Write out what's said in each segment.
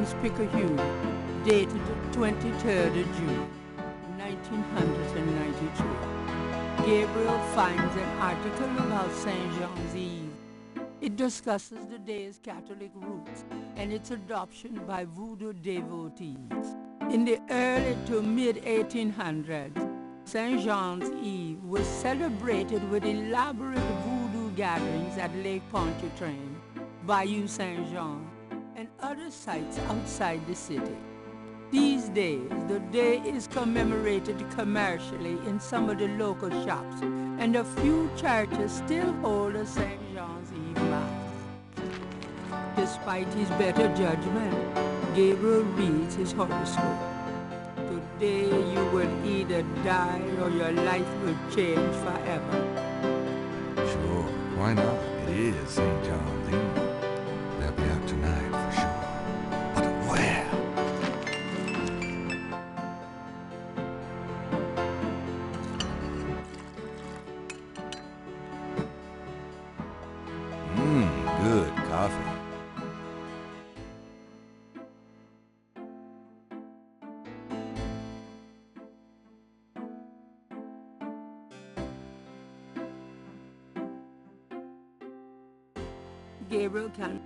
John's Picayune, dated 23rd of June, 1993. Gabriel finds an article about St. John's Eve. It discusses the day's Catholic roots and its adoption by voodoo devotees. In the early to mid-1800s, St. John's Eve was celebrated with elaborate voodoo gatherings at Lake Pontchartrain, Bayou St. Jean, and other sites outside the city. These days, the day is commemorated commercially in some of the local shops, and a few churches still hold a St. John's Eve Mass. Despite his better judgment, Gabriel reads his horoscope. Today you will either die or your life will change forever. Sure, why not? It is St. John's Eve. They'll be out tonight for sure. But where? Good coffee. Gabriel can...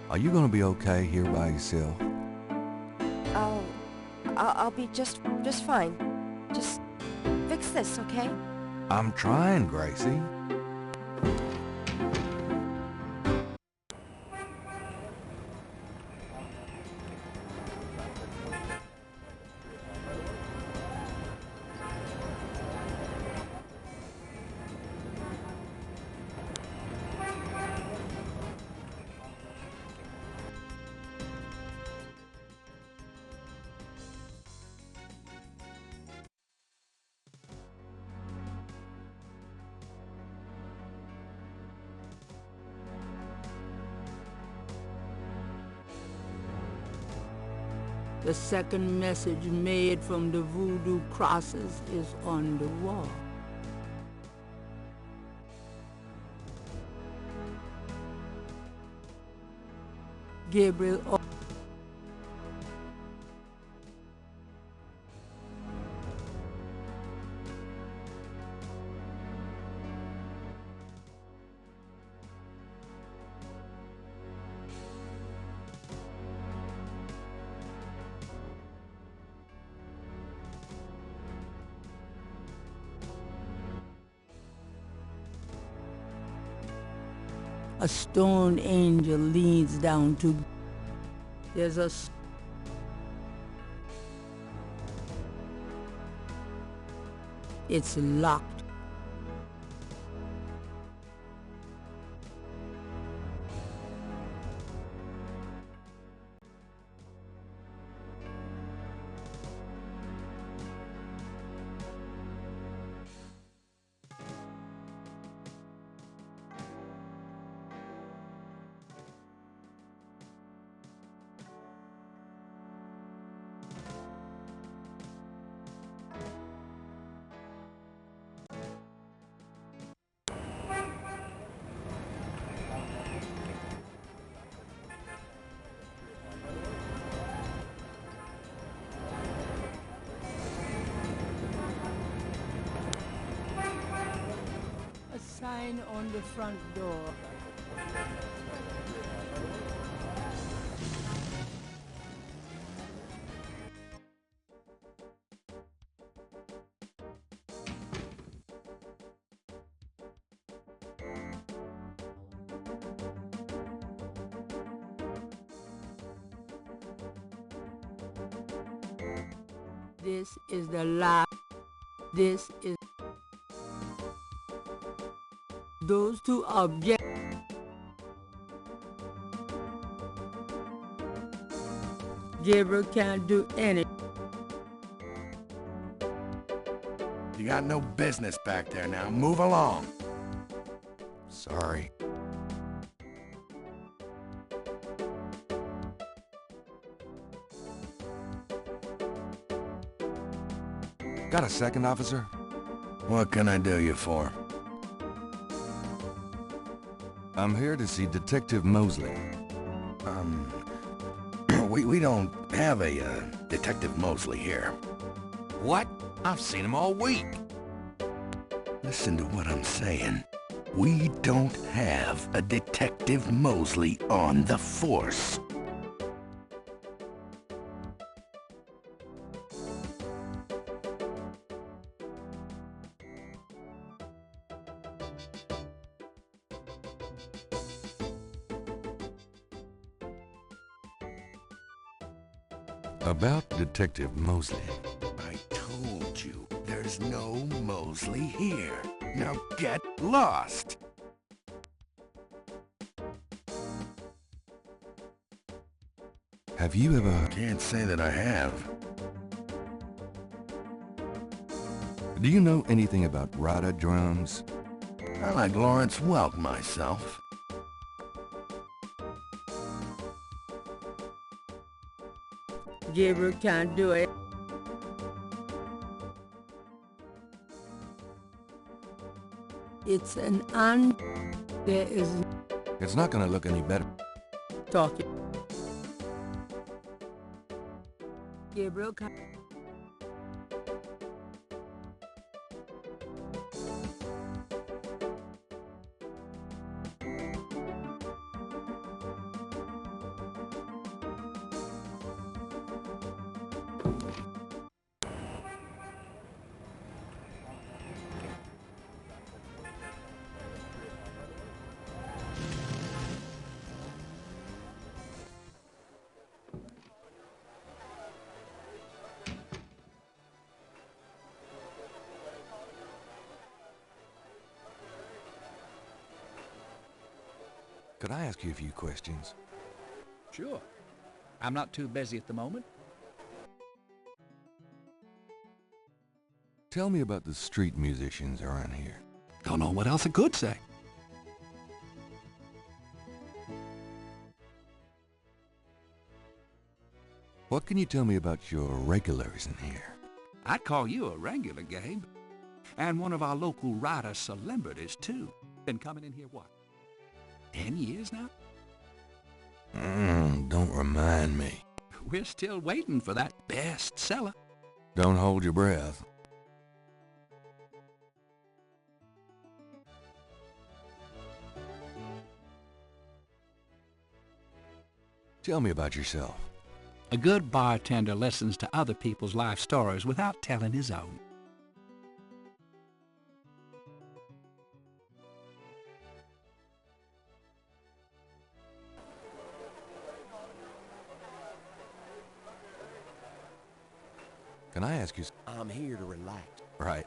Are you gonna be okay here by yourself? I'll be just fine. Just fix this, okay? I'm trying, Gracie. The second message made from the voodoo crosses is on the wall. Gabriel... A stone angel leans down to... There's a... It's locked. Sign on the front door. This is the last. This is... Those two objects. Gabriel can't do anything. You got no business back there now. Move along. Sorry. Got a second, officer? What can I do you for? I'm here to see Detective Mosley. We don't have a, Detective Mosley here. What? I've seen him all week. Listen to what I'm saying. We don't have a Detective Mosley on the force. About Detective Mosley. I told you, there's no Mosley here. Now get lost! Have you ever... Can't say that I have. Do you know anything about Rada drums? I like Lawrence Welk myself. Gabriel can't do it. It's an there is It's not gonna look any better. talking. Gabriel can't. Could I ask you a few questions? Sure. I'm not too busy at the moment. Tell me about the street musicians around here. Don't know what else I could say. What can you tell me about your regulars in here? I'd call you a regular, Gabe. And one of our local writer celebrities, too. Been coming in here, what, 10 years now? Don't remind me. We're still waiting for that bestseller. Don't hold your breath. Tell me about yourself. A good bartender listens to other people's life stories without telling his own. Can I ask you... I'm here to relax. Right.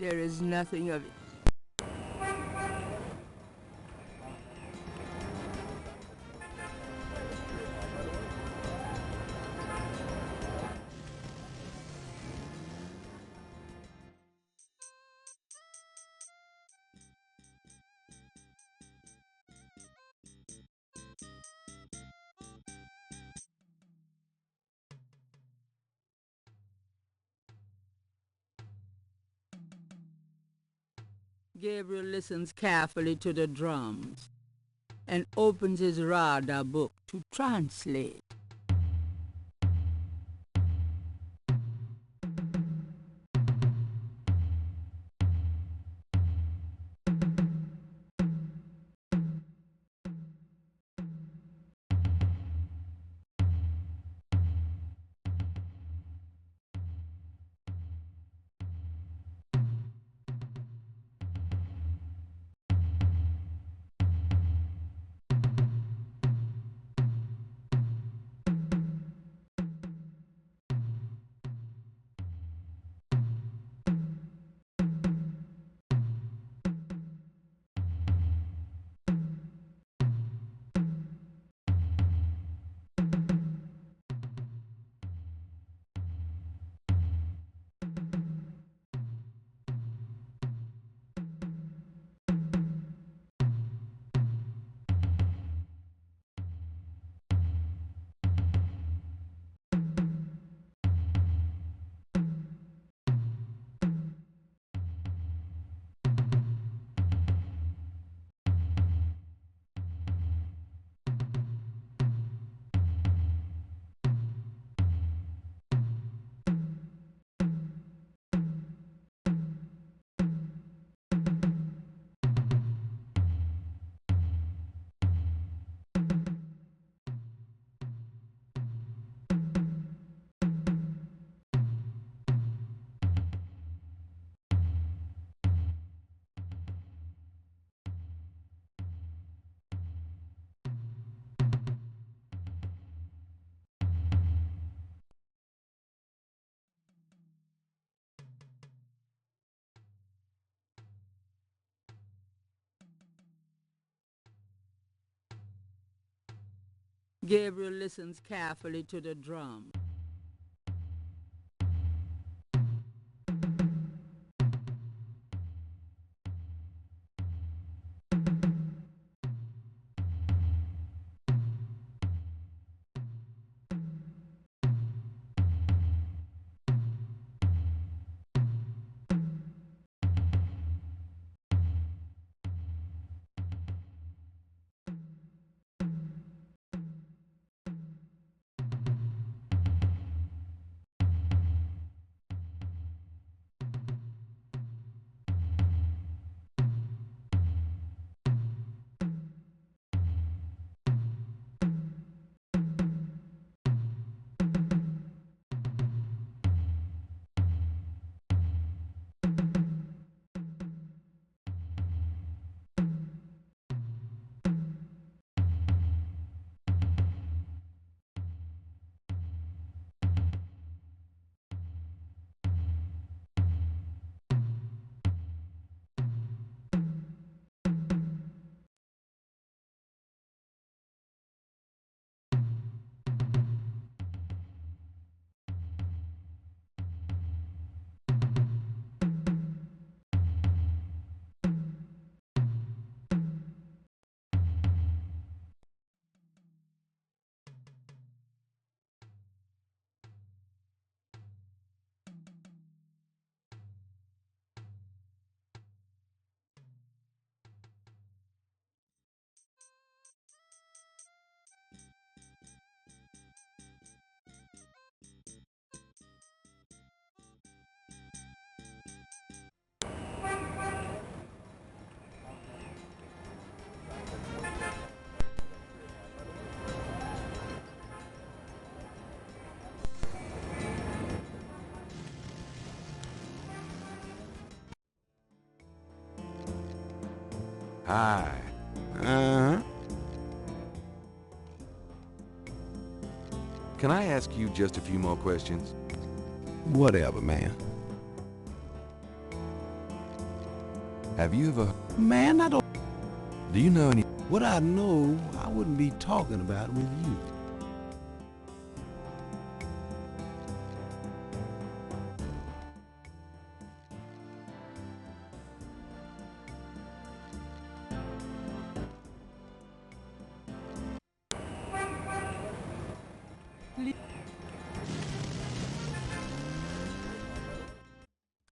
There is nothing of it. Gabriel listens carefully to the drums and opens his radar book to translate. Gabriel listens carefully to the drum. Hi. Uh-huh. Can I ask you just a few more questions? Whatever, man. Have you ever... Man, I don't... Do you know any... What I know, I wouldn't be talking about with you.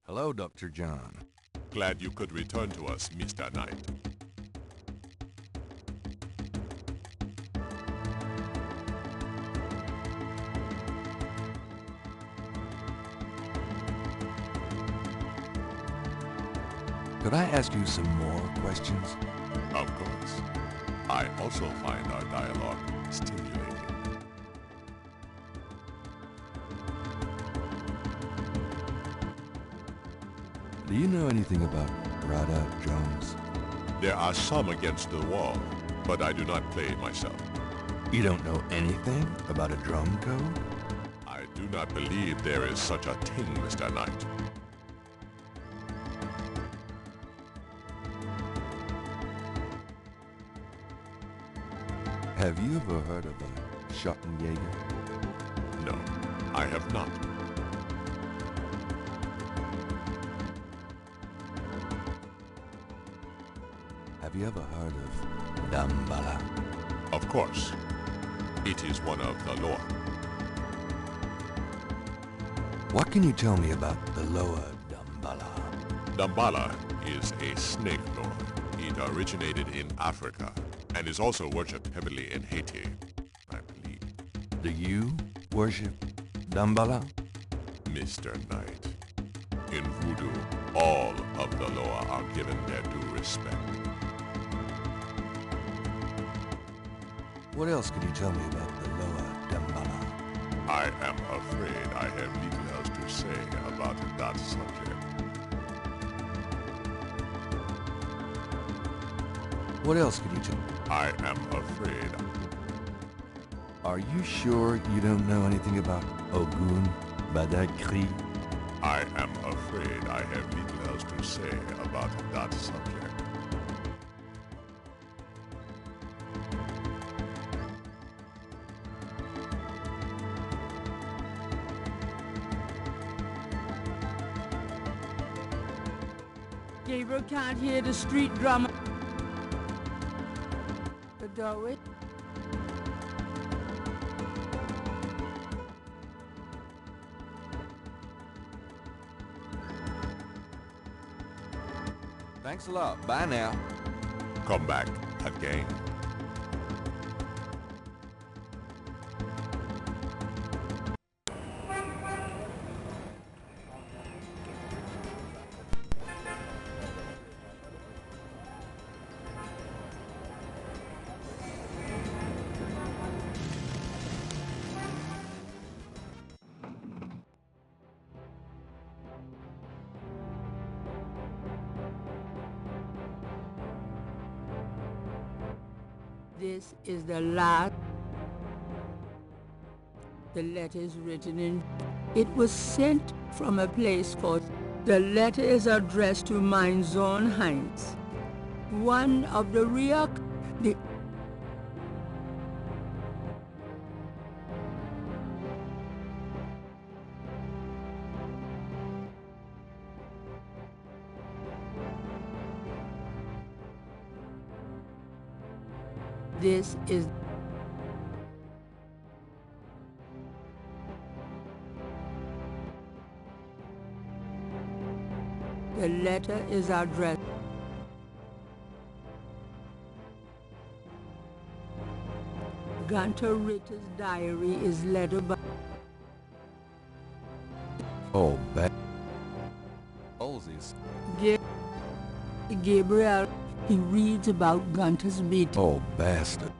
Hello, Dr. John. Glad you could return to us, Mr. Knight. Could I ask you some more questions? Of course. I also find our dialogue stimulating. Do you know anything about Rada drums? There are some against the wall, but I do not play myself. You don't know anything about a drum code? I do not believe there is such a thing, Mr. Knight. Have you ever heard of a Schottenjäger? No, I have not. Have you ever heard of Dambala? Of course. It is one of the lore. What can you tell me about the lower Dambala? Dambala is a snake lord. It originated in Africa and is also worshipped heavily in Haiti, I believe. Do you worship Dambala? Mr. Knight, in voodoo, all of the Loa are given their due respect. What else can you tell me about the lower Dambala? I am afraid I have little else to say about that subject. What else can you tell me? I am afraid. Are you sure you don't know anything about Ogun Badakri? I am afraid I have little else to say about that subject. Gabriel can't hear the street drummer. The doorway. Thanks a lot. Bye now. Come back again. This is the last. The letter is written in. It was sent from a place called. The letter is addressed to mein Sohn Heinz. One of the rear. The. This is. The letter is addressed. Gunter Ritter's diary is letter by. Oh, Olsey's. Gabriel, he reads about Gunter's meeting. Oh, bastard.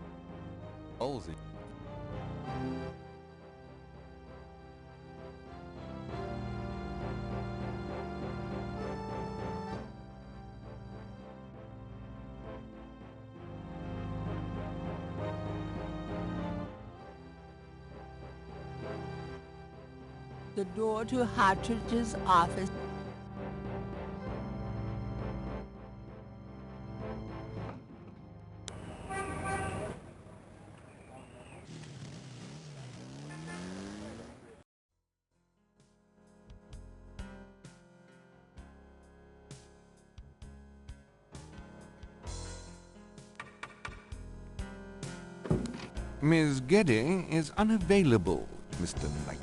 Olsey. The door to Hartridge's office. Ms. Gedde is unavailable, Mr. Knight.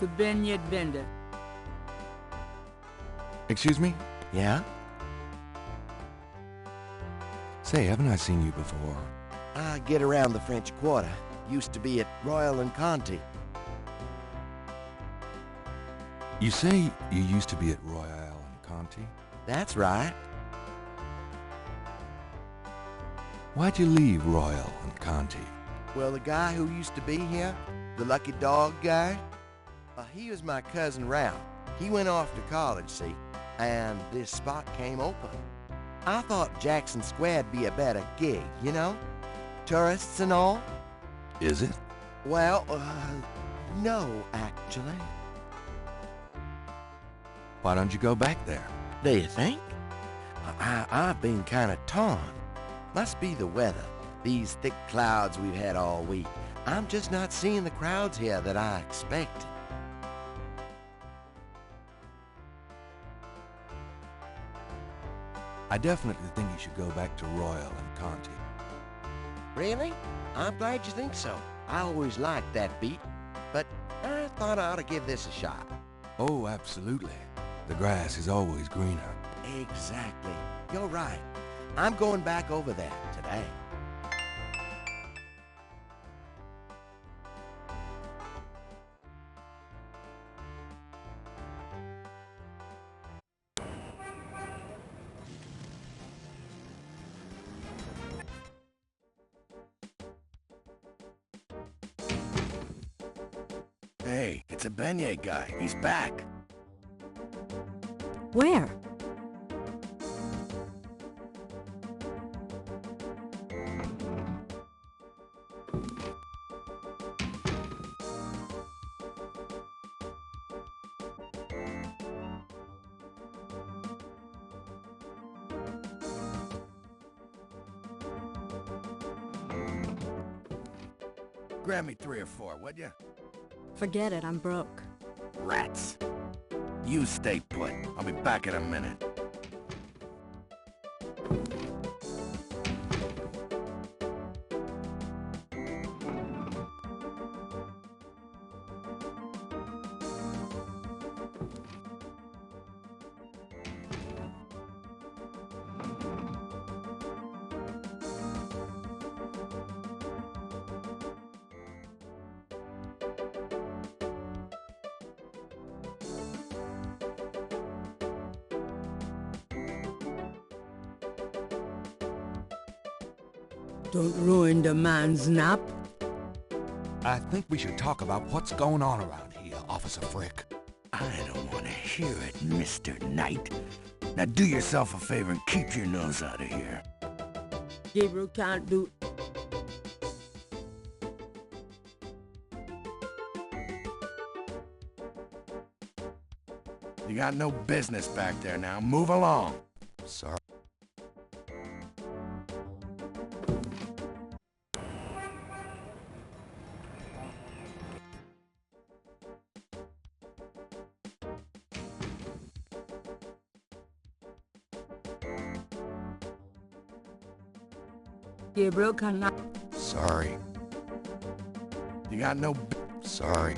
The Benyard vendor. Excuse me? Yeah? Say, haven't I seen you before? I get around the French Quarter. Used to be at Royal and Conti. You say you used to be at Royal and Conti? That's right. Why'd you leave Royal and Conti? Well, the guy who used to be here, the lucky dog guy, he was my cousin Ralph. He went off to college, see, and this spot came open. I thought Jackson Square'd be a better gig, you know? Tourists and all. Is it? Well, no, actually. Why don't you go back there? Do you think? I've been kind of torn. Must be the weather. These thick clouds we've had all week. I'm just not seeing the crowds here that I expected. I definitely think you should go back to Royal and Conti. Really? I'm glad you think so. I always liked that beat, but I thought I ought to give this a shot. Oh, absolutely. The grass is always greener. Exactly. You're right. I'm going back over there today. Hey, it's a beignet guy. He's back. Where? Grab me 3 or 4, would ya? Forget it, I'm broke. Rats. You stay put. I'll be back in a minute. Don't ruin the man's nap. I think we should talk about what's going on around here, Officer Frick. I don't want to hear it, Mr. Knight. Now do yourself a favor and keep your nose out of here. Gabriel can't do... You got no business back there now. Move along. Sorry. Gabriel cannot... Sorry. You got no... Sorry.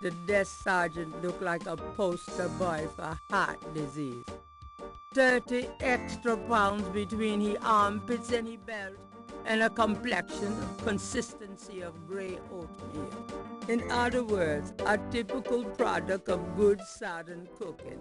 The desk sergeant looked like a poster boy for heart disease. 30 extra pounds between his armpits and his belt, and a complexion of consistency of grey oatmeal. In other words, a typical product of good southern cooking.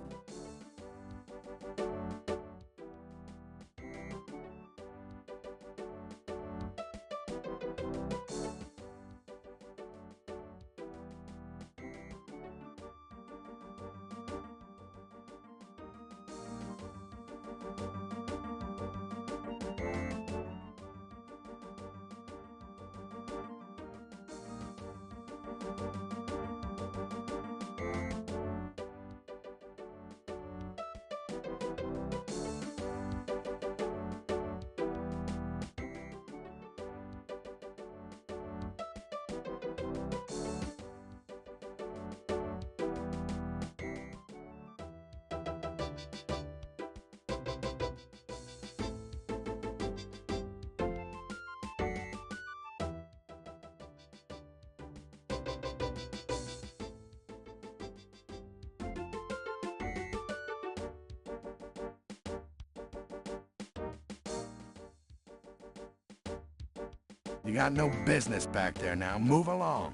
You got no business back there now. Move along.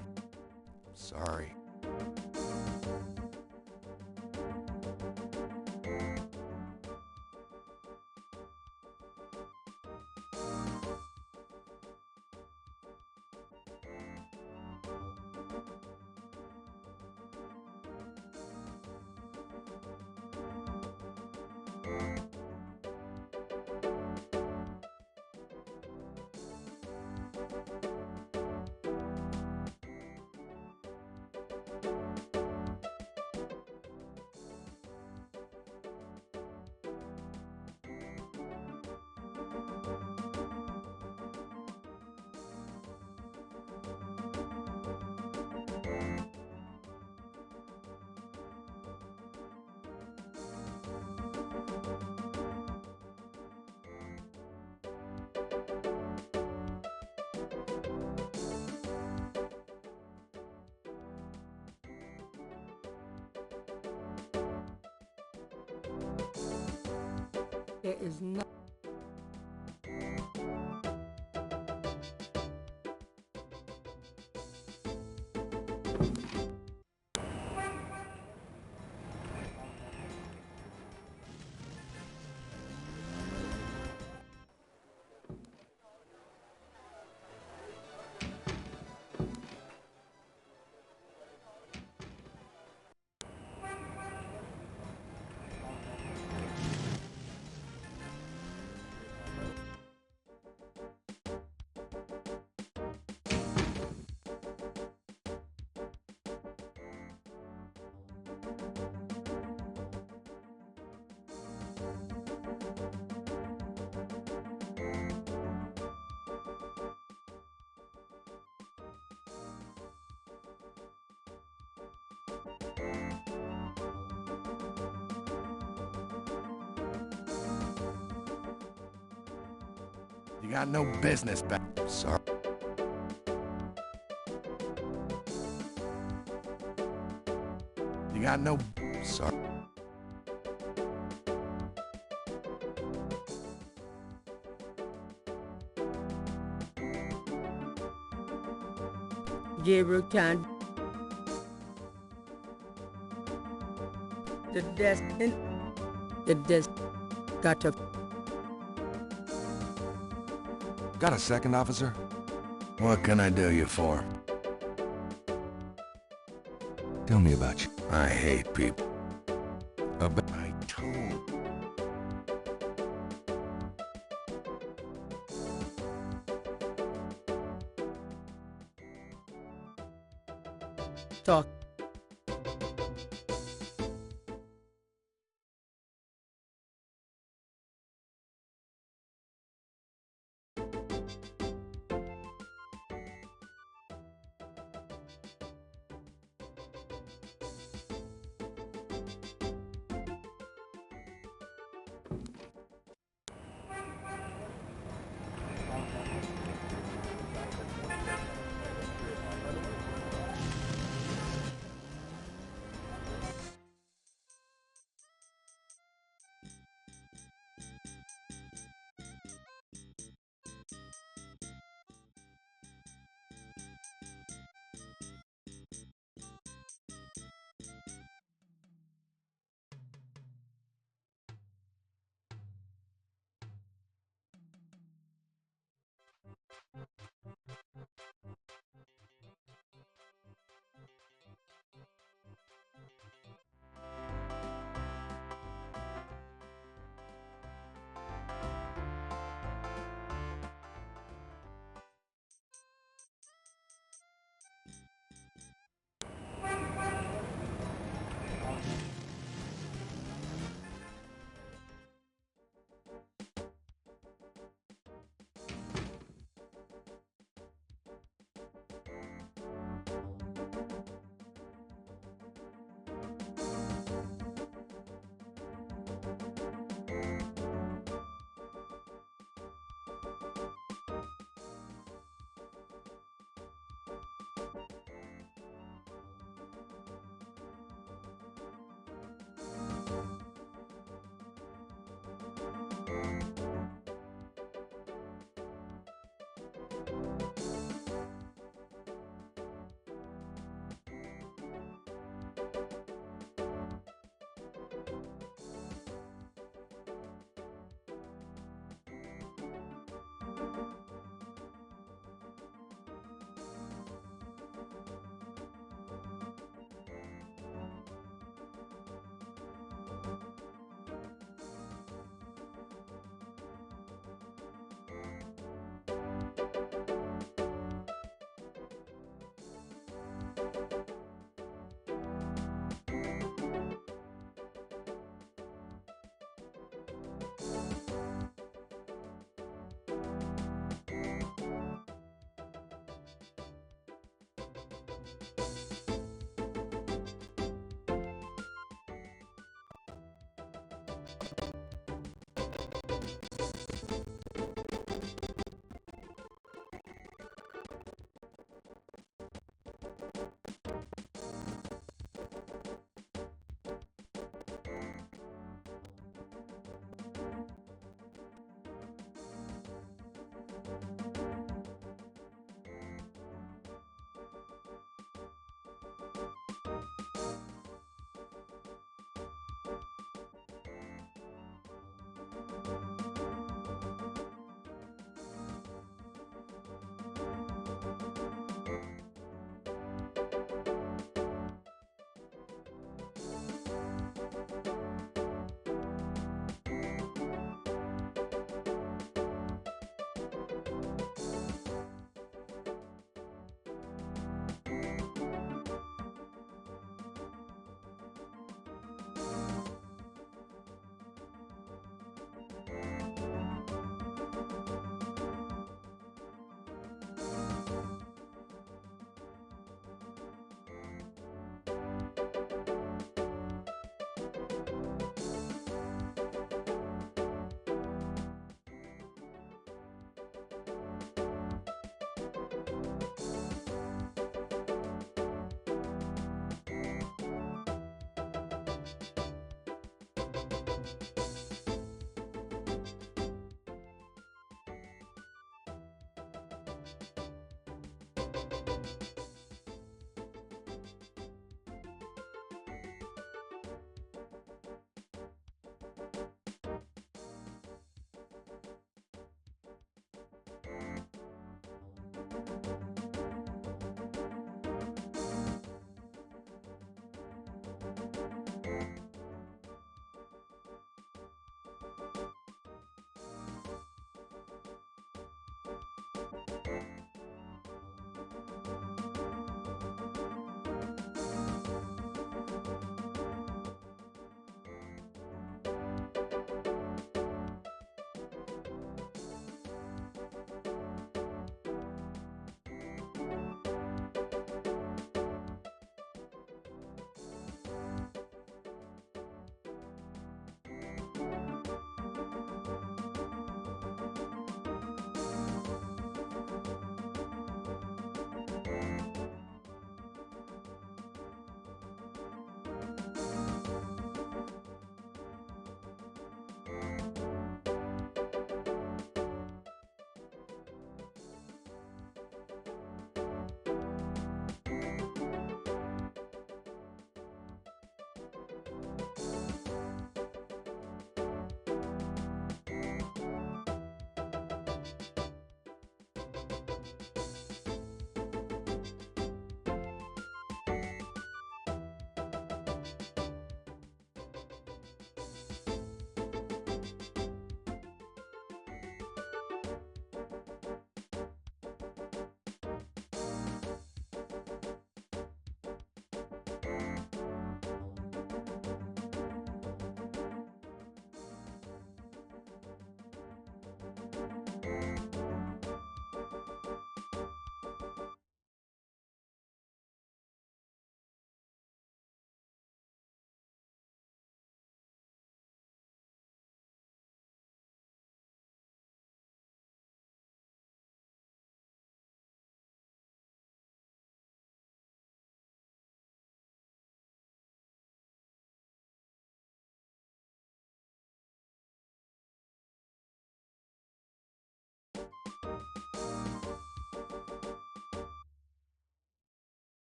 Sorry. There is no. You got no business back. Sorry. You got no... Sorry. Gabriel can't. The desk got a. Got a second, officer? What can I do you for? Tell me about you. I hate people. I told... Talk.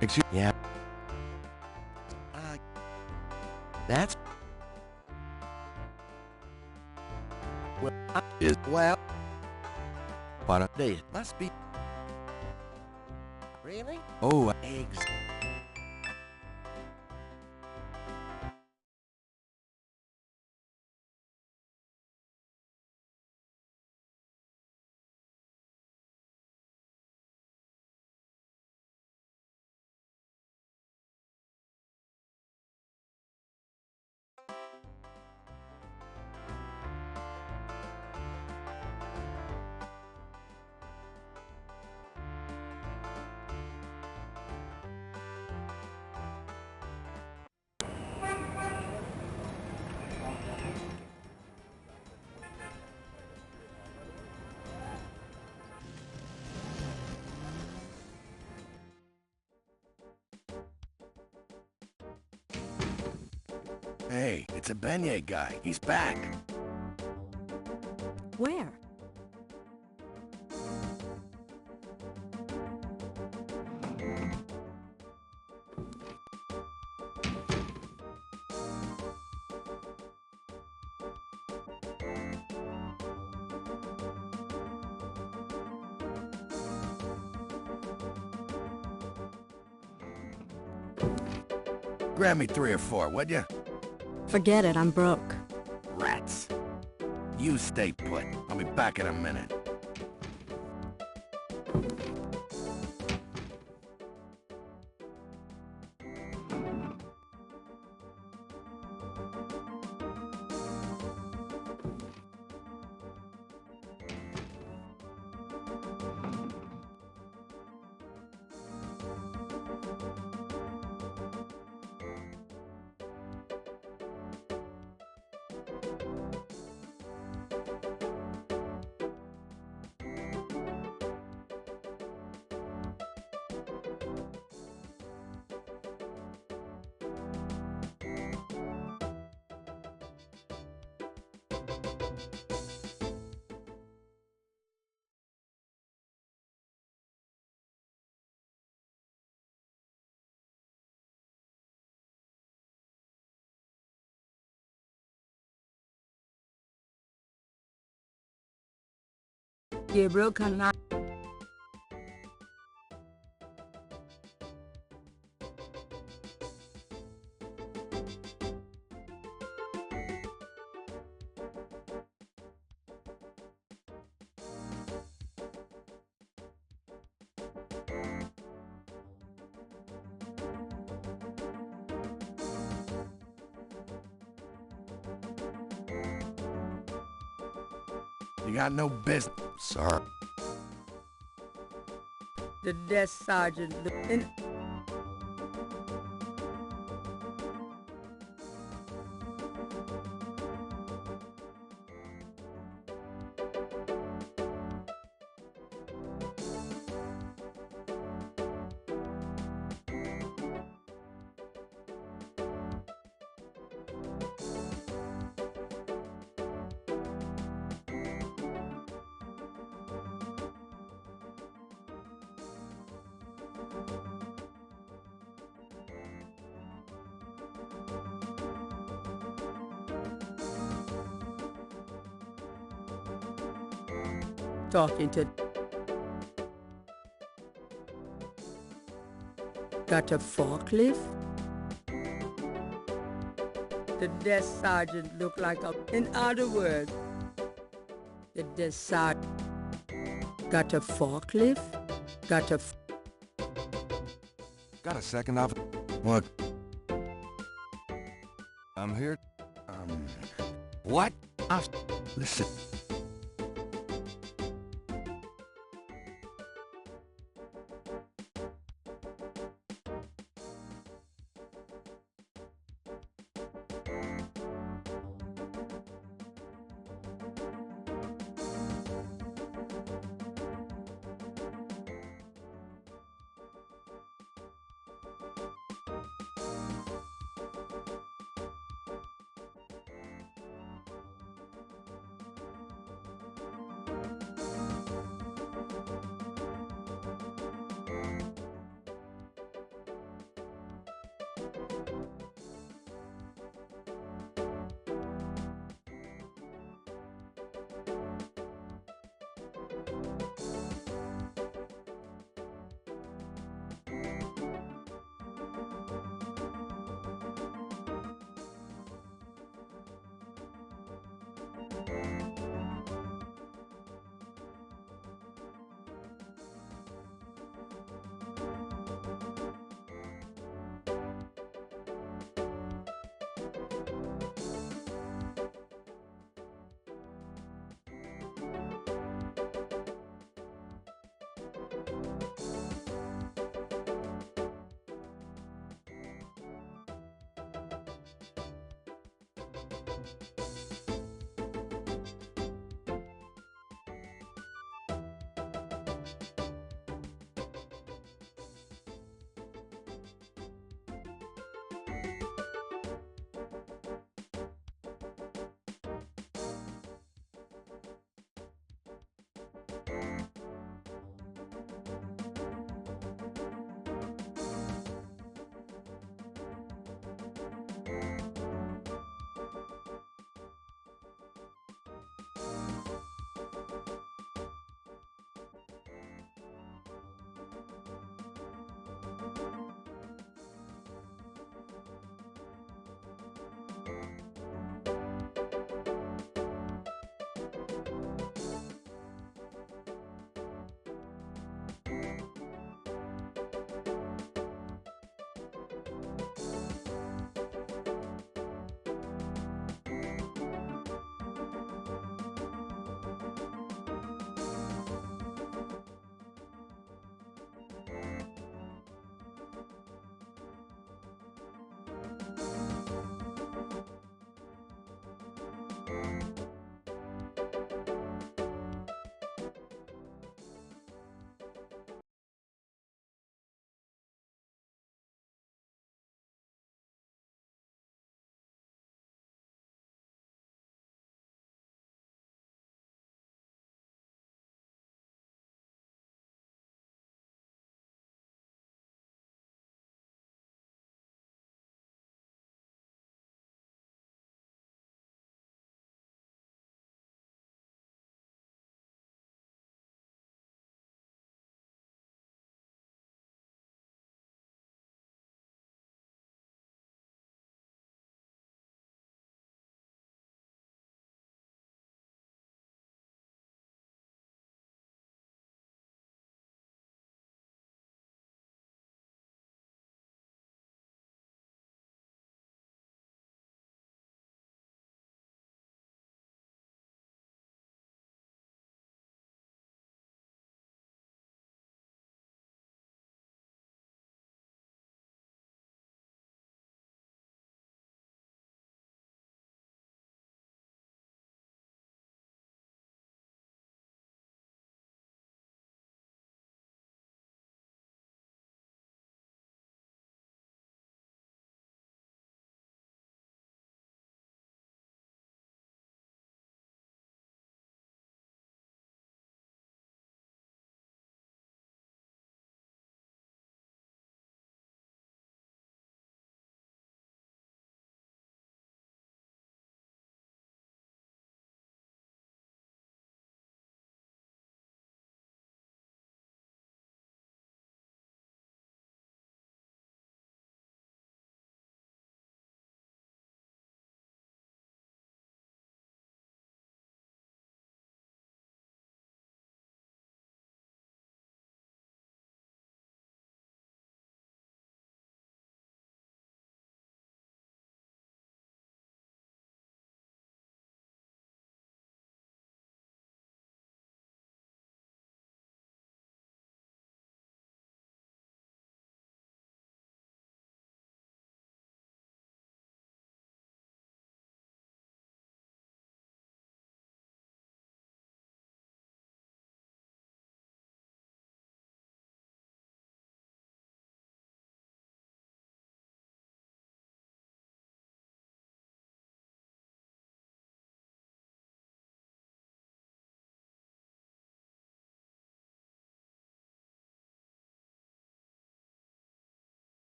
Excuse Yeah. That's... Well, Is- well, para. it must be... Really? Oh, Eggs. Hey, it's a beignet guy. He's back. Where? Grab me 3 or 4, would you? Forget it, I'm broke. Rats. You stay put. I'll be back in a minute. Gabriel cannot. You got no business. Sorry. The desk sergeant looked in. Talking to. Got a forklift? The desk sergeant looked like a. In other words, the desk sergeant got a forklift? Got a. Got a second off? What? I'm here. What? Listen.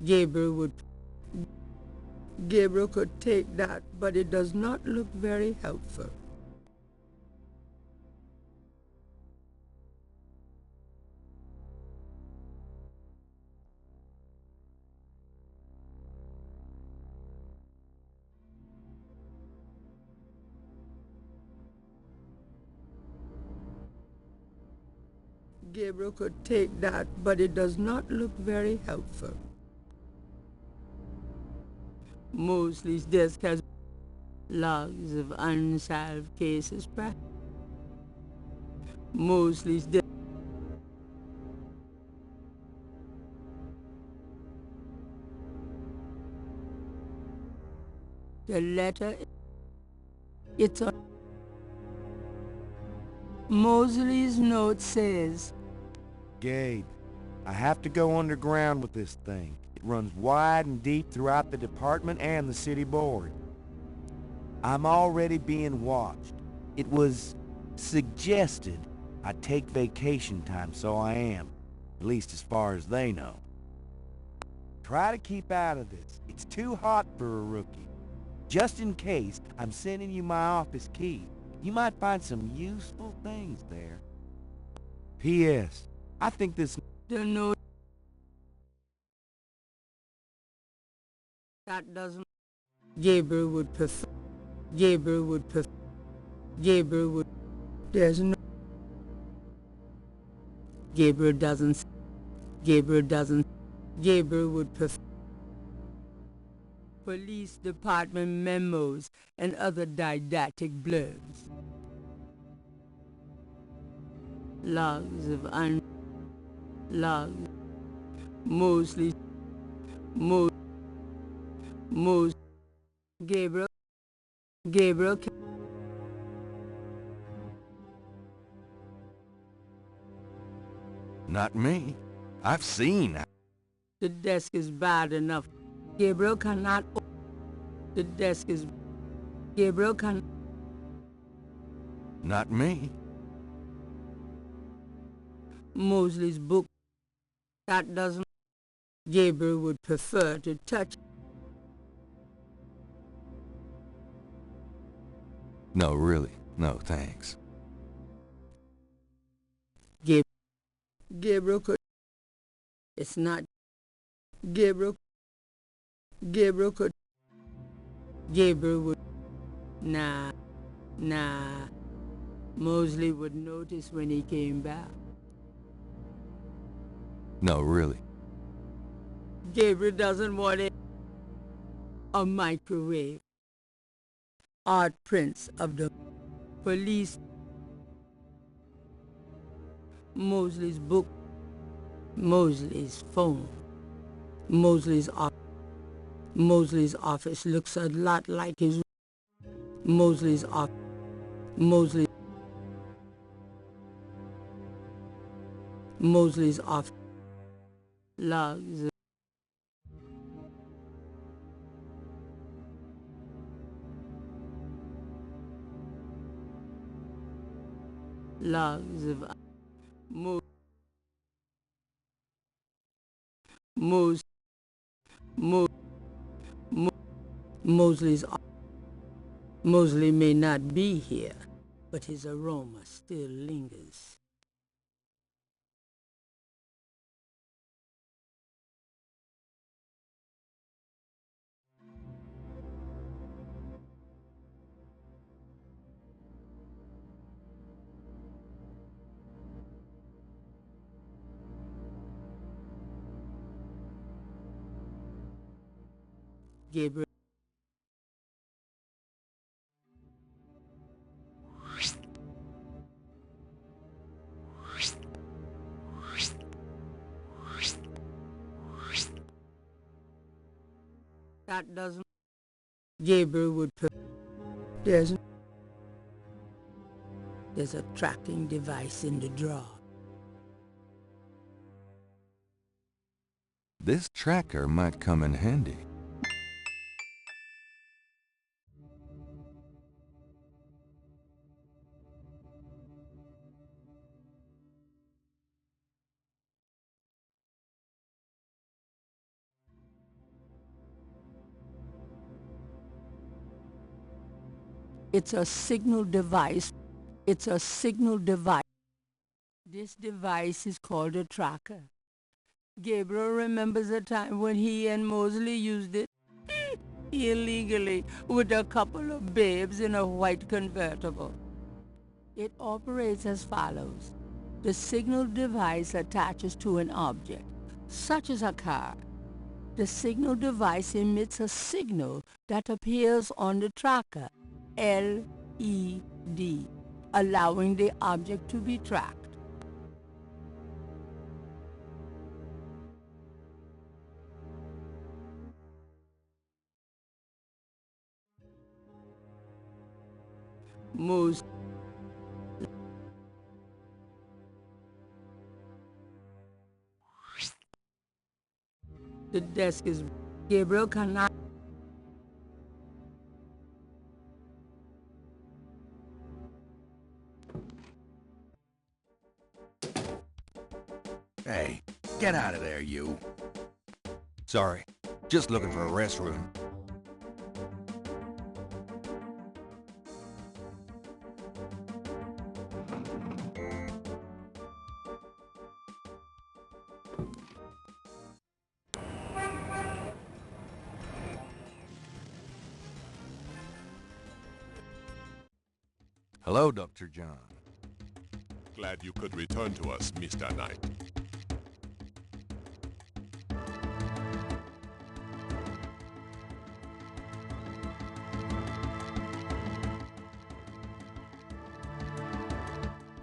Gabriel would... Gabriel could take that, but it does not look very helpful. Gabriel could take that, but it does not look very helpful. Mosley's desk has logs of unsolved cases. Mosley's desk. The letter, it's on. Mosley's note says, Gabe, I have to go underground with this thing. It runs wide and deep throughout the department and the city board. I'm already being watched. It was suggested I take vacation time, so I am. At least as far as they know. Try to keep out of this. It's too hot for a rookie. Just in case, I'm sending you my office key. You might find some useful things there. P.S. I think this... the note that doesn't... Gabriel would prefer... Gabriel would prefer... Gabriel would... There's no... Gabriel doesn't... Gabriel doesn't... Gabriel would prefer... Police department memos and other didactic blurbs. Logs of logs. Mostly. Most. Gabriel. Gabriel. Not me. I've seen. The desk is bad enough. Gabriel cannot... The desk is... Gabriel can... Not me. Mosley's book. That doesn't... Gabriel would prefer to touch... No, really. No, thanks. Gabriel could... It's not... Gabriel could... Gabriel would... Nah. Mosley would notice when he came back. No, really. Gabriel doesn't want it. A microwave. Art prints of the police. Mosley's book. Mosley's phone. Mosley's office looks a lot like his... Mosley's office. Mosley's office. Logs. Logs of... Mosley may not be here, but his aroma still lingers. Gabriel. That doesn't... Gabriel would put... There's a tracking device in the drawer. This tracker might come in handy. It's a signal device. It's a signal device. This device is called a tracker. Gabriel remembers a time when he and Mosley used it illegally with a couple of babes in a white convertible. It operates as follows. The signal device attaches to an object, such as a car. The signal device emits a signal that appears on the tracker, LED, allowing the object to be tracked. Most the desk is Gabriel cannot. Hey, get out of there, you. Sorry, just looking for a restroom. Hello, Dr. John. Glad you could return to us, Mr. Knight.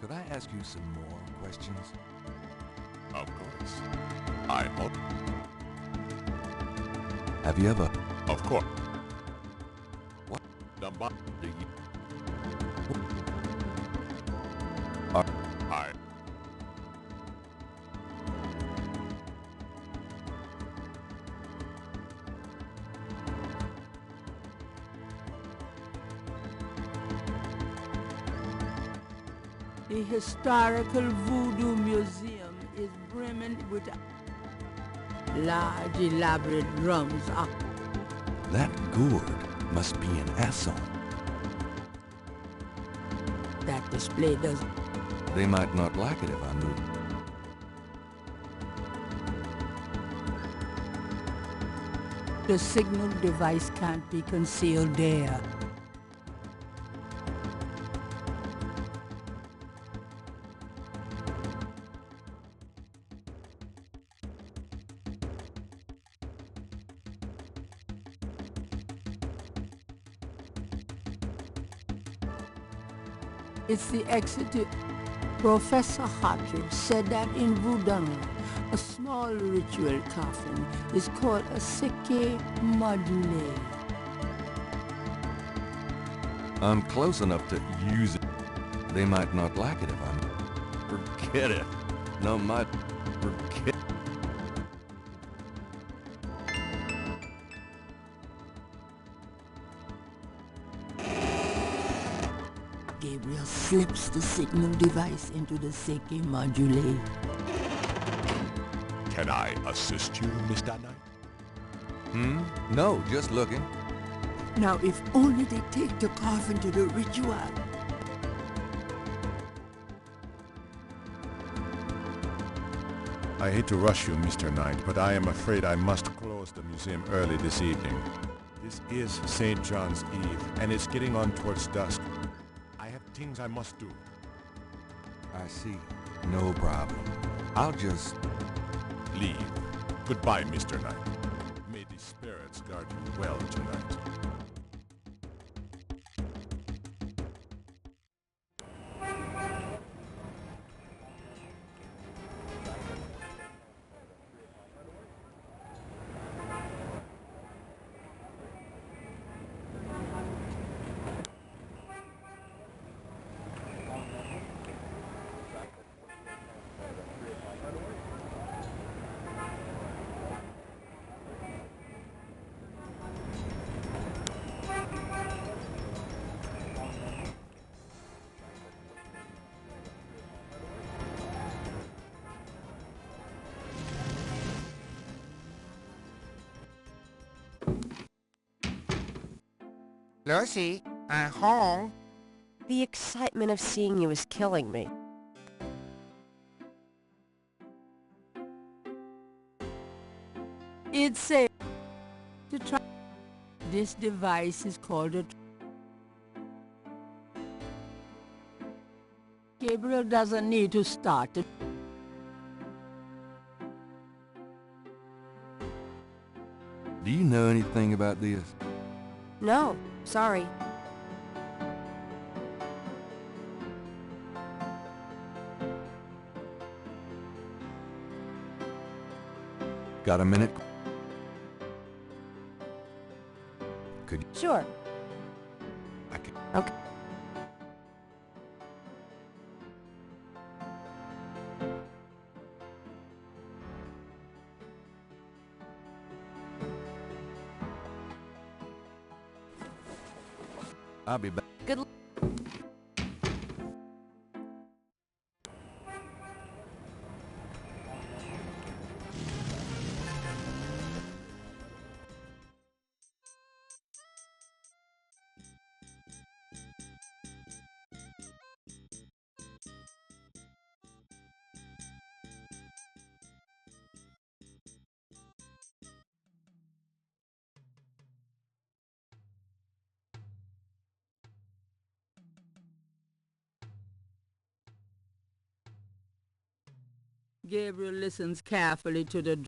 Could I ask you some more questions? Of course. I hope. Have you ever... Of course. What? Number... Do you... I... The historical Voodoo Museum is brimming with large, elaborate drums. That gourd must be an assault. That display doesn't. They might not like it if I move. The signal device can't be concealed there. It's the exit. Professor Hartridge said that in Voodoo, a small ritual coffin is called a seke module. I'm close enough to use it. They might not like it if I'm... Forget it. No, might... Forget... Gabriel slips the signal device into the seke module. Can I assist you, Mr. Knight? No, just looking. Now, if only they take the coffin to the ritual. I hate to rush you, Mr. Knight, but I am afraid I must close the museum early this evening. This is St. John's Eve, and it's getting on towards dusk. I have things I must do. I see. No problem. I'll just... Leave. Goodbye, Mr. Knight. May the spirits guard you well tonight. Lucy, Uh-huh. The excitement of seeing you is killing me. It's safe to try. This device is called a... Gabriel doesn't need to start it. Do you know anything about this? No, sorry. Got a minute? Could you... Sure. I can... Okay. I'll be back. Good luck. Gabriel listens carefully to the...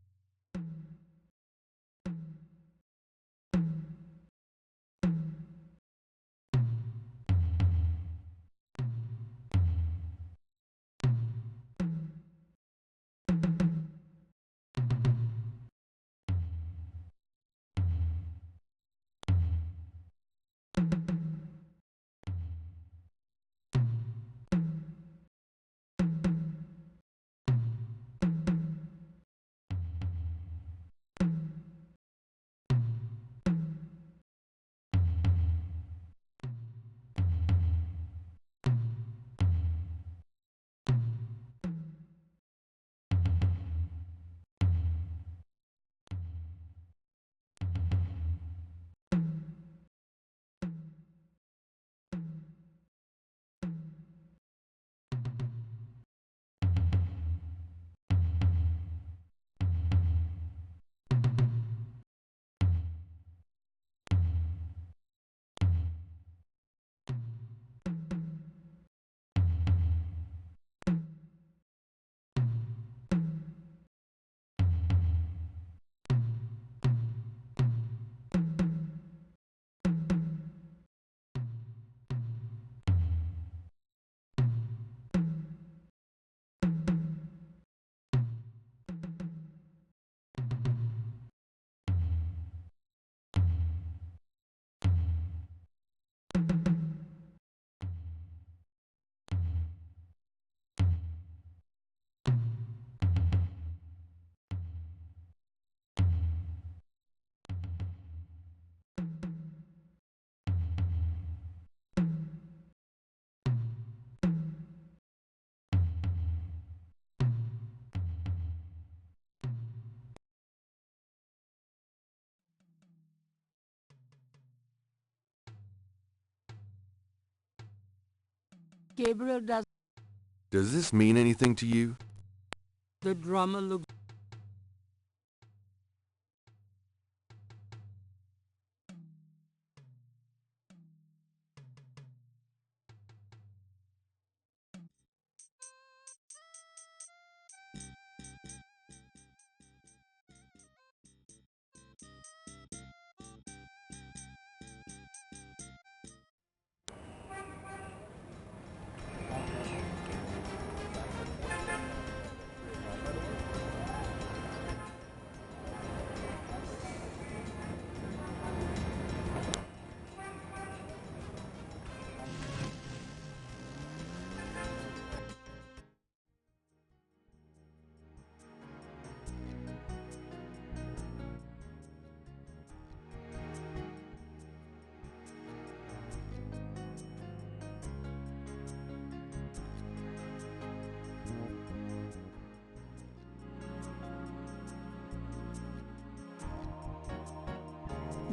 Gabriel does... Does this mean anything to you? The drummer looks...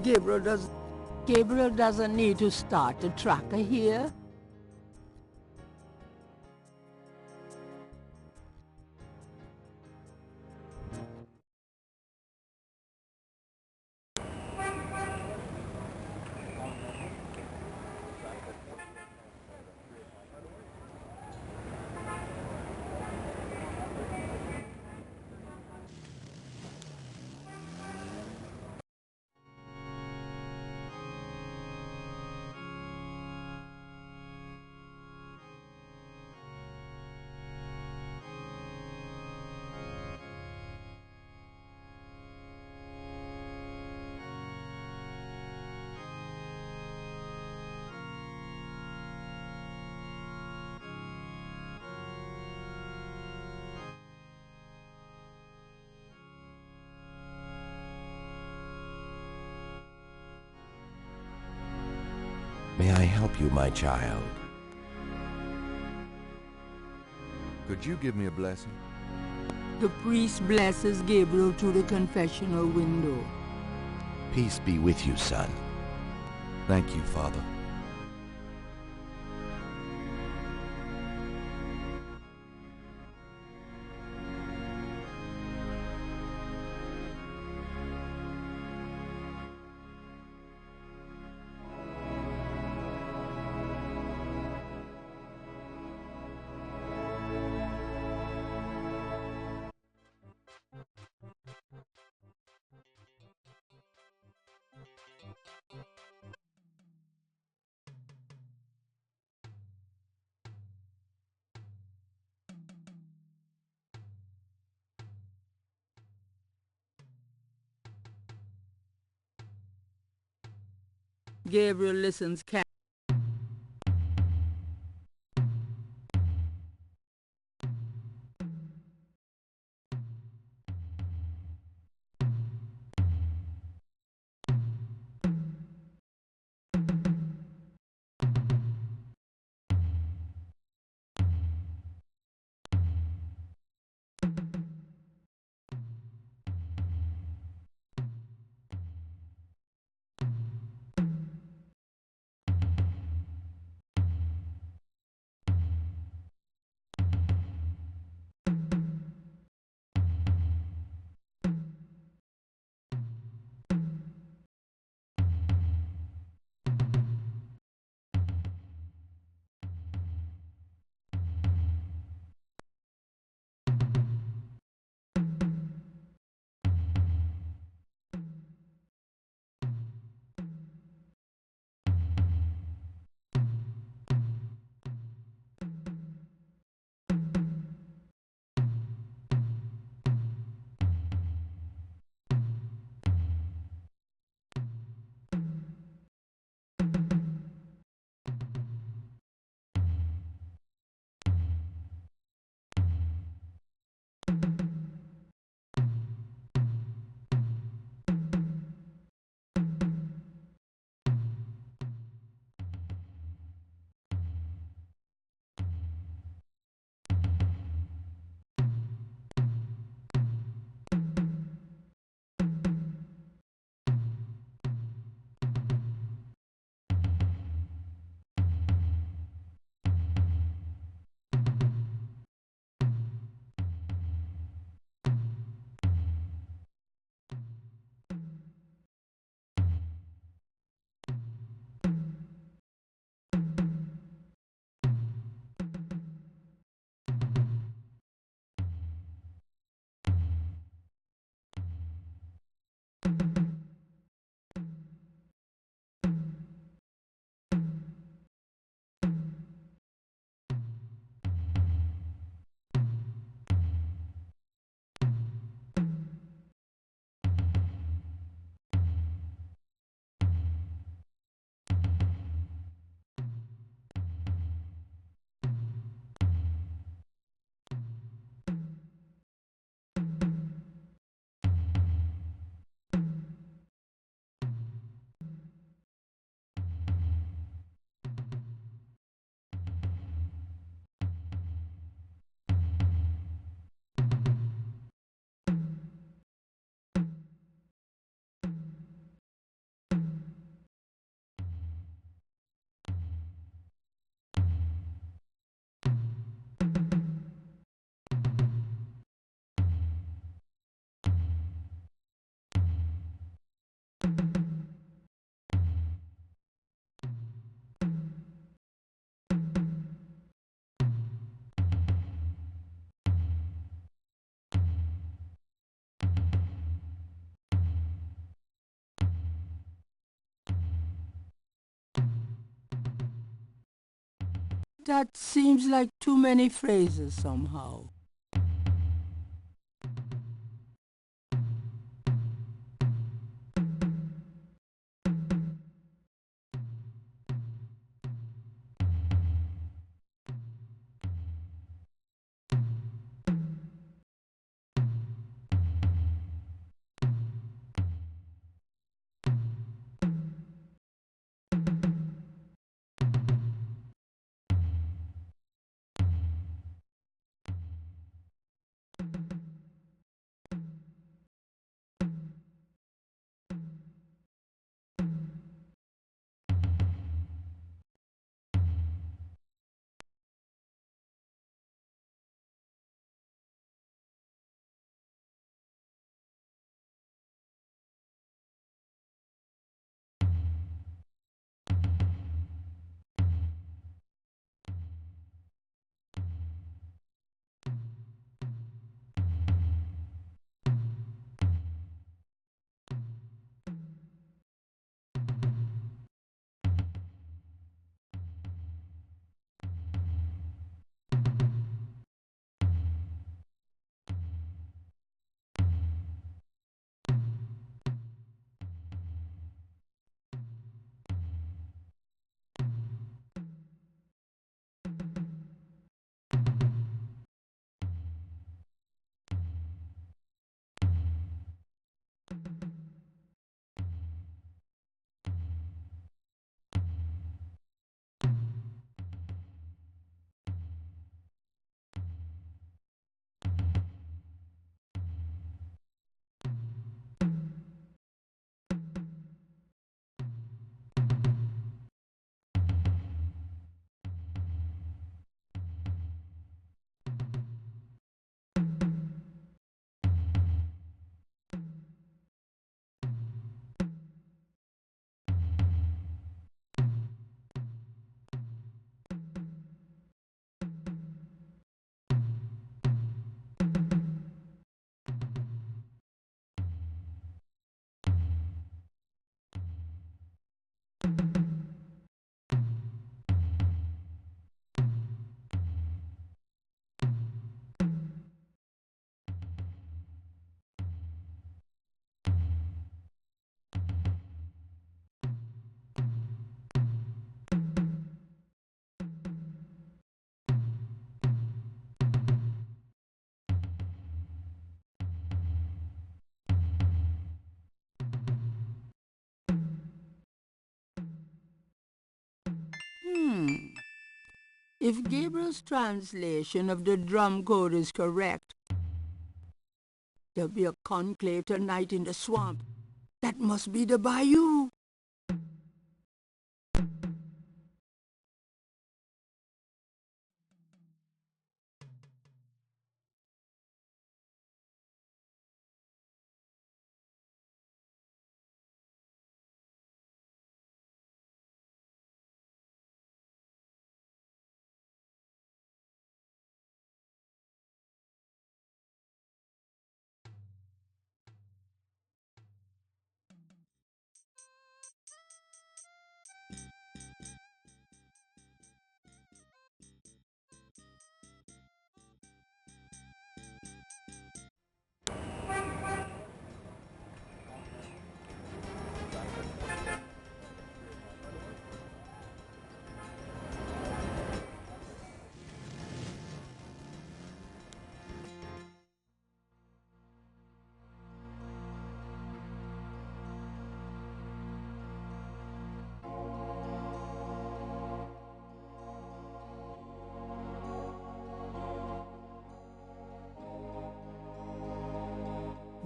Gabriel does... Gabriel doesn't need to start a tracker here. May I help you, my child? Could you give me a blessing? The priest blesses Gabriel through the confessional window. Peace be with you, son. Thank you, Father. Gabriel listens carefully. That seems like too many phrases somehow. If Gabriel's translation of the drum code is correct, there'll be a conclave tonight in the swamp. That must be the bayou.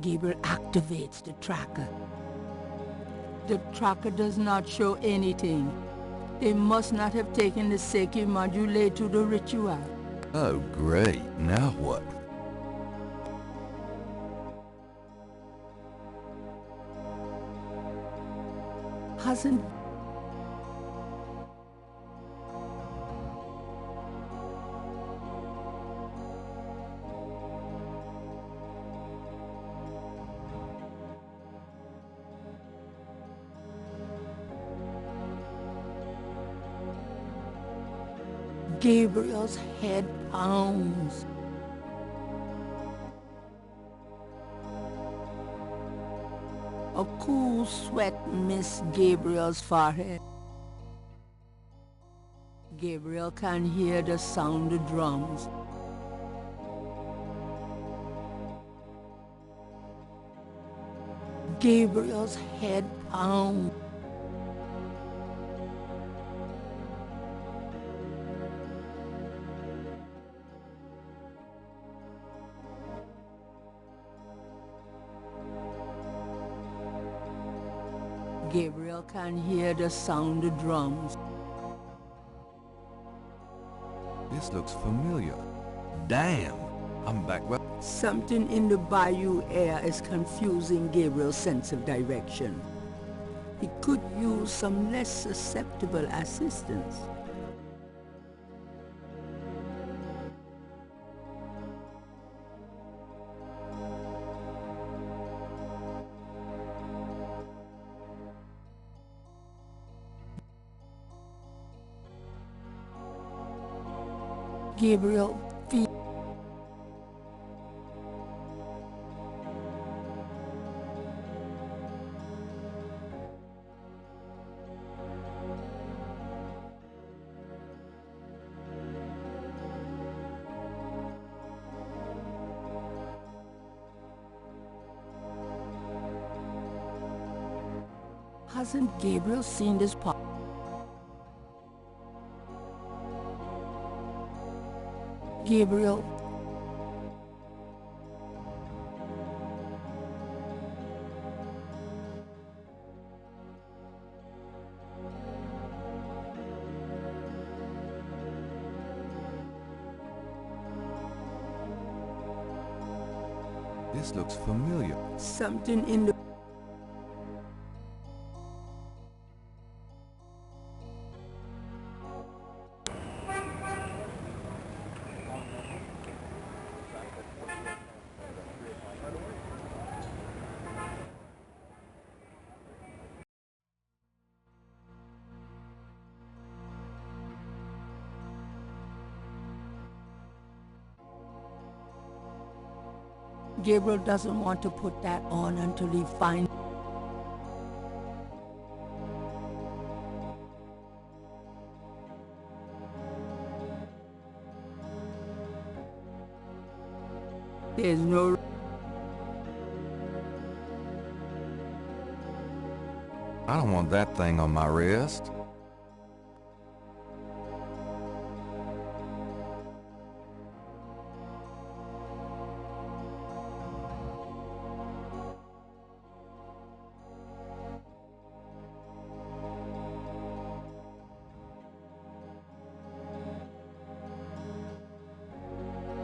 Gabriel activates the tracker. The tracker does not show anything. They must not have taken the Seiki module to the ritual. Oh, great. Now what? Hasn't... Gabriel's head pounds. A cool sweat missed Gabriel's forehead. Gabriel can hear the sound of drums. Gabriel's head pounds. Gabriel can hear the sound of drums. This looks familiar. Damn, I'm back where... Something in the bayou air is confusing Gabriel's sense of direction. He could use some less susceptible assistance. Gabriel feels hasn't Gabriel seen this part? Gabriel. This looks familiar. Something in the... Gabriel doesn't want to put that on until he finds... There's no... I don't want that thing on my wrist.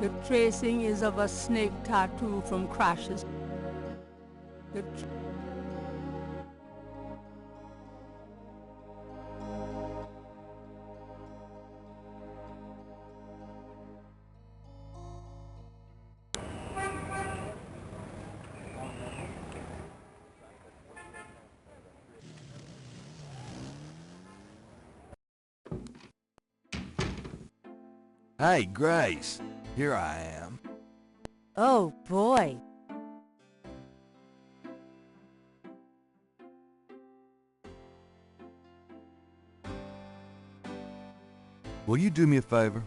The tracing is of a snake tattoo from crashes. The Hey, Grace. Here I am. Oh, boy. Will you do me a favor?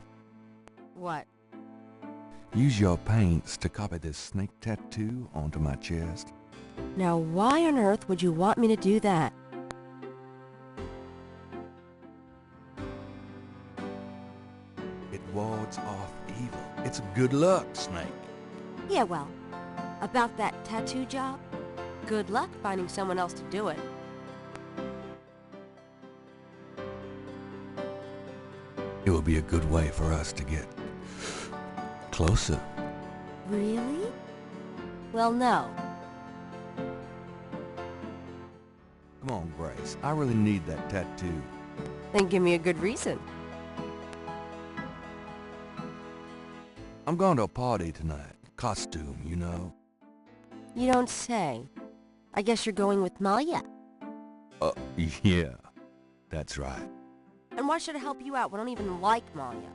What? Use your paints to copy this snake tattoo onto my chest. Now, why on earth would you want me to do that? It wards off evil. It's good luck, Snake. Yeah, well, about that tattoo job, good luck finding someone else to do it. It will be a good way for us to get closer. Really? Well, no. Come on, Grace. I really need that tattoo. Then give me a good reason. I'm going to a party tonight. Costume, you know. You don't say. I guess you're going with Malia. Yeah. That's right. And why should I help you out? We don't even like Malia.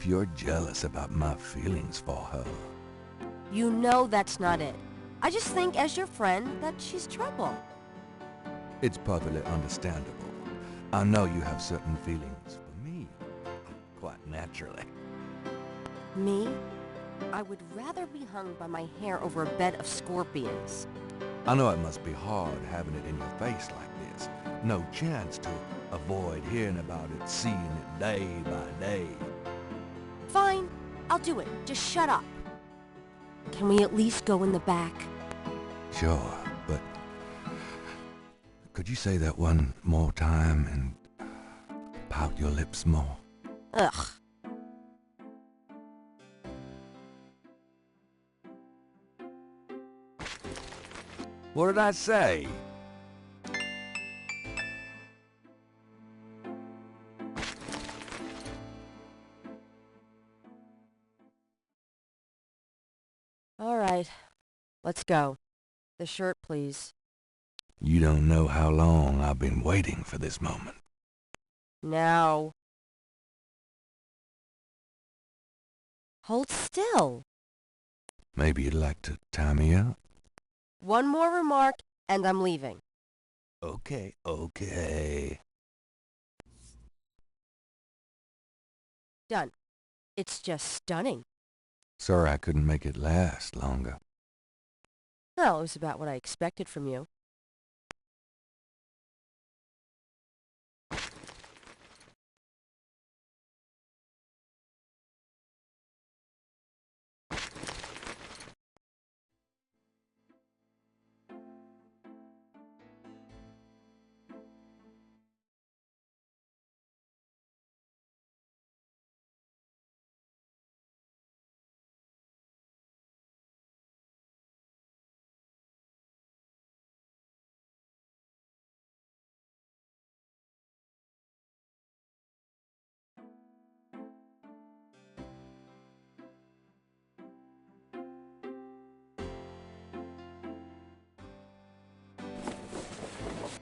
if you're jealous about my feelings for her. You know that's not it. I just think, as your friend, that she's trouble. It's perfectly understandable. I know you have certain feelings for me, quite naturally. Me? I would rather be hung by my hair over a bed of scorpions. I know it must be hard having it in your face like this. No chance to avoid hearing about it, seeing it day by day. Fine, I'll do it. Just shut up. Can we at least go in the back? Sure, but could you say that one more time and pout your lips more? Ugh. What did I say? All right, let's go. The shirt, please. You don't know how long I've been waiting for this moment. Now. Hold still. Maybe you'd like to tie me up? One more remark, and I'm leaving. Okay. Done. It's just stunning. Sorry I couldn't make it last longer. Well, it was about what I expected from you.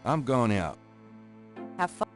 I'm going out. Have fun.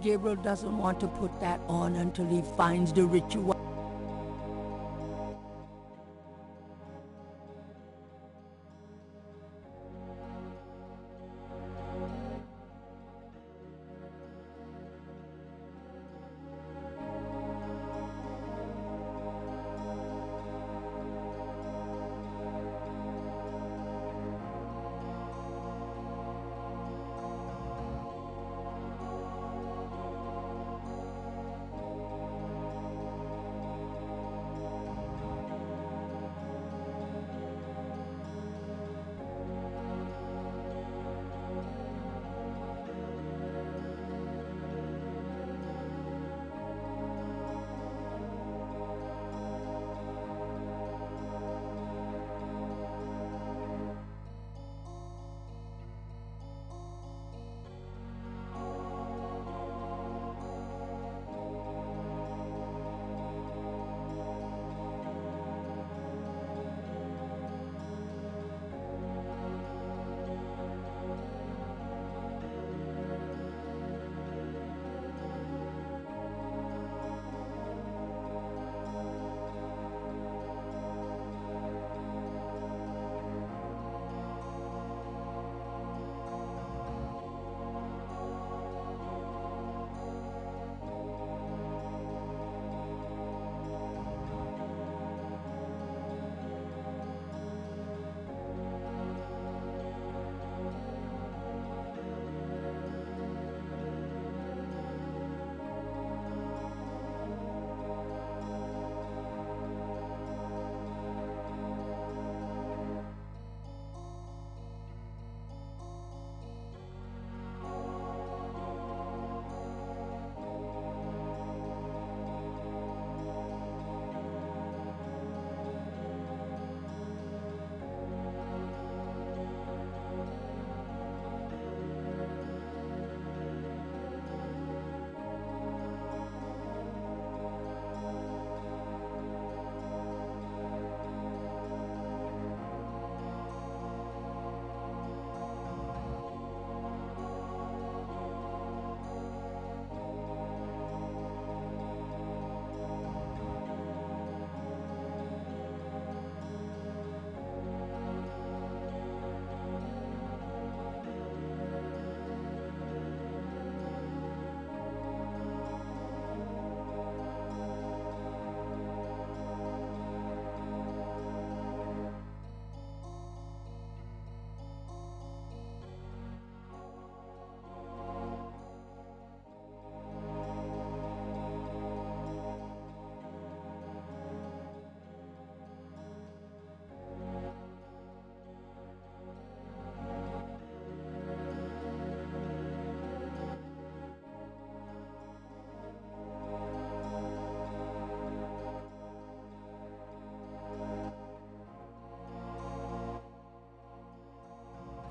Gabriel doesn't want to put that on until he finds the ritual.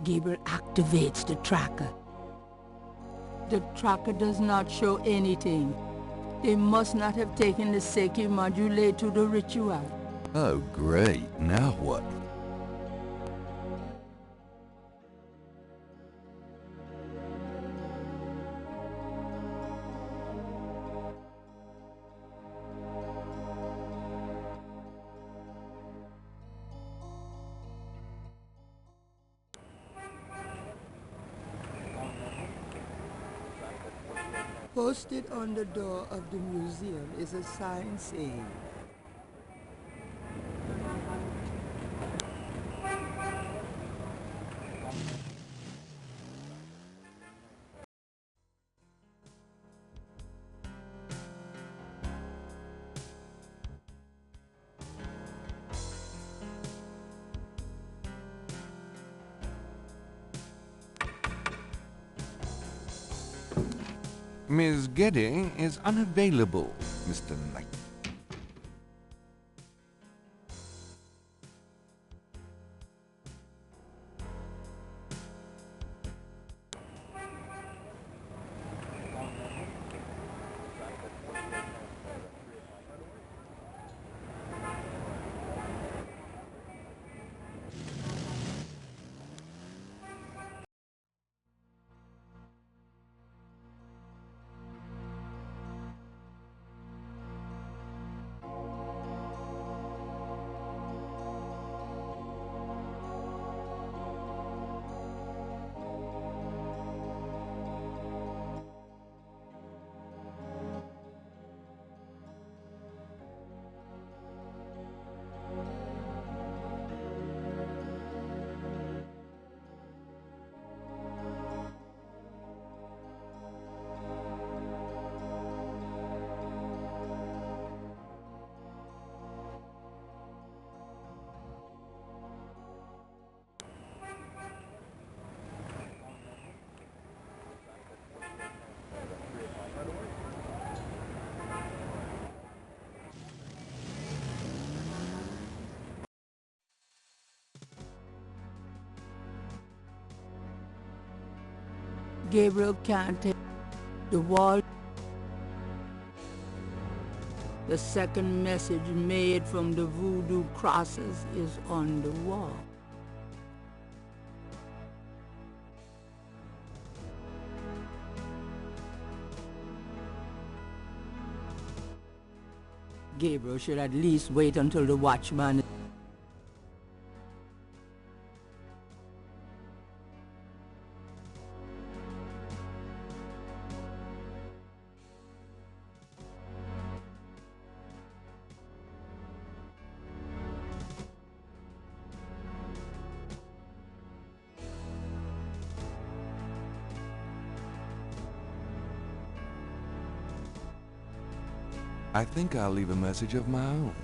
Gabriel activates the tracker. The tracker does not show anything. They must not have taken the Seiki module to the ritual. Oh, great. Now what? Posted on the door of the museum is a sign saying, Ms. Gedde is unavailable, Mr. Knight. Gabriel can't take the wall. The second message made from the voodoo crosses is on the wall. Gabriel should at least wait until the watchman. I think I'll leave a message of my own.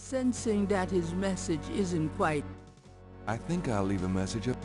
Sensing that his message isn't quite... I think I'll leave a message up.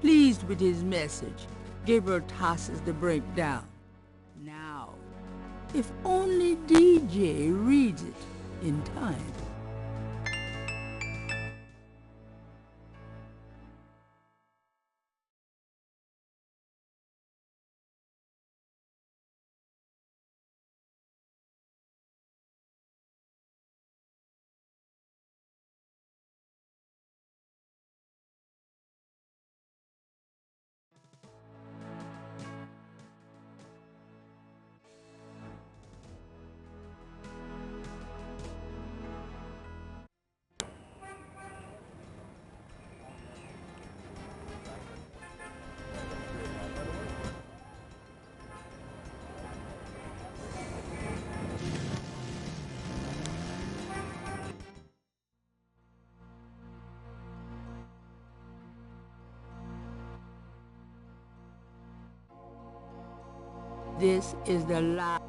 Pleased with his message, Gabriel tosses the breakdown. Now, if only DJ reads it in time. This is the last.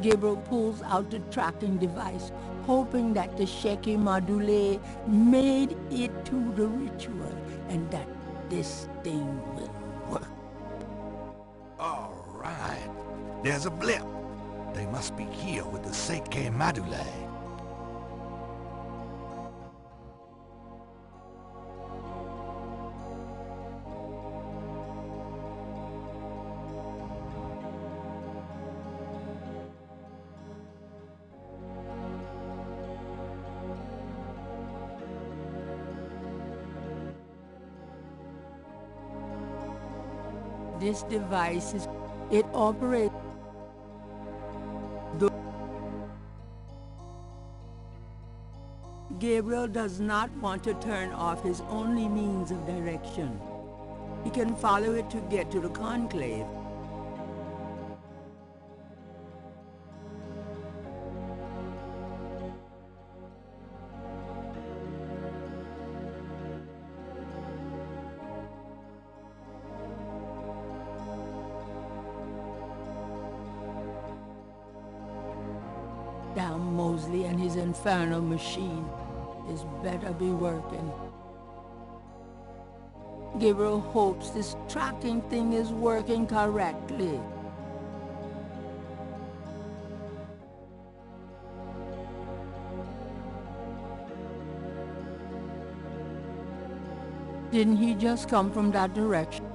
Gabriel pulls out the tracking device, hoping that the Sheki Madule made it to the ritual and that this thing will work. All right. There's a blip. They must be here with the Seke Madule. This device it operates. Gabriel does not want to turn off his only means of direction. He can follow it to get to the conclave. Down Mosley and his infernal machine. This better be working. Gabriel hopes this tracking thing is working correctly. Didn't he just come from that direction?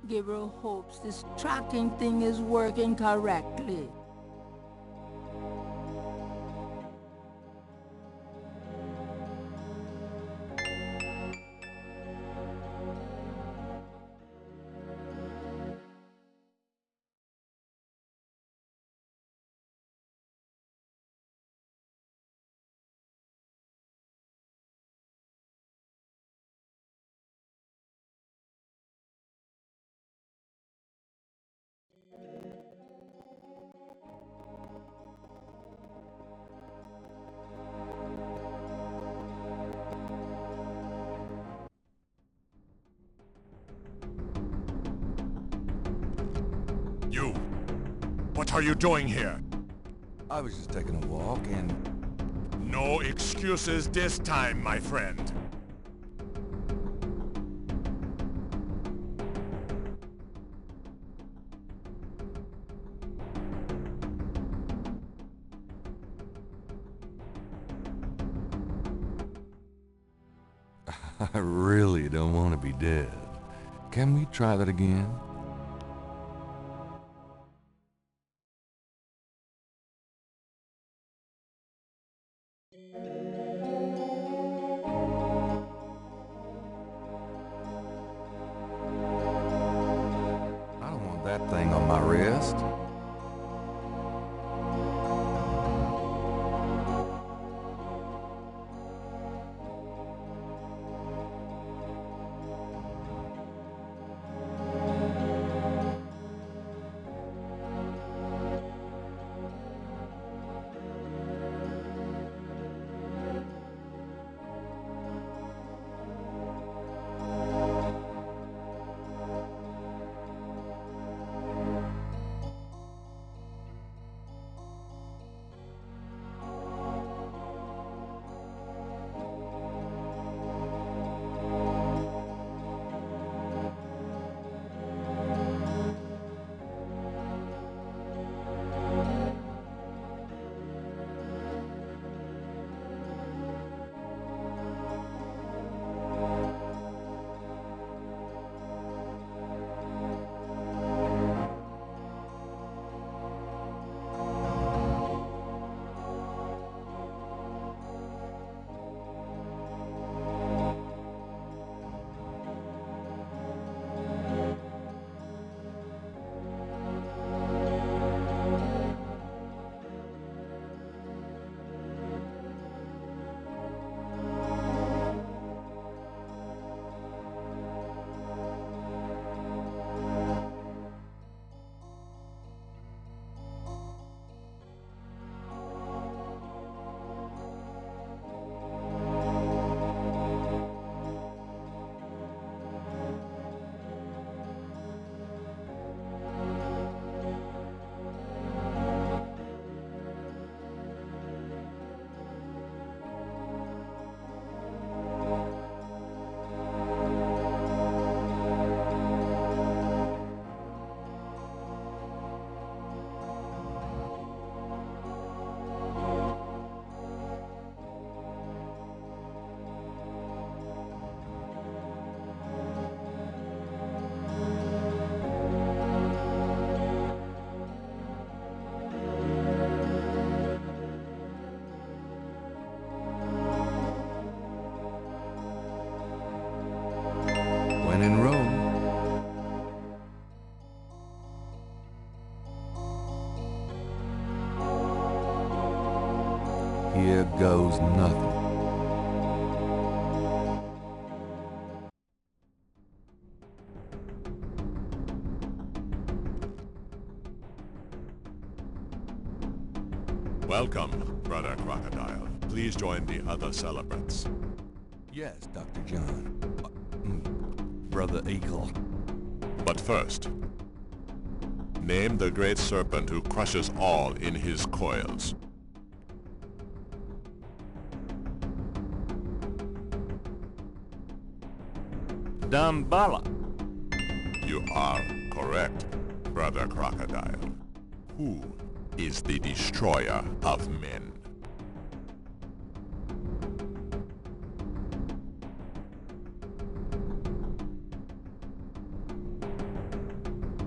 Gabriel hopes this tracking thing is working correctly. You! What are you doing here? I was just taking a walk and... No excuses this time, my friend. I really don't want to be dead. Can we try that again? I don't want that thing on my wrist. When in Rome. Here goes nothing. Welcome, Brother Crocodile. Please join the other celebrants. Yes, Dr. John. Brother Eagle. But first, name the great serpent who crushes all in his coils. Dumbala. You are correct, Brother Crocodile. Who is the destroyer of men?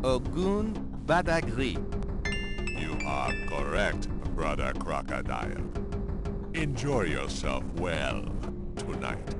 Ogun Badagri. You are correct, Brother Crocodile. Enjoy yourself well tonight.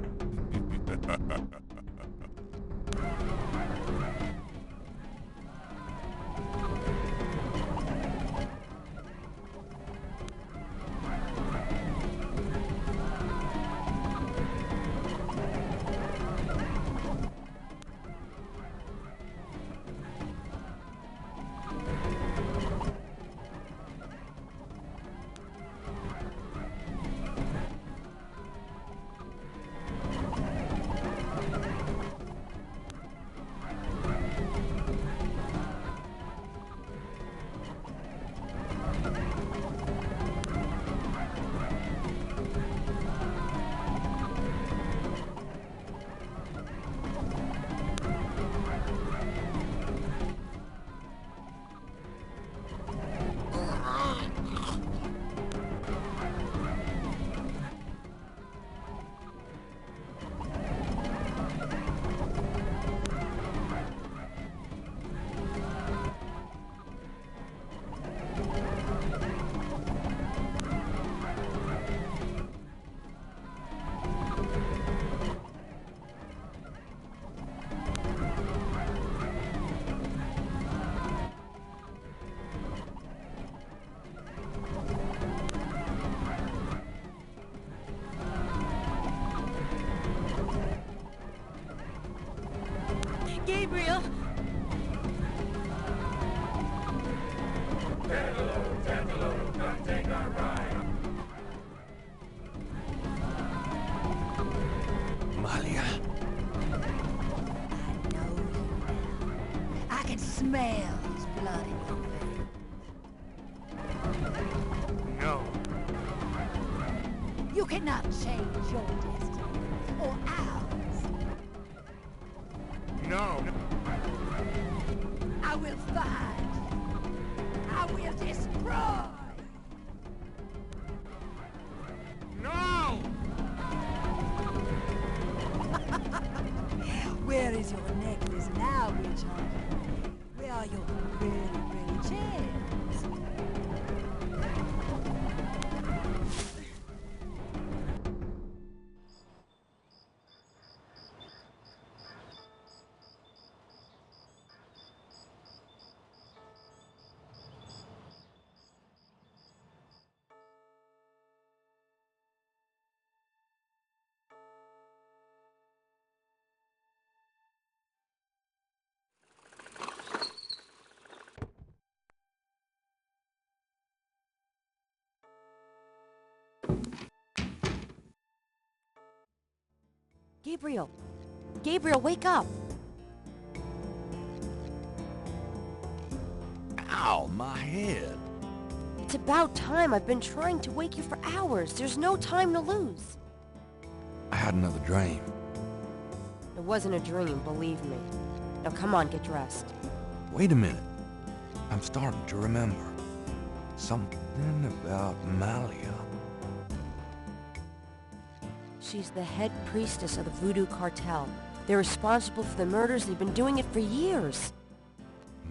Gabriel! Malia? I know you now. I can smell his blood in your veins. No. You cannot change your destiny, or ours. No. I will find. I will destroy. No! Where is your necklace now, witch hunter? Where are your pretty, pretty chairs? Gabriel! Gabriel, wake up! Ow, my head. It's about time. I've been trying to wake you for hours. There's no time to lose. I had another dream. It wasn't a dream, believe me. Now come on, get dressed. Wait a minute. I'm starting to remember. Something about Malia. She's the head priestess of the Voodoo Cartel. They're responsible for the murders. They've been doing it for years.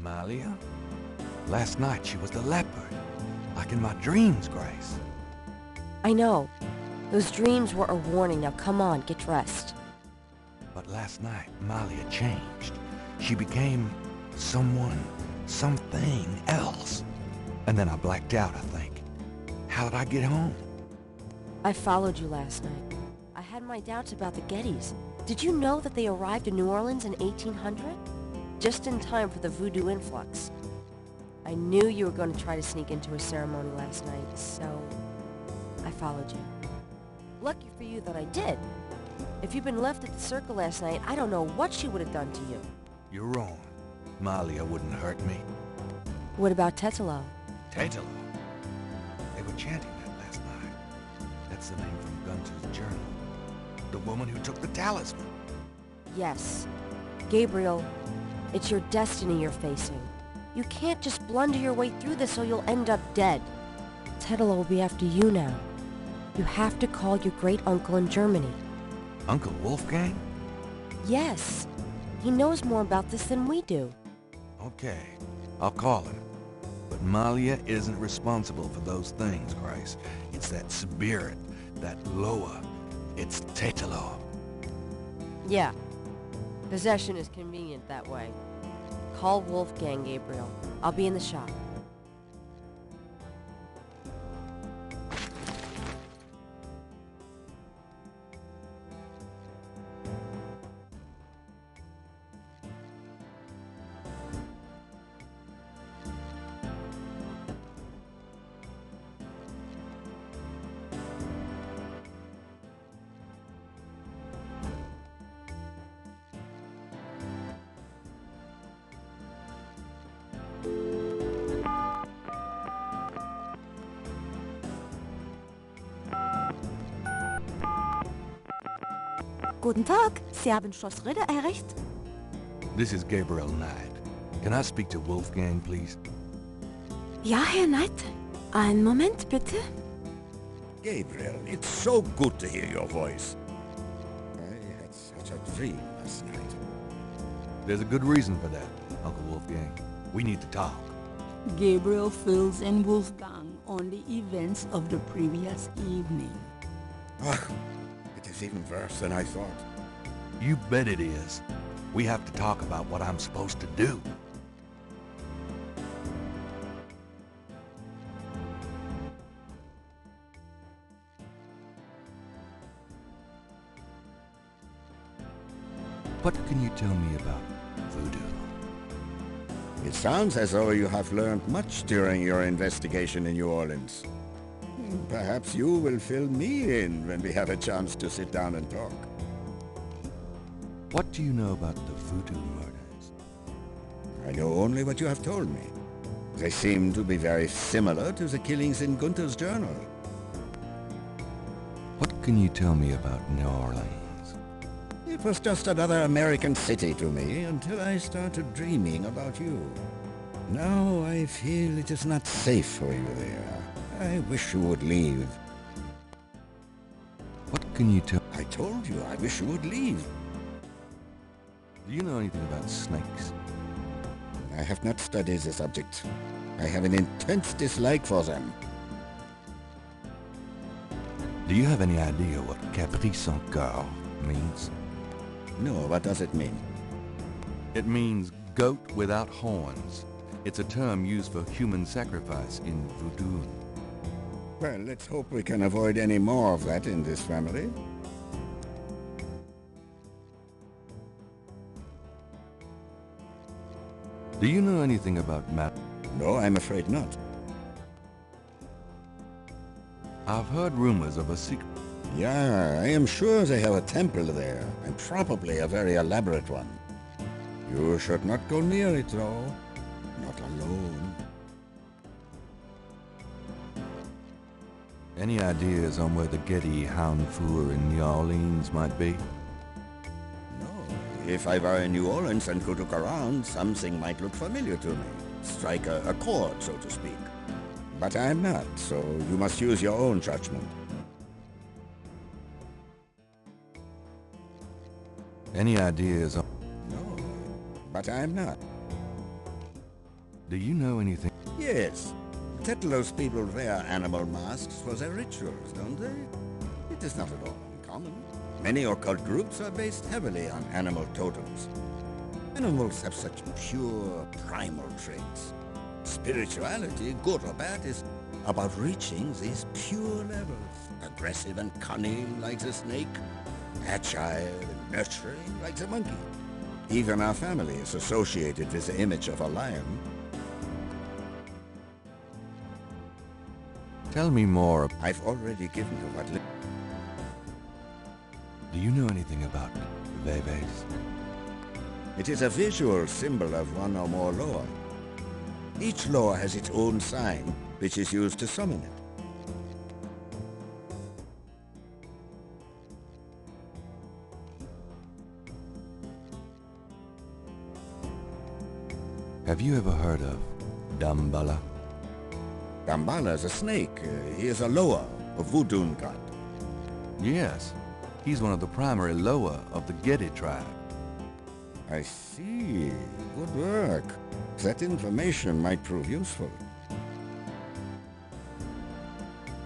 Malia? Last night she was the leopard. Like in my dreams, Grace. I know. Those dreams were a warning. Now come on, get dressed. But last night, Malia changed. She became someone, something else. And then I blacked out, I think. How did I get home? I followed you last night. I had my doubts about the Gettys. Did you know that they arrived in New Orleans in 1800? Just in time for the voodoo influx. I knew you were going to try to sneak into a ceremony last night, so I followed you. Lucky for you that I did. If you'd been left at the circle last night, I don't know what she would have done to you. You're wrong. Malia wouldn't hurt me. What about Tetelo? Tetelo? They were chanting that last night. That's the name from Gunter's journal. The woman who took the talisman. Yes. Gabriel, it's your destiny you're facing. You can't just blunder your way through this or you'll end up dead. Tetelo will be after you now. You have to call your great-uncle in Germany. Uncle Wolfgang? Yes. He knows more about this than we do. Okay, I'll call him. But Malia isn't responsible for those things, Grace. It's that spirit, that Loa. It's Tetelo. Yeah. Possession is convenient that way. Call Wolfgang, Gabriel. I'll be in the shop. Guten Tag, Sie haben Schloss Ritter erreicht? This is Gabriel Knight. Can I speak to Wolfgang, please? Ja, Herr Knight. Einen Moment, bitte. Gabriel, it's so good to hear your voice. I had such a dream last night. There's a good reason for that, Uncle Wolfgang. We need to talk. Gabriel fills in Wolfgang on the events of the previous evening. It is even worse than I thought. You bet it is. We have to talk about what I'm supposed to do. What can you tell me about voodoo? It sounds as though you have learned much during your investigation in New Orleans. Perhaps you will fill me in when we have a chance to sit down and talk. What do you know about the voodoo murders? I know only what you have told me. They seem to be very similar to the killings in Gunther's journal. What can you tell me about New Orleans? It was just another American city to me until I started dreaming about you. Now I feel it is not safe for you there. I wish you would leave. What can you tell? I told you, I wish you would leave. Do you know anything about snakes? I have not studied the subject. I have an intense dislike for them. Do you have any idea what Capri Sans Coeur means? No, what does it mean? It means goat without horns. It's a term used for human sacrifice in voodoo. Well, let's hope we can avoid any more of that in this family. Do you know anything about Matt? No, I'm afraid not. I've heard rumors of a secret. Yeah, I am sure they have a temple there, and probably a very elaborate one. You should not go near it, though. Not alone. Any ideas on where the Getty Hound Four in New Orleans might be? No. If I were in New Orleans and could look around, something might look familiar to me. Strike a chord, so to speak. But I'm not, so you must use your own judgment. Any ideas on... No, but I'm not. Do you know anything? Yes. Tetlo's people wear animal masks for their rituals, don't they? It is not at all uncommon. Many occult groups are based heavily on animal totems. Animals have such pure, primal traits. Spirituality, good or bad, is about reaching these pure levels. Aggressive and cunning like the snake. Agile and nurturing like the monkey. Even our family is associated with the image of a lion. Tell me more. I've already given you what... Do you know anything about Veves? It is a visual symbol of one or more Loa. Each Loa has its own sign, which is used to summon it. Have you ever heard of Damballa? Damballa is a snake. He is a Loa, a voodoo god. Yes. He's one of the primary Loa of the Getty tribe. I see. Good work. That information might prove useful.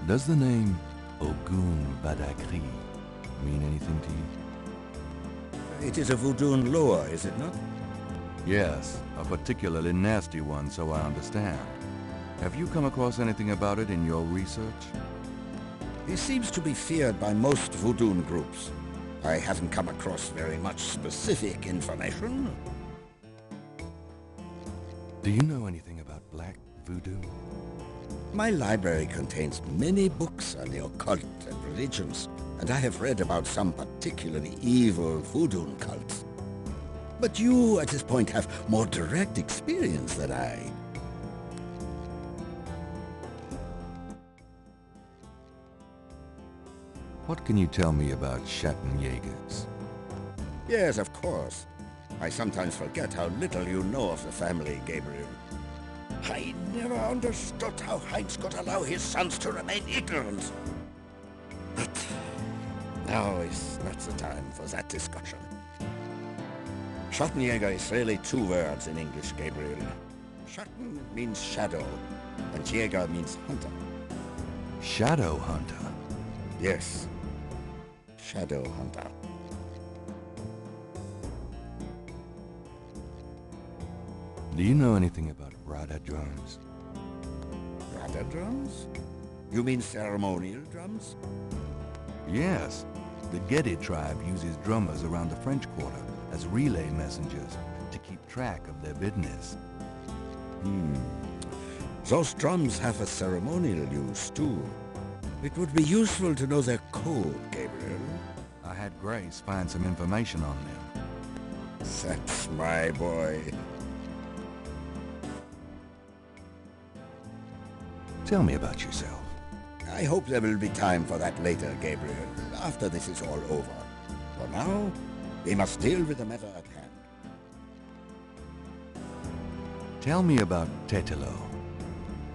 Does the name Ogun Badakri mean anything to you? It is a voodoo lore, is it not? Yes, a particularly nasty one, so I understand. Have you come across anything about it in your research? He seems to be feared by most voodoo groups. I haven't come across very much specific information. Do you know anything about black voodoo? My library contains many books on the occult and religions, and I have read about some particularly evil voodoo cults. But you, at this point, have more direct experience than I. What can you tell me about Schattenjägers? Yes, of course. I sometimes forget how little you know of the family, Gabriel. I never understood how Heinz could allow his sons to remain ignorant. But now is not the time for that discussion. Schattenjäger is really two words in English, Gabriel. Schatten means shadow, and Jäger means hunter. Shadow hunter? Yes. Shadow hunter. Do you know anything about Rada drums? Rada drums? You mean ceremonial drums? Yes. The Gedi tribe uses drummers around the French Quarter as relay messengers to keep track of their business. Those drums have a ceremonial use, too. It would be useful to know their code, Gabriel. I had Grace find some information on them. That's my boy. Tell me about yourself. I hope there will be time for that later, Gabriel, after this is all over. For now, we must deal with the matter at hand. Tell me about Tetelo.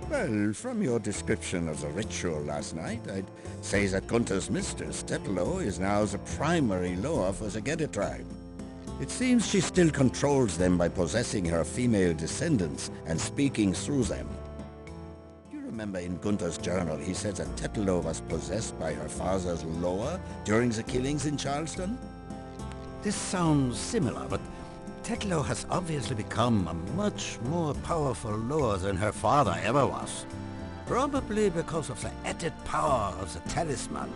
Well, from your description of the ritual last night, I'd say that Gunther's mistress, Tetelo, is now the primary lore for the Gedi tribe. It seems she still controls them by possessing her female descendants and speaking through them. Remember in Gunther's journal, he said that Tetelo was possessed by her father's lore during the killings in Charleston? This sounds similar, but Tetelo has obviously become a much more powerful lore than her father ever was. Probably because of the added power of the talisman.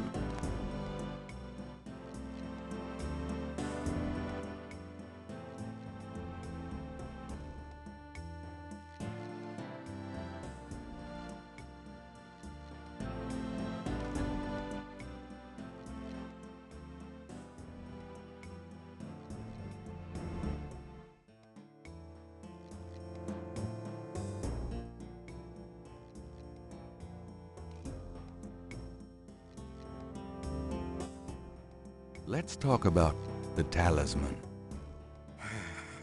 Let's talk about the talisman.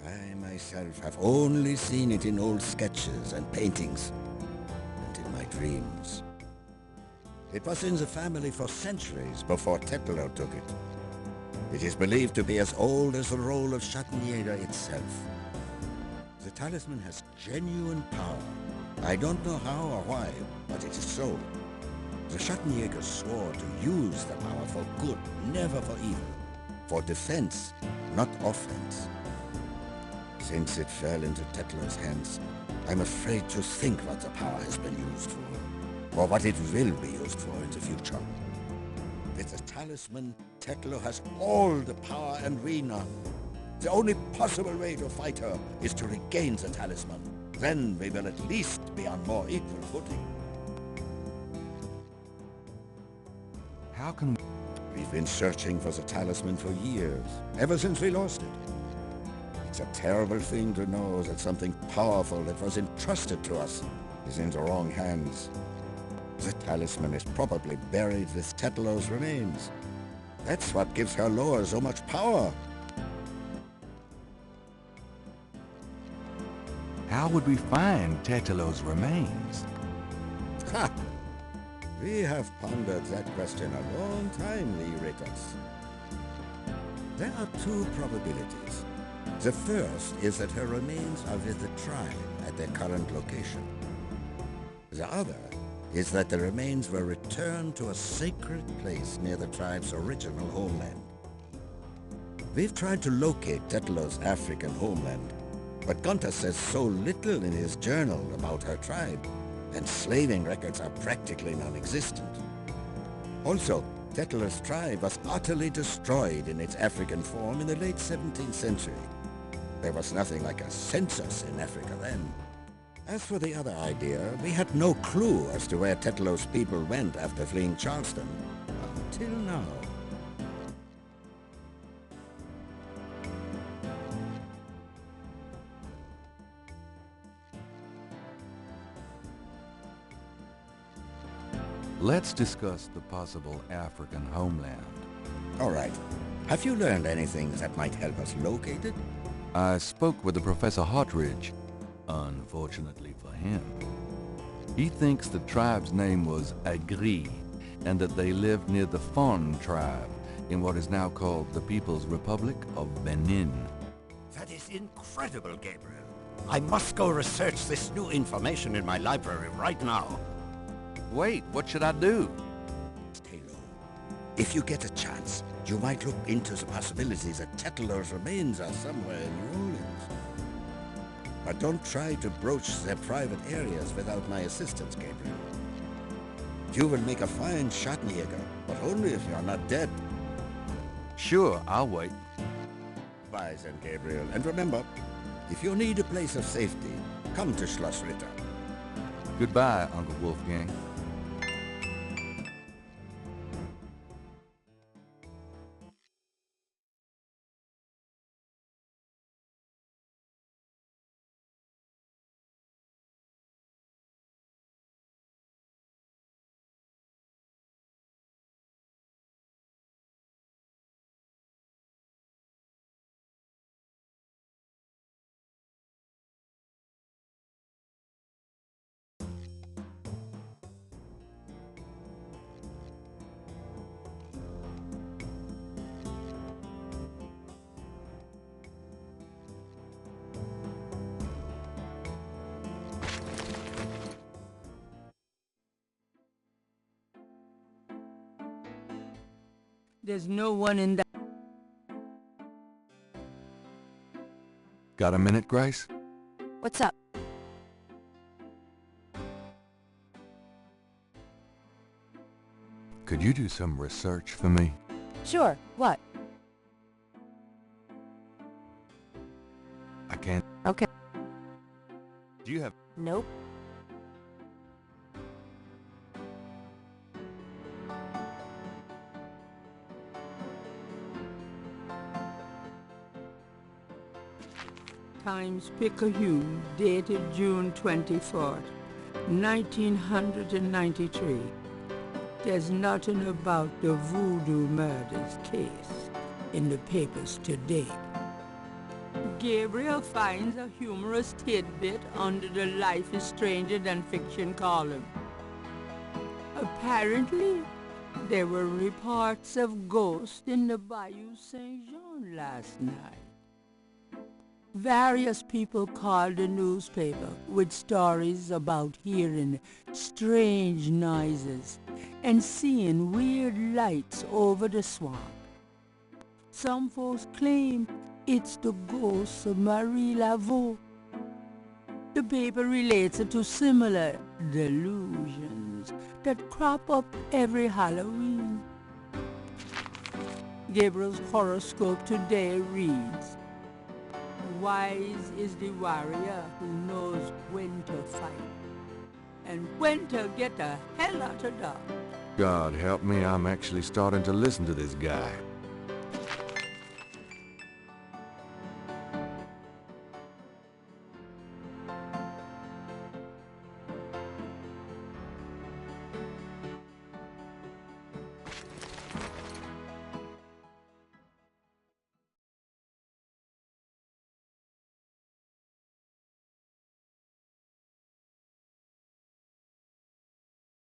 I myself have only seen it in old sketches and paintings, and in my dreams. It was in the family for centuries before Tetelo took it. It is believed to be as old as the role of Schattenjäger itself. The talisman has genuine power. I don't know how or why, but it is so. The Schattenjäger swore to use the power for good, never for evil. For defense, not offense. Since it fell into Tetlo's hands, I'm afraid to think what the power has been used for, or what it will be used for in the future. With the talisman, Tetlo has all the power and we none. The only possible way to fight her is to regain the talisman. Then we will at least be on more equal footing. How can we... We've been searching for the talisman for years, ever since we lost it. It's a terrible thing to know that something powerful that was entrusted to us is in the wrong hands. The talisman is probably buried with Tetlo's remains. That's what gives her lore so much power. How would we find Tetelo's remains? Ha! We have pondered that question a long time, Lee Ritters. There are two probabilities. The first is that her remains are with the tribe at their current location. The other is that the remains were returned to a sacred place near the tribe's original homeland. We've tried to locate Tetlo's African homeland, but Gunter says so little in his journal about her tribe, and slaving records are practically non-existent. Also, Tetlo's tribe was utterly destroyed in its African form in the late 17th century. There was nothing like a census in Africa then. As for the other idea, we had no clue as to where Tetlo's people went after fleeing Charleston. Until now. Let's discuss the possible African homeland. All right. Have you learned anything that might help us locate it? I spoke with the Professor Hartridge. Unfortunately for him. He thinks the tribe's name was Agri, and that they lived near the Fon tribe in what is now called the People's Republic of Benin. That is incredible, Gabriel. I must go research this new information in my library right now. Wait, what should I do? Stay low. If you get a chance, you might look into the possibility that Tetlo's remains are somewhere in New Orleans. But don't try to broach their private areas without my assistance, Gabriel. You will make a fine Schattenjäger, but only if you are not dead. Sure, I'll wait. Bye then, Gabriel. And remember, if you need a place of safety, come to Schloss Ritter. Goodbye, Uncle Wolfgang. There's no one in that. Got a minute, Grace? What's up? Could you do some research for me? Sure. What? I can't. Okay. Do you have... Nope. Times Picayune, dated June 24th, 1993. There's nothing about the voodoo murders case in the papers today. Gabriel finds a humorous tidbit under the Life is Stranger Than Fiction column. Apparently, there were reports of ghosts in the Bayou Saint Jean last night. Various people called the newspaper with stories about hearing strange noises and seeing weird lights over the swamp. Some folks claim it's the ghost of Marie Laveau. The paper relates it to similar delusions that crop up every Halloween. Gabriel's horoscope today reads, "Wise is the warrior who knows when to fight and when to get the hell out of Dodge." God help me, I'm actually starting to listen to this guy.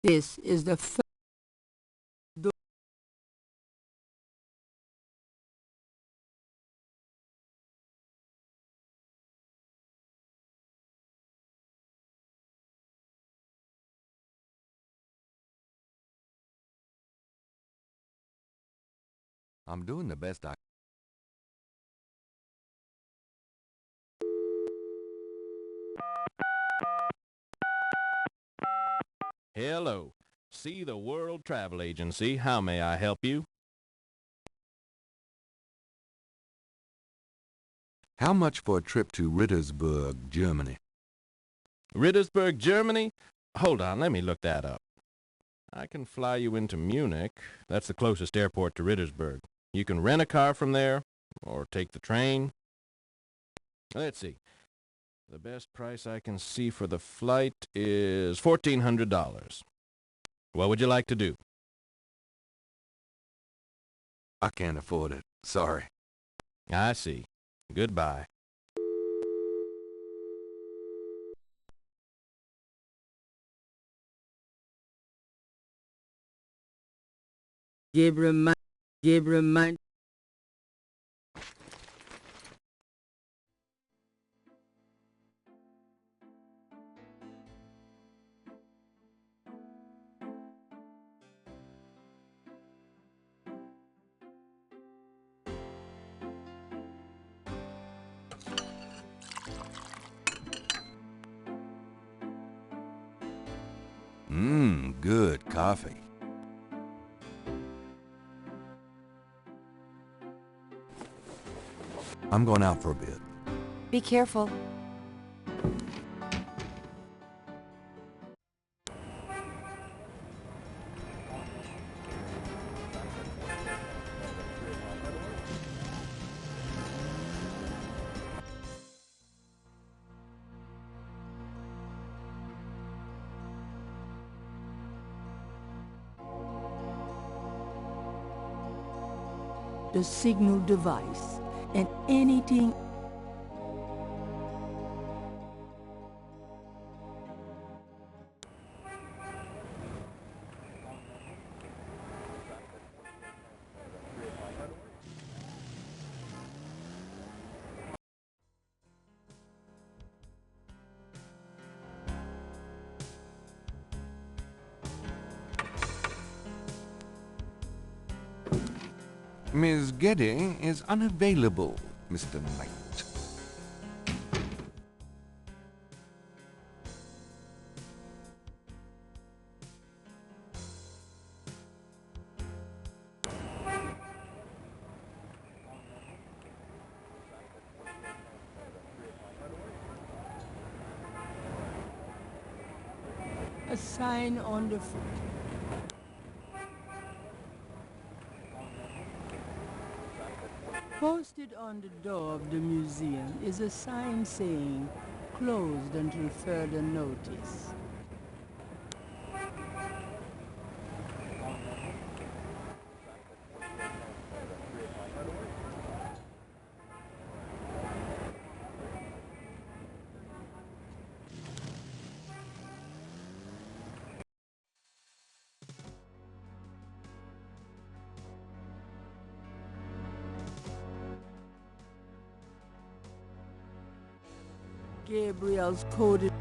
This is the first I'm doing the best I... Hello. See the World Travel Agency. How may I help you? How much for a trip to Rittersburg, Germany? Rittersburg, Germany? Hold on, let me look that up. I can fly you into Munich. That's the closest airport to Rittersburg. You can rent a car from there, or take the train. Let's see. The best price I can see for the flight is $1,400. What would you like to do? I can't afford it. Sorry. I see. Goodbye. Gabriel, Gabriel, Good coffee. I'm going out for a bit. Be careful. the signal device, and anything Miss Getty is unavailable, Mr. Knight. a sign on the front. Posted on the door of the museum is a sign saying, closed until further notice. Gabriel's coded.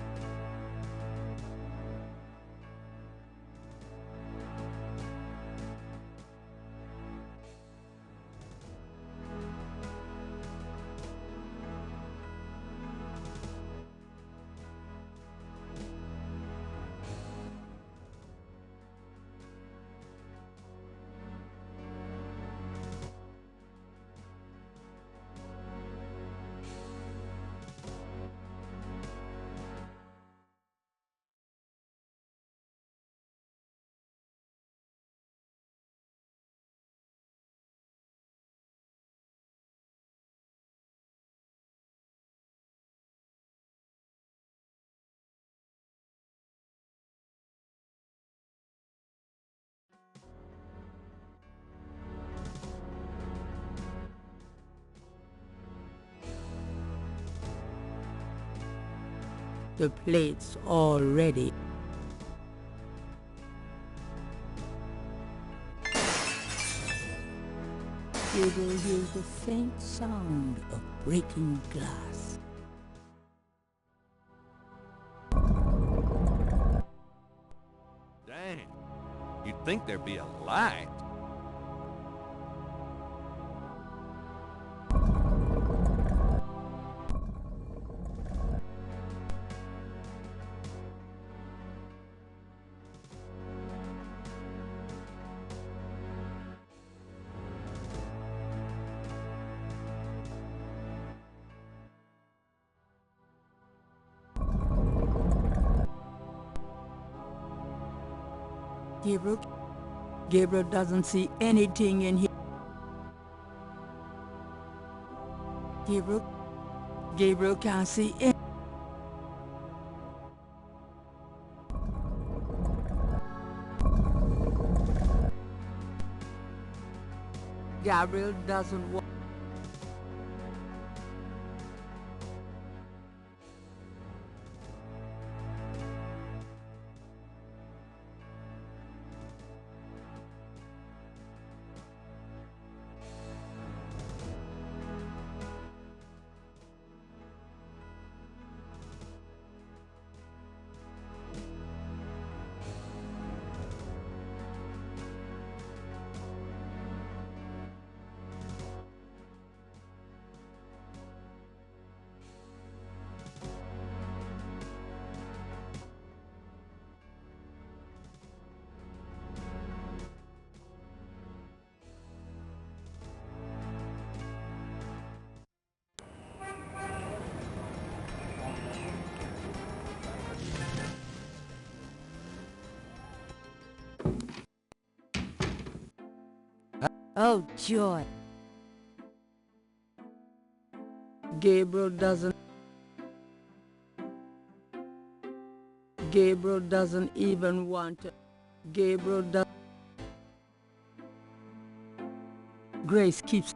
The plates all ready. Gabriel hears the faint sound of breaking glass. Dang. You'd think there'd be a light. Gabriel, Gabriel doesn't see anything in here. Gabriel can't see anything. Gabriel doesn't want. Oh, joy. Gabriel doesn't even want to. Gabriel does. Grace keeps.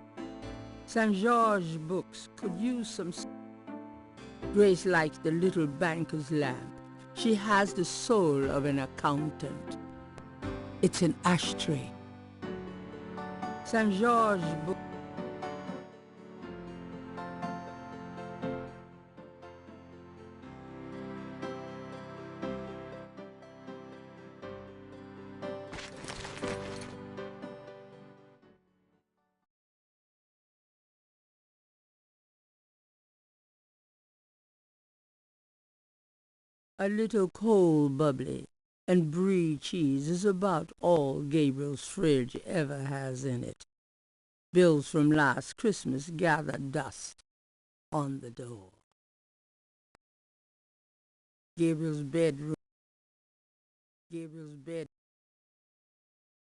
St. George books could use some. Grace likes the little banker's lamp. She has the soul of an accountant. It's an ashtray. St. George book. A little cold bubbly and brie cheese is about all Gabriel's fridge ever has in it. Bills from last Christmas gather dust on the door. Gabriel's bedroom. Gabriel's bed.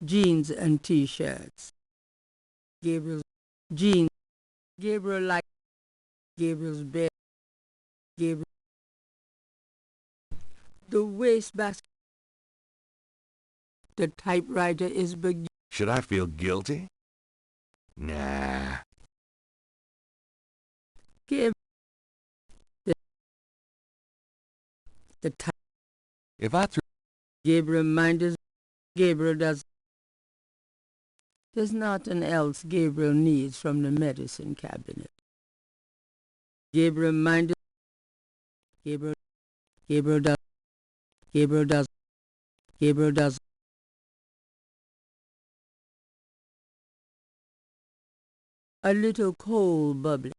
Jeans and t-shirts. Gabriel's jeans. Gabriel like Gabriel's bed. Gabriel. The wastebasket. The typewriter is beginning. Should I feel guilty? Nah. Gabriel. The type. If I threw... Gabriel minded. Gabriel does. There's nothing else Gabriel needs from the medicine cabinet. Gabriel minded. Gabriel does. Gabriel does. Gabriel does. A little cold bubbly.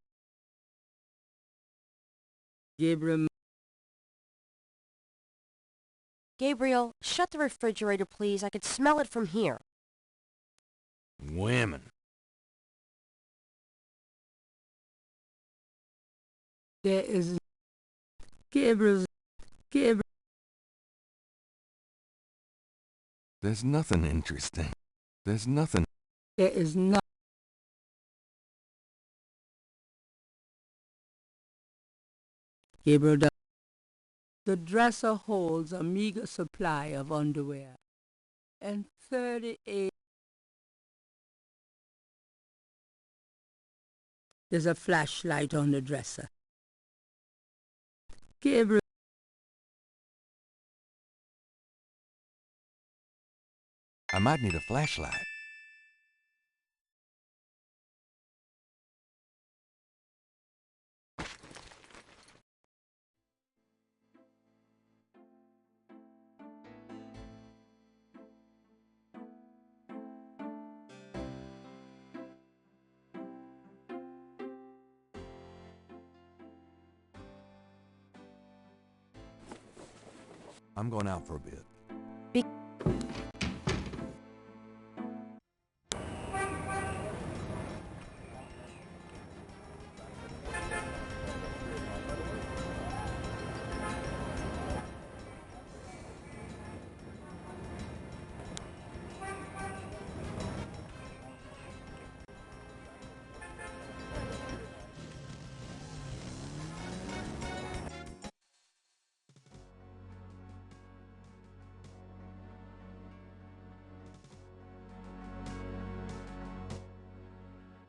Gabriel. Gabriel, shut the refrigerator, please. I could smell it from here. Women. There is. Gabriel. There's nothing interesting. There's nothing. There is not. Gabriel does. The dresser holds a meager supply of underwear and 38. There's a flashlight on the dresser. Gabriel. I might need a flashlight. I'm going out for a bit.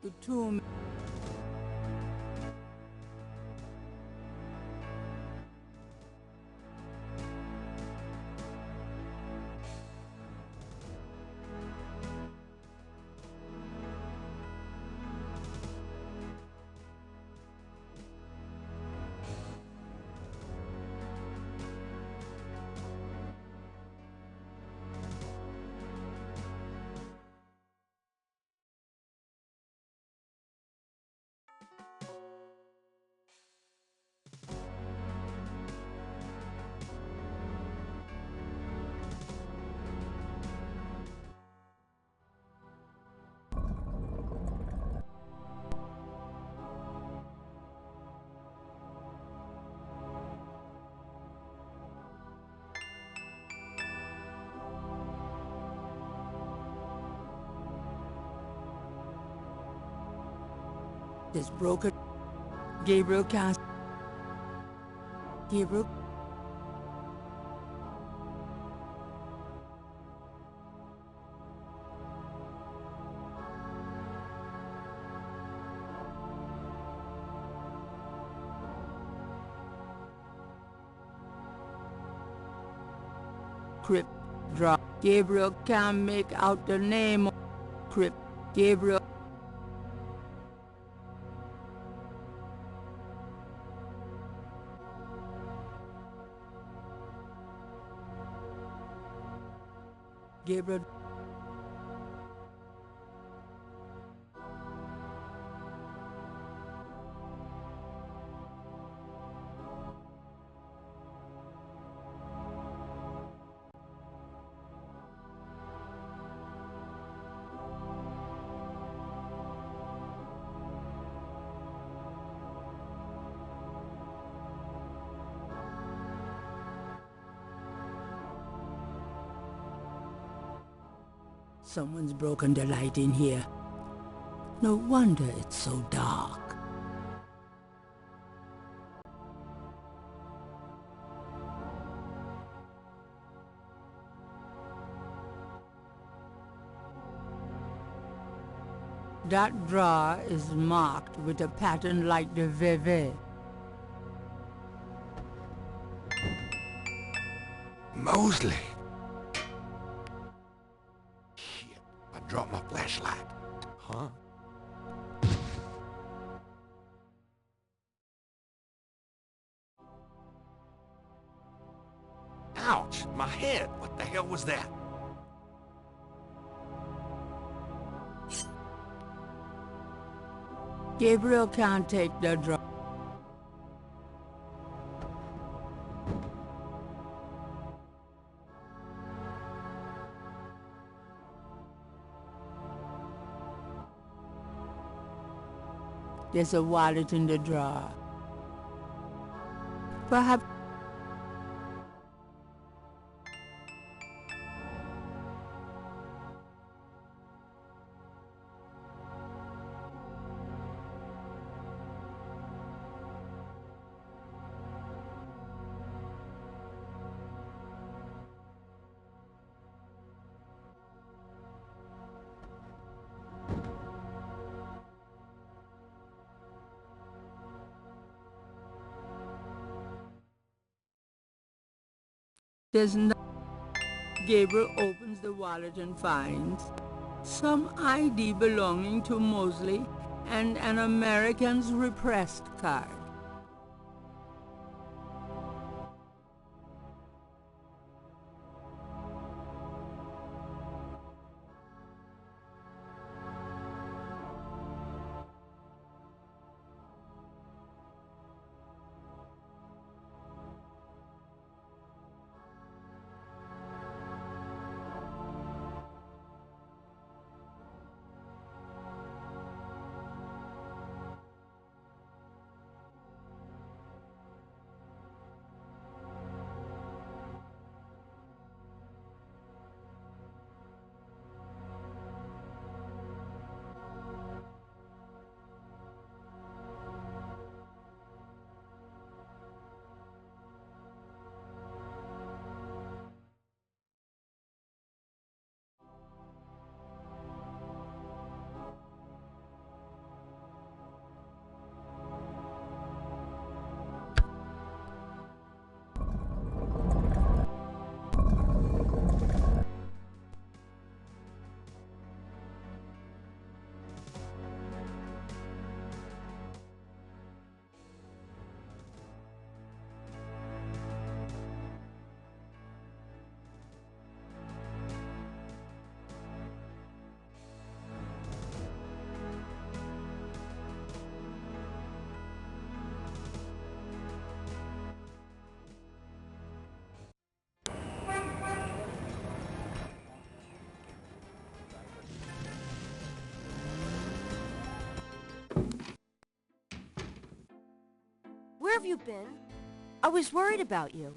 The tomb. This broken. Gabriel can't. Gabriel. Crypt. Drop. Gabriel can't make out the name. Crypt. Gabriel. Gabriel. Someone's broken the light in here. No wonder it's so dark. That drawer is marked with a pattern like the VV. Mosley! Shit, I dropped my flashlight. Huh? Ouch! My head! What the hell was that? Gabriel can't take the drawer. There's a wallet in the drawer. Perhaps. There's no. Gabriel opens the wallet and finds some ID belonging to Mosley and an American's repressed card. Where have you been? I was worried about you.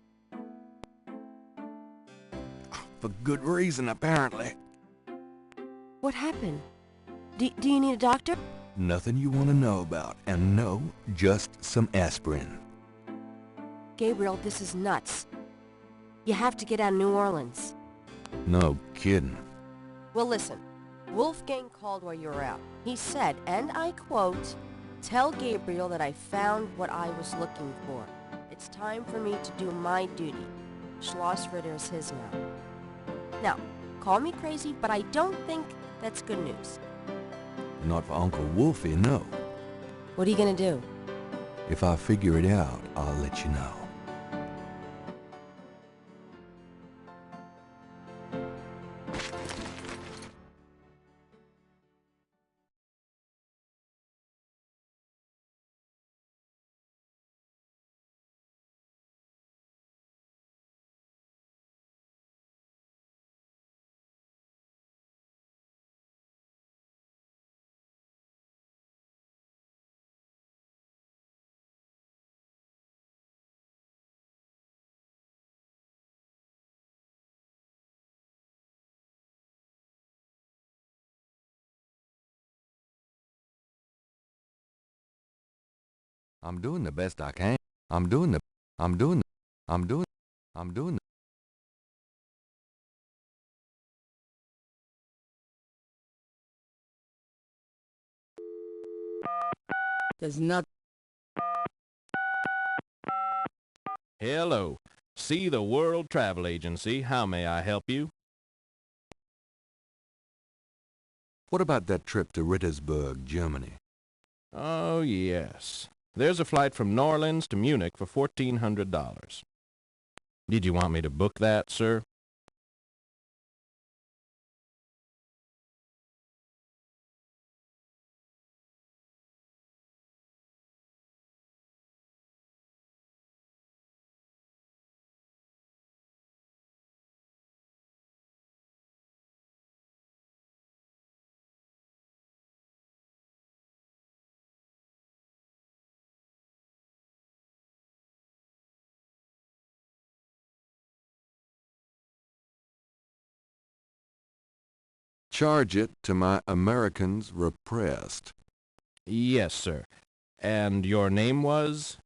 For good reason, apparently. What happened? Do you need a doctor? Nothing you want to know about, and no, just some aspirin. Gabriel, this is nuts. You have to get out of New Orleans. No kidding. Well, listen. Wolfgang called while you were out. He said, and I quote, "Tell Gabriel that I found what I was looking for. It's time for me to do my duty. Schloss Ritter is his now." Now, call me crazy, but I don't think that's good news. Not for Uncle Wolfie, no. What are you gonna do? If I figure it out, I'll let you know. I'm doing the best I can. I'm doing the There's not. Hello. See the World Travel Agency. How may I help you? What about that trip to Rittersburg, Germany? Oh, yes. There's a flight from New Orleans to Munich for $1,400. Did you want me to book that, sir? Charge it to my Americans repressed. Yes, sir. And your name was?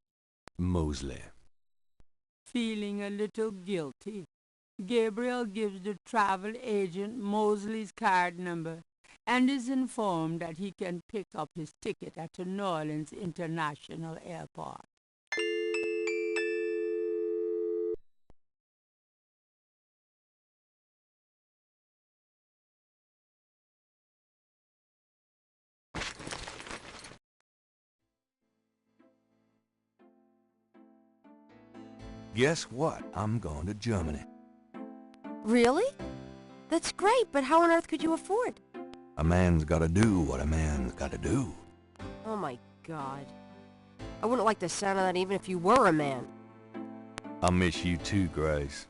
Mosley. Feeling a little guilty, Gabriel gives the travel agent Mosley's card number and is informed that he can pick up his ticket at the New Orleans International Airport. Guess what? I'm going to Germany. Really? That's great, but how on earth could you afford? A man's gotta do what a man's gotta do. Oh my God. I wouldn't like the sound of that even if you were a man. I miss you too, Grace.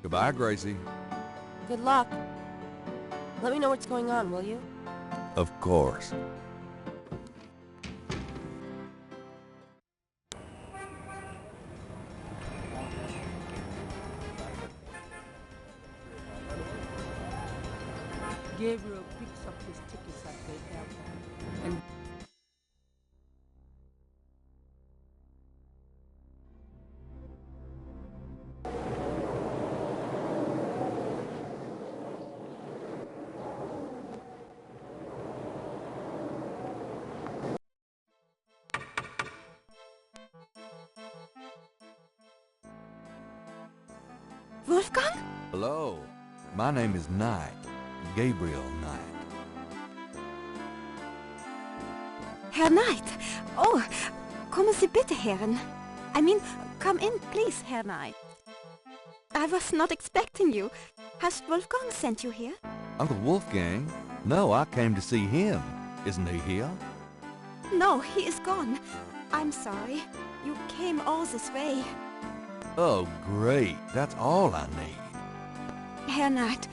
Goodbye, Gracie. Good luck. Let me know what's going on, will you? Of course. Gabriel picks up his tickets at the airport and Wolfgang? Hello. My name is Knight. Gabriel Knight. Herr Knight. Oh, kommen Sie bitte herein. I mean, come in, please, Herr Knight. I was not expecting you. Has Wolfgang sent you here? Uncle Wolfgang? No, I came to see him. Isn't he here? No, he is gone. I'm sorry. You came all this way. Oh, great. That's all I need. Herr Knight,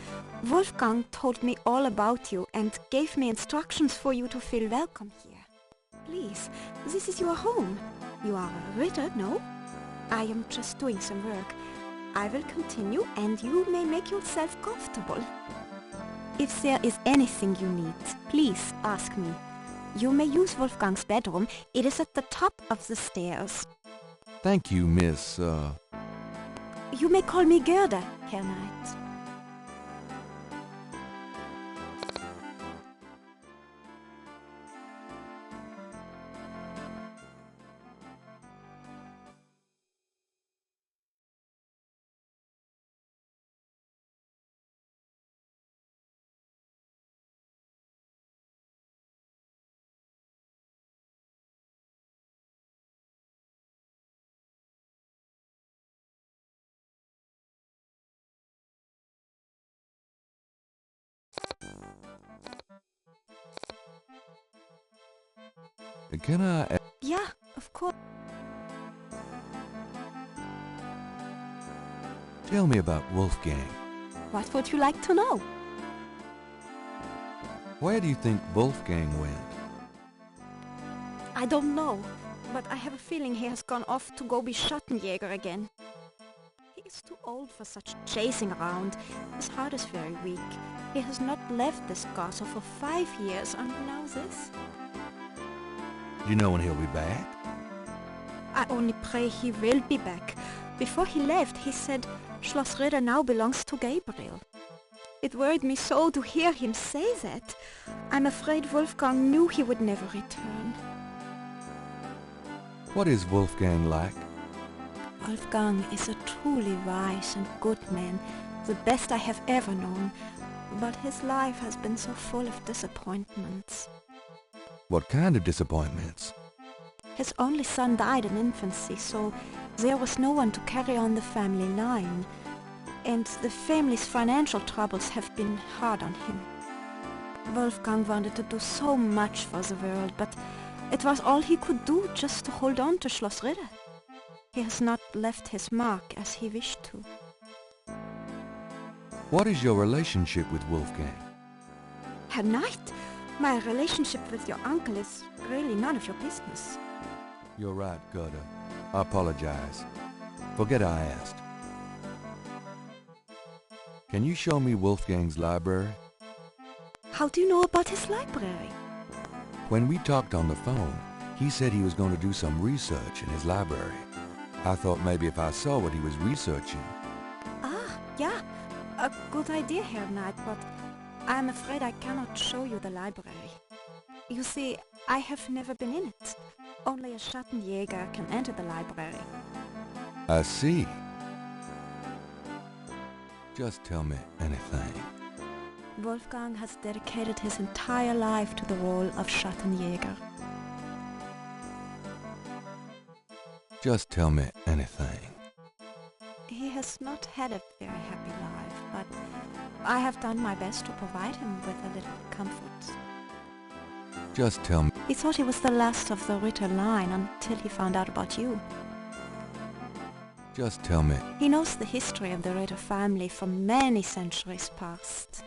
Wolfgang told me all about you and gave me instructions for you to feel welcome here. Please, this is your home. You are a Ritter, no? I am just doing some work. I will continue and you may make yourself comfortable. If there is anything you need, please ask me. You may use Wolfgang's bedroom. It is at the top of the stairs. Thank you, Miss, You may call me Gerda, Herr Knight. can I... Yeah, of course. Tell me about Wolfgang. What would you like to know? Where do you think Wolfgang went? I don't know, but I have a feeling he has gone off to go be Schattenjäger again. He is too old for such chasing around. His heart is very weak. He has not left this castle for 5 years, and now this. Do you know when he'll be back? I only pray he will be back. Before he left, he said Schloss Ritter now belongs to Gabriel. It worried me so to hear him say that. I'm afraid Wolfgang knew he would never return. What is Wolfgang like? Wolfgang is a truly wise and good man, the best I have ever known, but his life has been so full of disappointments. What kind of disappointments? His only son died in infancy, so there was no one to carry on the family line, and the family's financial troubles have been hard on him. Wolfgang wanted to do so much for the world, but it was all he could do just to hold on to Schloss Ritter. He has not left his mark as he wished to. What is your relationship with Wolfgang? Herr Knight, my relationship with your uncle is really none of your business. You're right, Gerda. I apologize. Forget I asked. Can you show me Wolfgang's library? How do you know about his library? When we talked on the phone, he said he was going to do some research in his library. I thought maybe if I saw what he was researching. Ah, yeah, a good idea, Herr Knight, but I'm afraid I cannot show you the library. You see, I have never been in it. Only a Schattenjäger can enter the library. I see. Just tell me anything. Wolfgang has dedicated his entire life to the role of Schattenjäger. Just tell me anything. He has not had a very happy life, but I have done my best to provide him with a little comfort. Just tell me. He thought he was the last of the Ritter line until he found out about you. Just tell me. He knows the history of the Ritter family from many centuries past.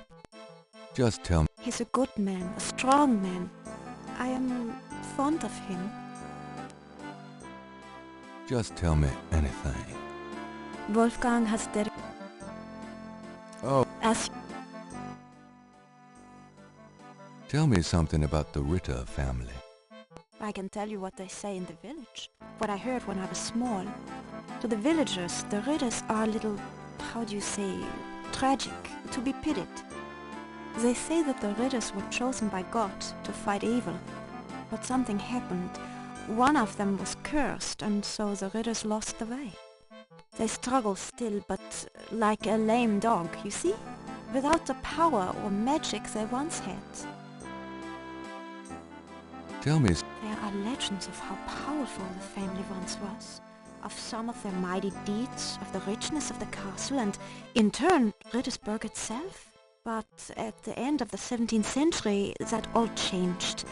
Just tell me. He's a good man, a strong man. I am fond of him. Just tell me anything. Wolfgang has dedicated... Oh. As... Tell me something about the Ritter family. I can tell you what they say in the village. What I heard when I was small. To the villagers, the Ritters are a little, how do you say, tragic, to be pitied. They say that the Ritters were chosen by God to fight evil. But something happened. One of them was cursed, and so the Ritters lost the way. They struggle still, but like a lame dog, you see? Without the power or magic they once had. Tell me. There are legends of how powerful the family once was, of some of their mighty deeds, of the richness of the castle, and in turn, Rittersburg itself. But at the end of the 17th century, that all changed.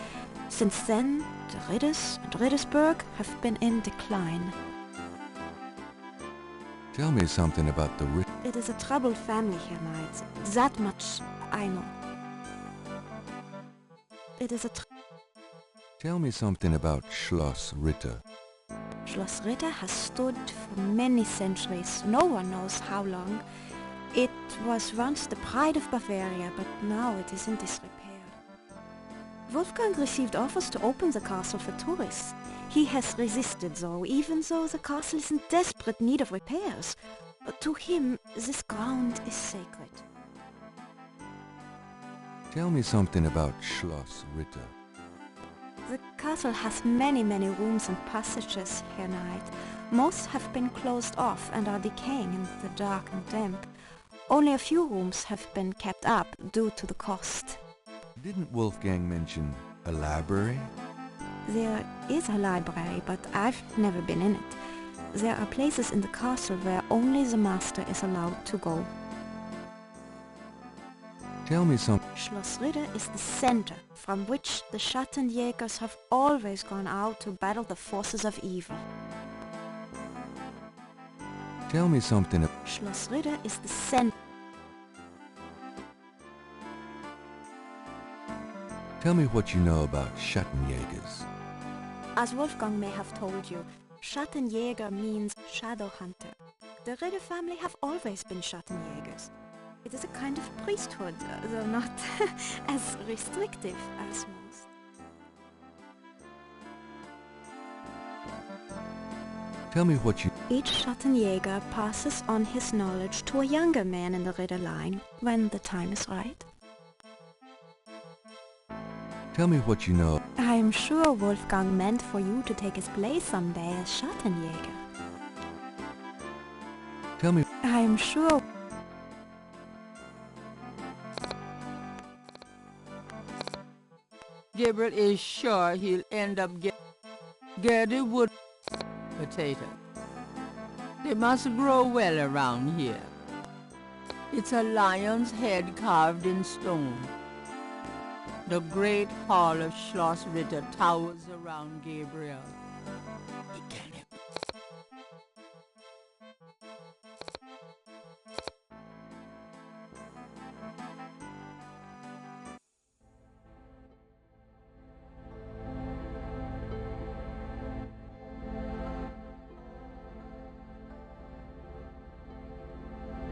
Since then, the Ritters and Rittersburg have been in decline. Tell me something about the rich... It is a troubled family, Herr Knight. That much I know. It is a Tell me something about Schloss Ritter. Schloss Ritter has stood for many centuries. No one knows how long. It was once the pride of Bavaria, but now it is in disrepair. Wolfgang received offers to open the castle for tourists. He has resisted though, even though the castle is in desperate need of repairs. To him, this ground is sacred. Tell me something about Schloss Ritter. The castle has many rooms and passages, Herr Knight. Most have been closed off and are decaying in the dark and damp. Only a few rooms have been kept up due to the cost. Didn't Wolfgang mention a library? There is a library, but I've never been in it. There are places in the castle where only the master is allowed to go. Tell me some... Schloss Ritter is the center from which the Schattenjägers have always gone out to battle the forces of evil. Tell me something... Schloss Ritter is the center... Tell me what you know about Schattenjägers. As Wolfgang may have told you, Schattenjäger means shadow hunter. The Ritter family have always been Schattenjägers. It is a kind of priesthood, though not as restrictive as most. Tell me what you... Each Schattenjäger passes on his knowledge to a younger man in the Ritter line when the time is right. Tell me what you know. I am sure Wolfgang meant for you to take his place someday as Schattenjäger. Tell me... I am sure... Gabriel is sure he'll end up getting wood potato. They must grow well around here. It's a lion's head carved in stone. The great hall of Schloss Ritter towers around Gabriel. He can't help it.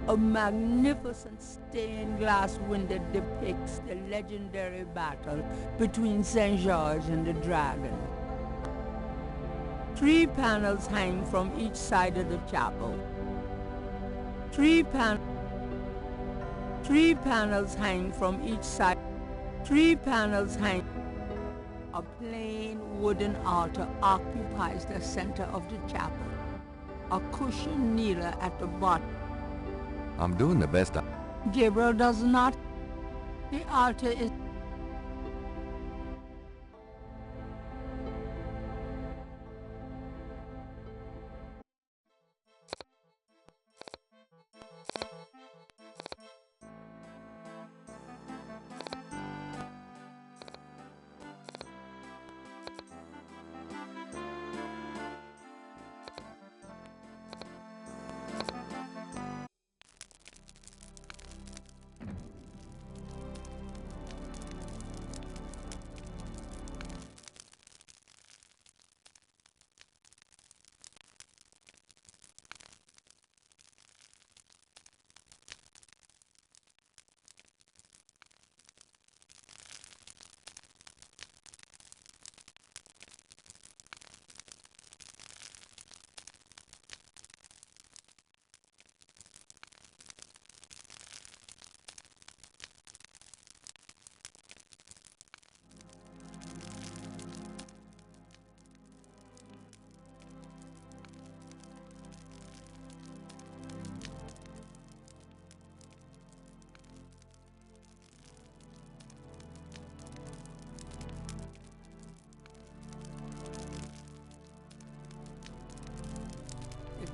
A magnificent stained glass window depicts the legendary battle between St. George and the dragon. 3 panels hang from each side of the chapel. 3 panels hang from each side. 3 panels hang. A plain wooden altar occupies the center of the chapel. A cushioned kneeler at the bottom. I'm doing the best I... Gabriel does not. The altar is...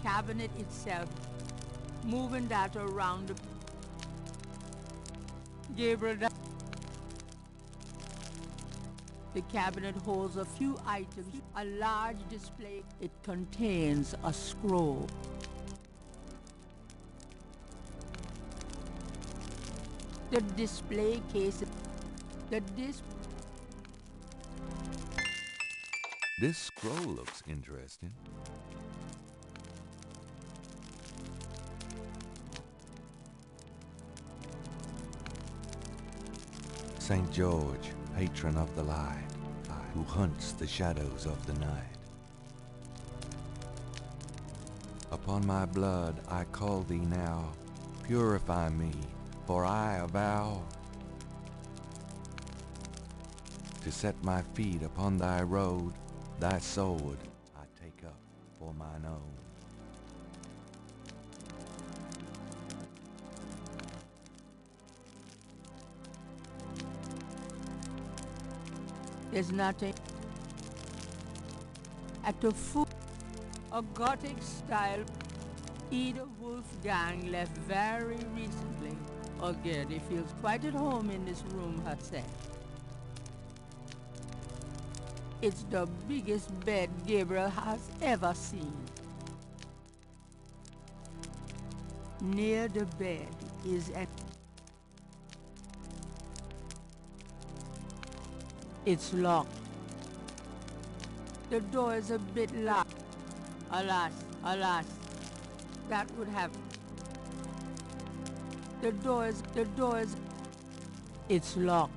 cabinet itself, moving that around. Gabriel, the cabinet holds a few items, a large display. It contains a scroll. The display cases. The This scroll looks interesting. St. George, patron of the light, who hunts the shadows of the night. Upon my blood I call thee now, purify me, for I avow to set my feet upon thy road, thy sword I take up for mine own. There's nothing. At the foot, a Gothic style Ida Wolfgang left very recently. Gertie feels quite at home in this room herself. It's the biggest bed Gabriel has ever seen. Near the bed is an... It's locked. The door is a bit locked. Alas, alas, that would have... The door is... It's locked.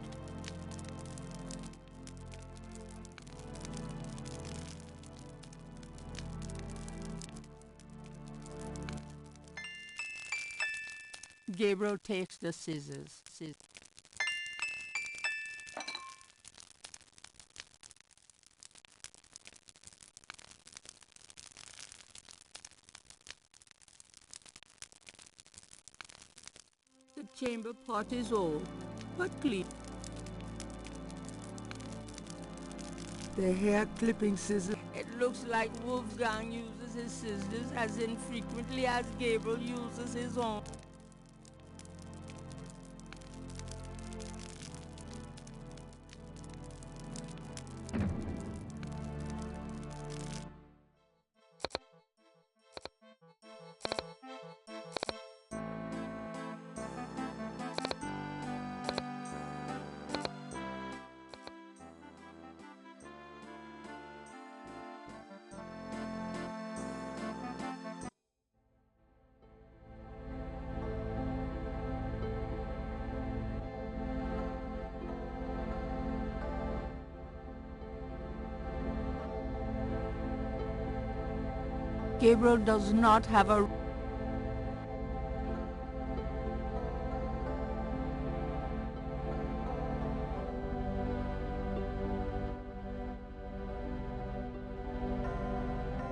Gabriel takes the scissors. The chamber pot is old, but clean. The hair clipping scissors. It looks like Wolfgang uses his scissors as infrequently as Gabriel uses his own. Gabriel does not have a...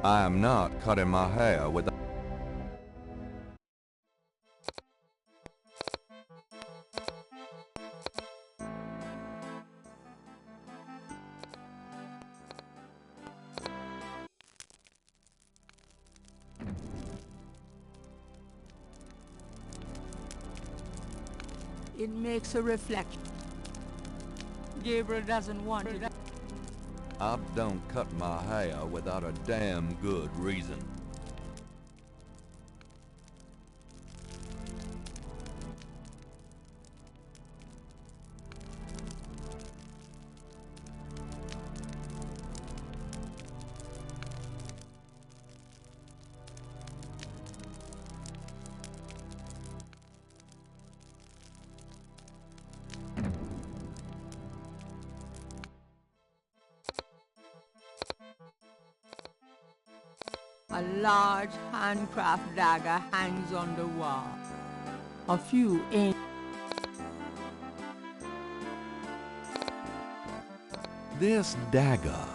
I am not cutting my hair with... It makes a reflection. Gabriel doesn't want it. I don't cut my hair without a damn good reason. A large handcraft dagger hangs on the wall. A few in... This dagger.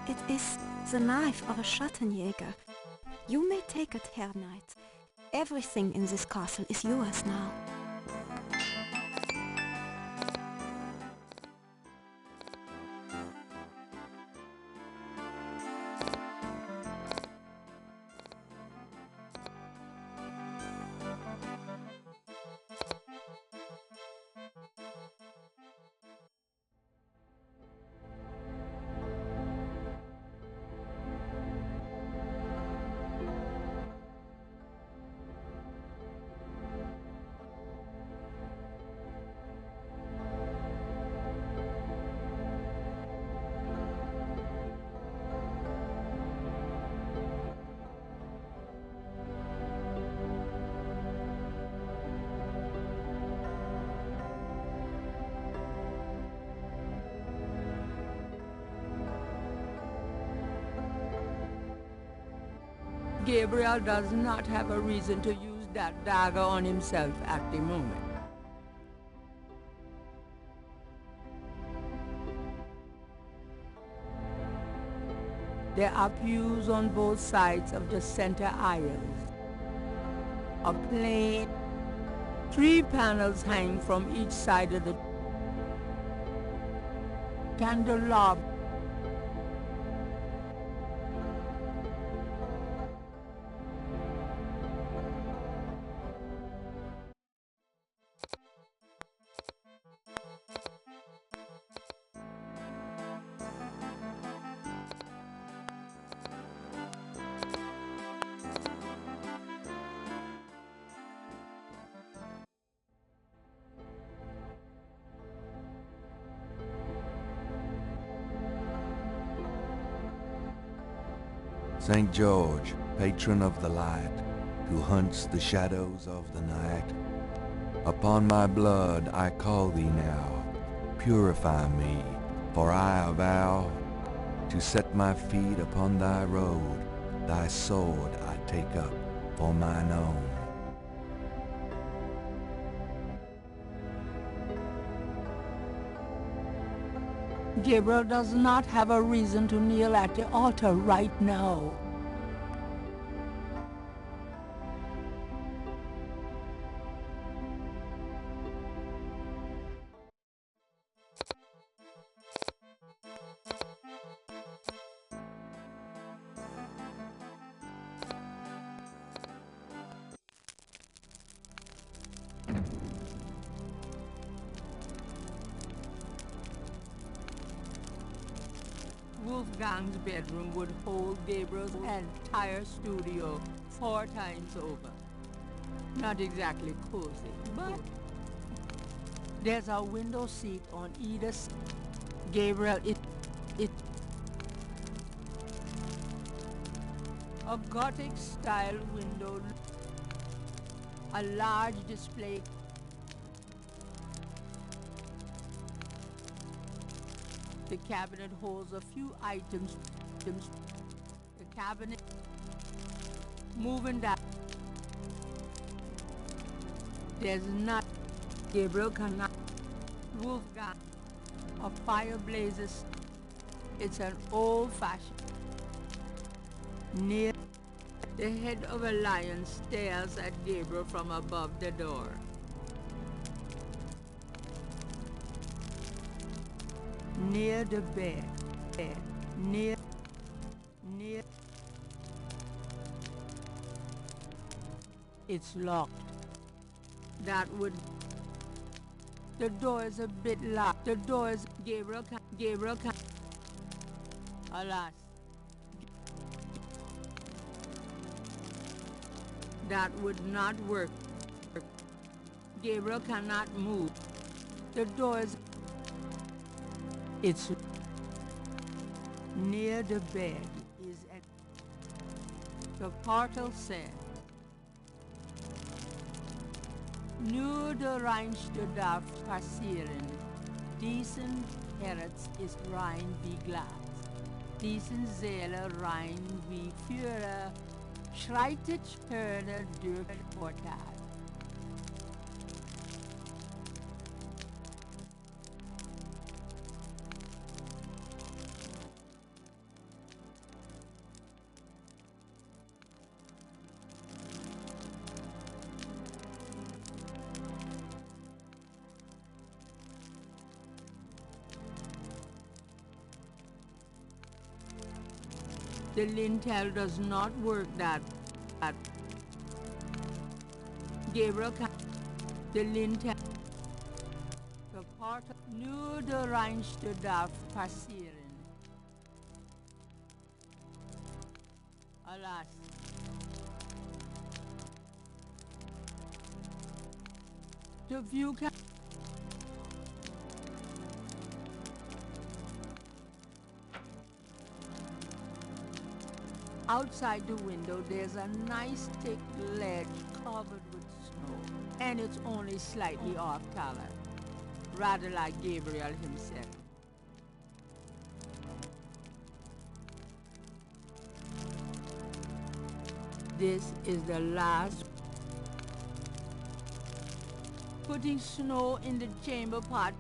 It is the knife of a Schattenjäger. You may take it, Herr Knight. Everything in this castle is yours now. Gabriel does not have a reason to use that dagger on himself at the moment. There are pews on both sides of the center aisles. A plain 3 panels hang from each side of the candelabra. St. George, patron of the light, who hunts the shadows of the night, upon my blood I call thee now, purify me, for I avow to set my feet upon thy road, thy sword I take up for mine own. Gabriel does not have a reason to kneel at the altar right now. Wolfgang's bedroom would hold Gabriel's entire studio 4 times over. Not exactly cozy, but there's a window seat on either side. Gabriel, a Gothic style window, a large display. The cabinet holds a few items. The cabinet moving that. There's not. Gabriel cannot. Wolfgang. A fire blazes. It's an old-fashioned. Near the head of a lion stares at Gabriel from above the door. Near the bed. Near. It's locked. That would. The door is a bit locked. The door is. Gabriel can. Alas. That would not work. Gabriel cannot move. The door is. It's near the bed is at the portal said. Nur der reinste darf passieren. Diesen Herz ist rein wie Glas. Diesen Seele rein wie Führer. Schreitet Hörner durch Portal. The lintel does not work that. Gabriel can. The lintel. The part nur der reinste darf passieren. Alas. The view can. Outside the window, there's a nice thick ledge covered with snow, and it's only slightly off color, rather like Gabriel himself. This is the last. Putting snow in the chamber pot.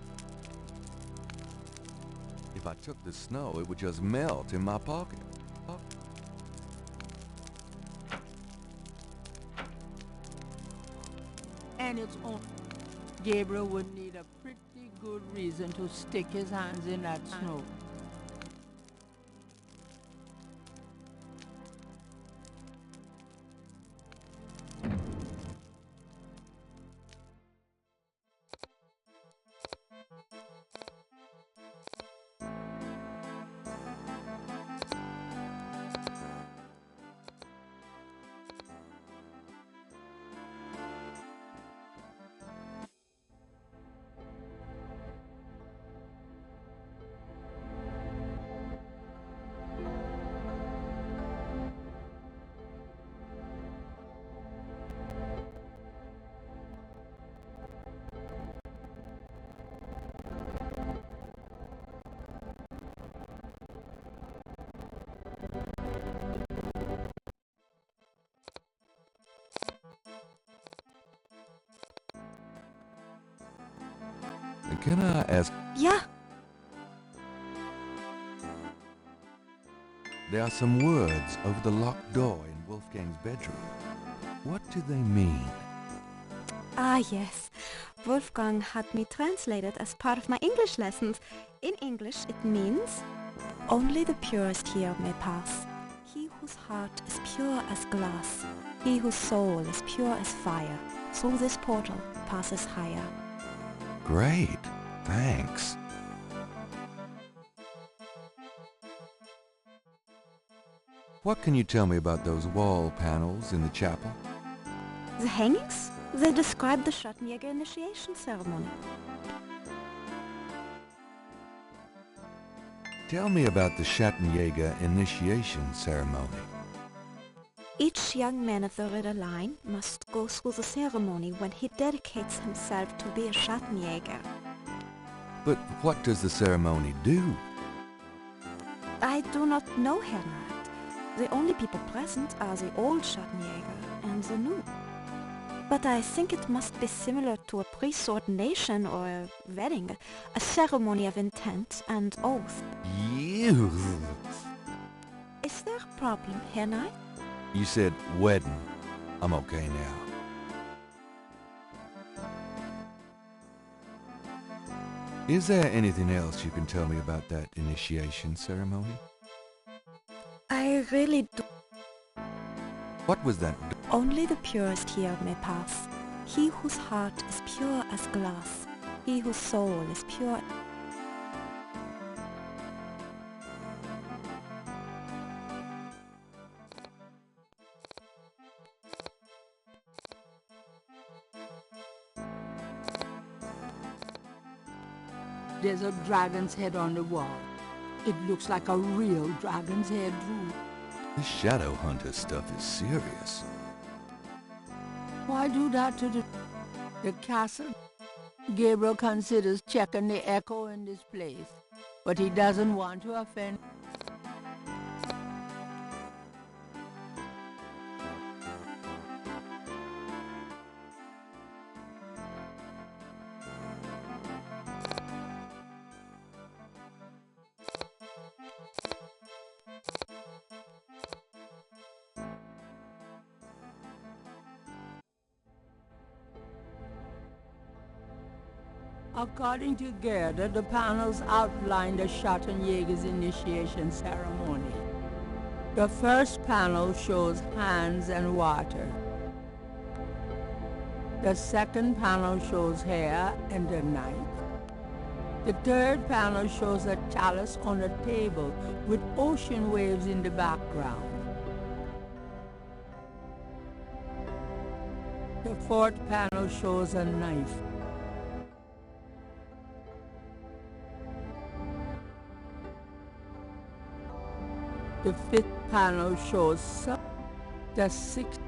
If I took the snow, it would just melt in my pocket. And its own. Gabriel would need a pretty good reason to stick his hands in that snow. Can I ask? Yeah. There are some words over the locked door in Wolfgang's bedroom. What do they mean? Ah, yes. Wolfgang had me translated as part of my English lessons. In English, it means, only the purest here may pass. He whose heart is pure as glass, he whose soul is pure as fire, through this portal passes higher. Great. Thanks. What can you tell me about those wall panels in the chapel? The hangings? They describe the Schattenjäger initiation ceremony. Tell me about the Schattenjäger initiation ceremony. Each young man of the Ritter line must go through the ceremony when he dedicates himself to be a Schattenjäger. But what does the ceremony do? I do not know, Herr Knight. The only people present are the old Schattenjäger and the new. But I think it must be similar to a priest's ordination or a wedding, a ceremony of intent and oath. You. Is there a problem, Herr Knight? You said wedding. I'm okay now. Is there anything else you can tell me about that initiation ceremony? I really do. What was that? Only the purest here may pass. He whose heart is pure as glass. He whose soul is pure. There's a dragon's head on the wall. It looks like a real dragon's head, Drew. This shadow hunter stuff is serious. Why do that to the castle? Gabriel considers checking the echo in this place, but he doesn't want to offend. According to Gerda, the panels outline the Schattenjäger's initiation ceremony. The first panel shows hands and water. The second panel shows hair and a knife. The third panel shows a chalice on a table with ocean waves in the background. The fourth panel shows a knife. The fifth panel shows the sixth.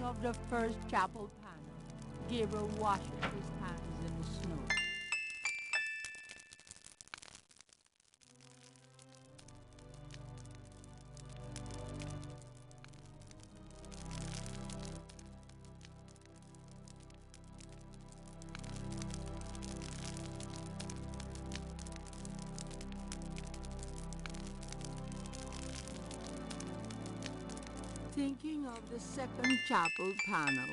of the first chapel panel, Gabriel washes his hands in the snow. Thinking of the second chapel panel,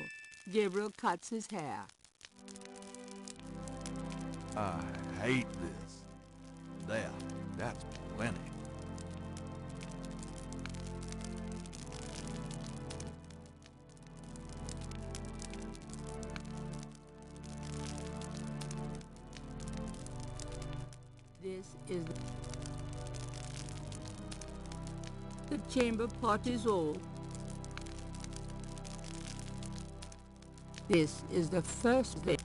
Gabriel cuts his hair. I hate this. There, that's plenty. This is the chamber pot is old. This is the first bit.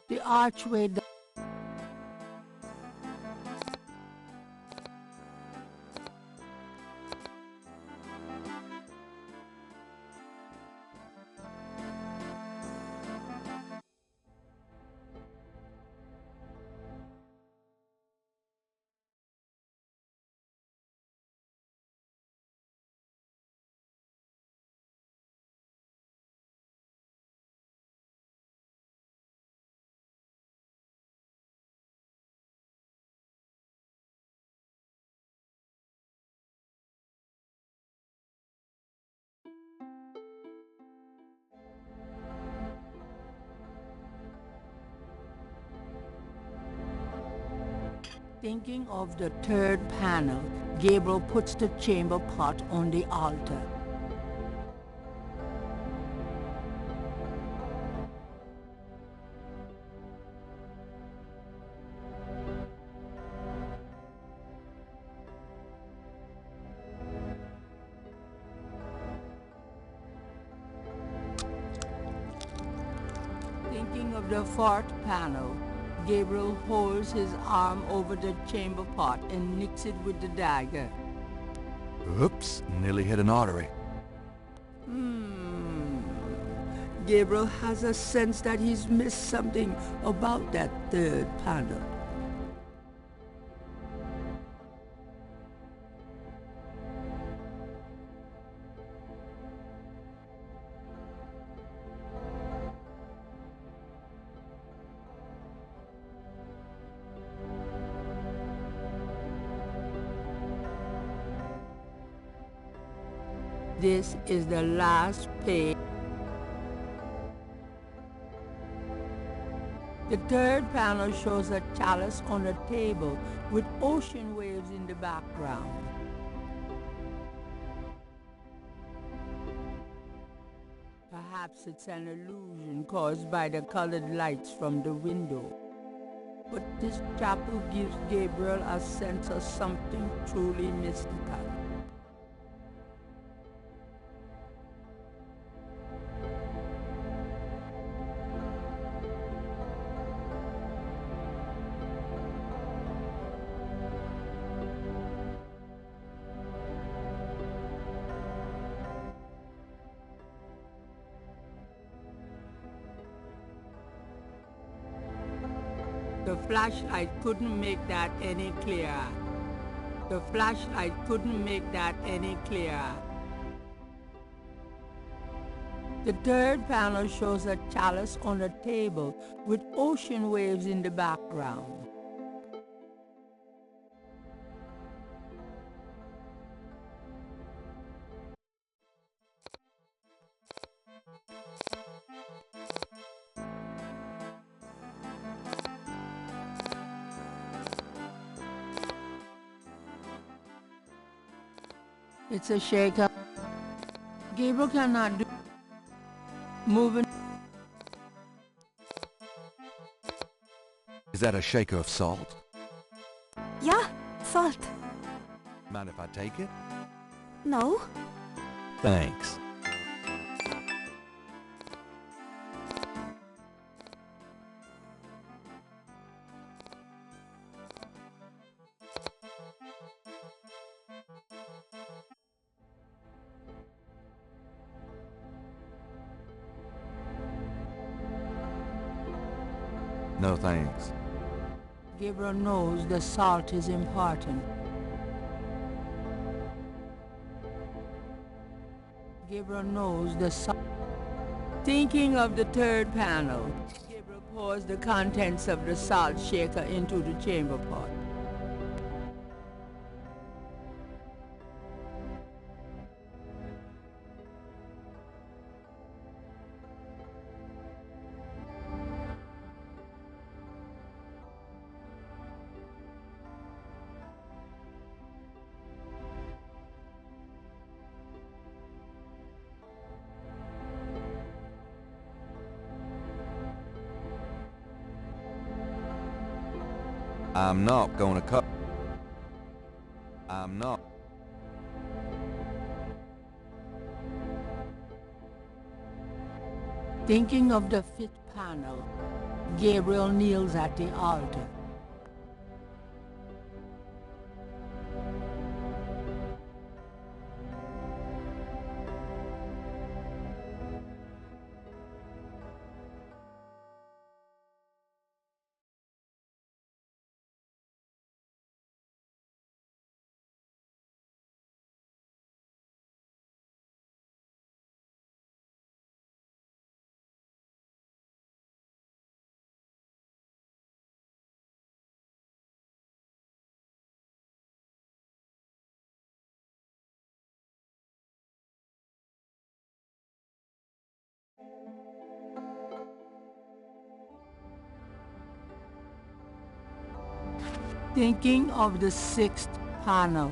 The archway. Thinking of the third panel, Gabriel puts the chamber pot on the altar. Thinking of the fourth panel, Gabriel holds his arm over the chamber pot and nicks it with the dagger. Oops, nearly hit an artery. Gabriel has a sense that he's missed something about that third panel. This is the last page. The third panel shows a chalice on a table with ocean waves in the background. Perhaps it's an illusion caused by the colored lights from the window. But this chapel gives Gabriel a sense of something truly mystical. The flashlight couldn't make that any clearer. The flashlight couldn't make that any clearer. The third panel shows a chalice on a table with ocean waves in the background. It's a shaker. Gabriel cannot do moving. Is that a shaker of salt? Ja, salt. Mind if I take it? No? Thanks. No thanks. Gabriel knows the salt is important. Gabriel knows the salt. Thinking of the third panel, Gabriel pours the contents of the salt shaker into the chamber pot. I'm not gonna cut. I'm not. Thinking of the fifth panel, Gabriel kneels at the altar. Thinking of the sixth panel,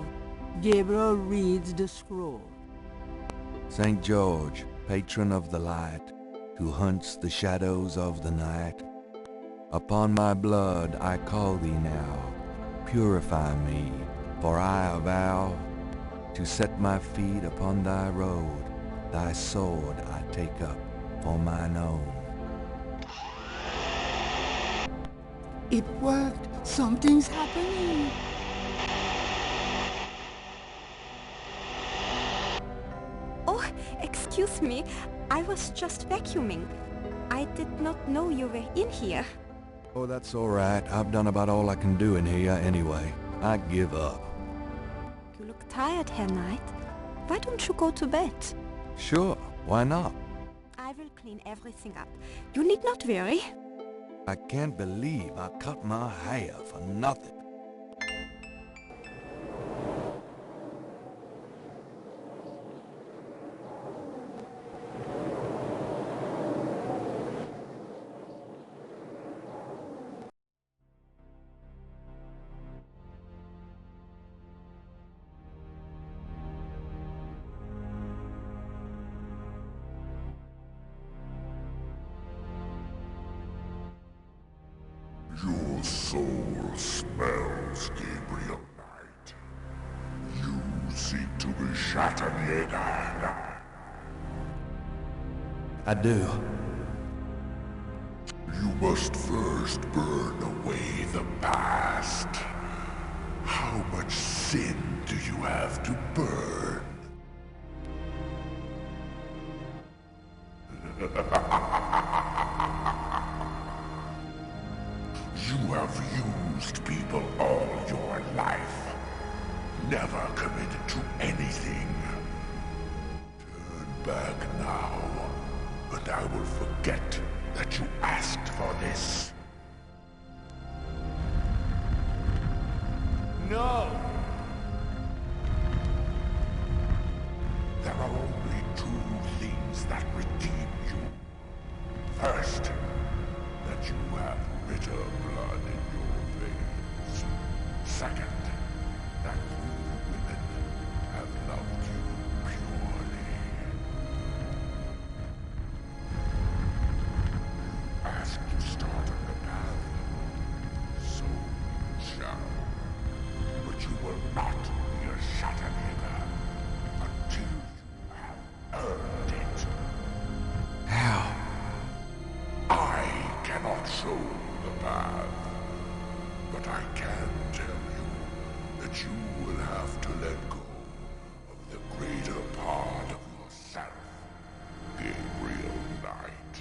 Gabriel reads the scroll. St. George, patron of the light, who hunts the shadows of the night, upon my blood I call thee now, purify me, for I avow to set my feet upon thy road, thy sword I take up for mine own. It worked! Something's happening! Oh, excuse me. I was just vacuuming. I did not know you were in here. Oh, that's all right. I've done about all I can do in here anyway. I give up. You look tired, Herr Knight. Why don't you go to bed? Sure, why not? I will clean everything up. You need not worry. I can't believe I cut my hair for nothing. Your soul smells, Gabriel Knight. You seek to be Schattenjäger. I do. You must first burn away the past. How much sin do you have to burn? You have used people all your life. Never committed to anything. Turn back now, and I will forget that you asked for this. No! There are only two things that redeem you. First, that you have bitter blood in your veins. Second, that three women have loved you purely. You asked to start on the path, so you shall. But you will not be a Schattenjäger until you have earned it. How? I cannot show the path, but I can tell you that you will have to let go of the greater part of yourself, Gabriel Knight.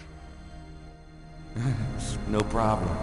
No problem.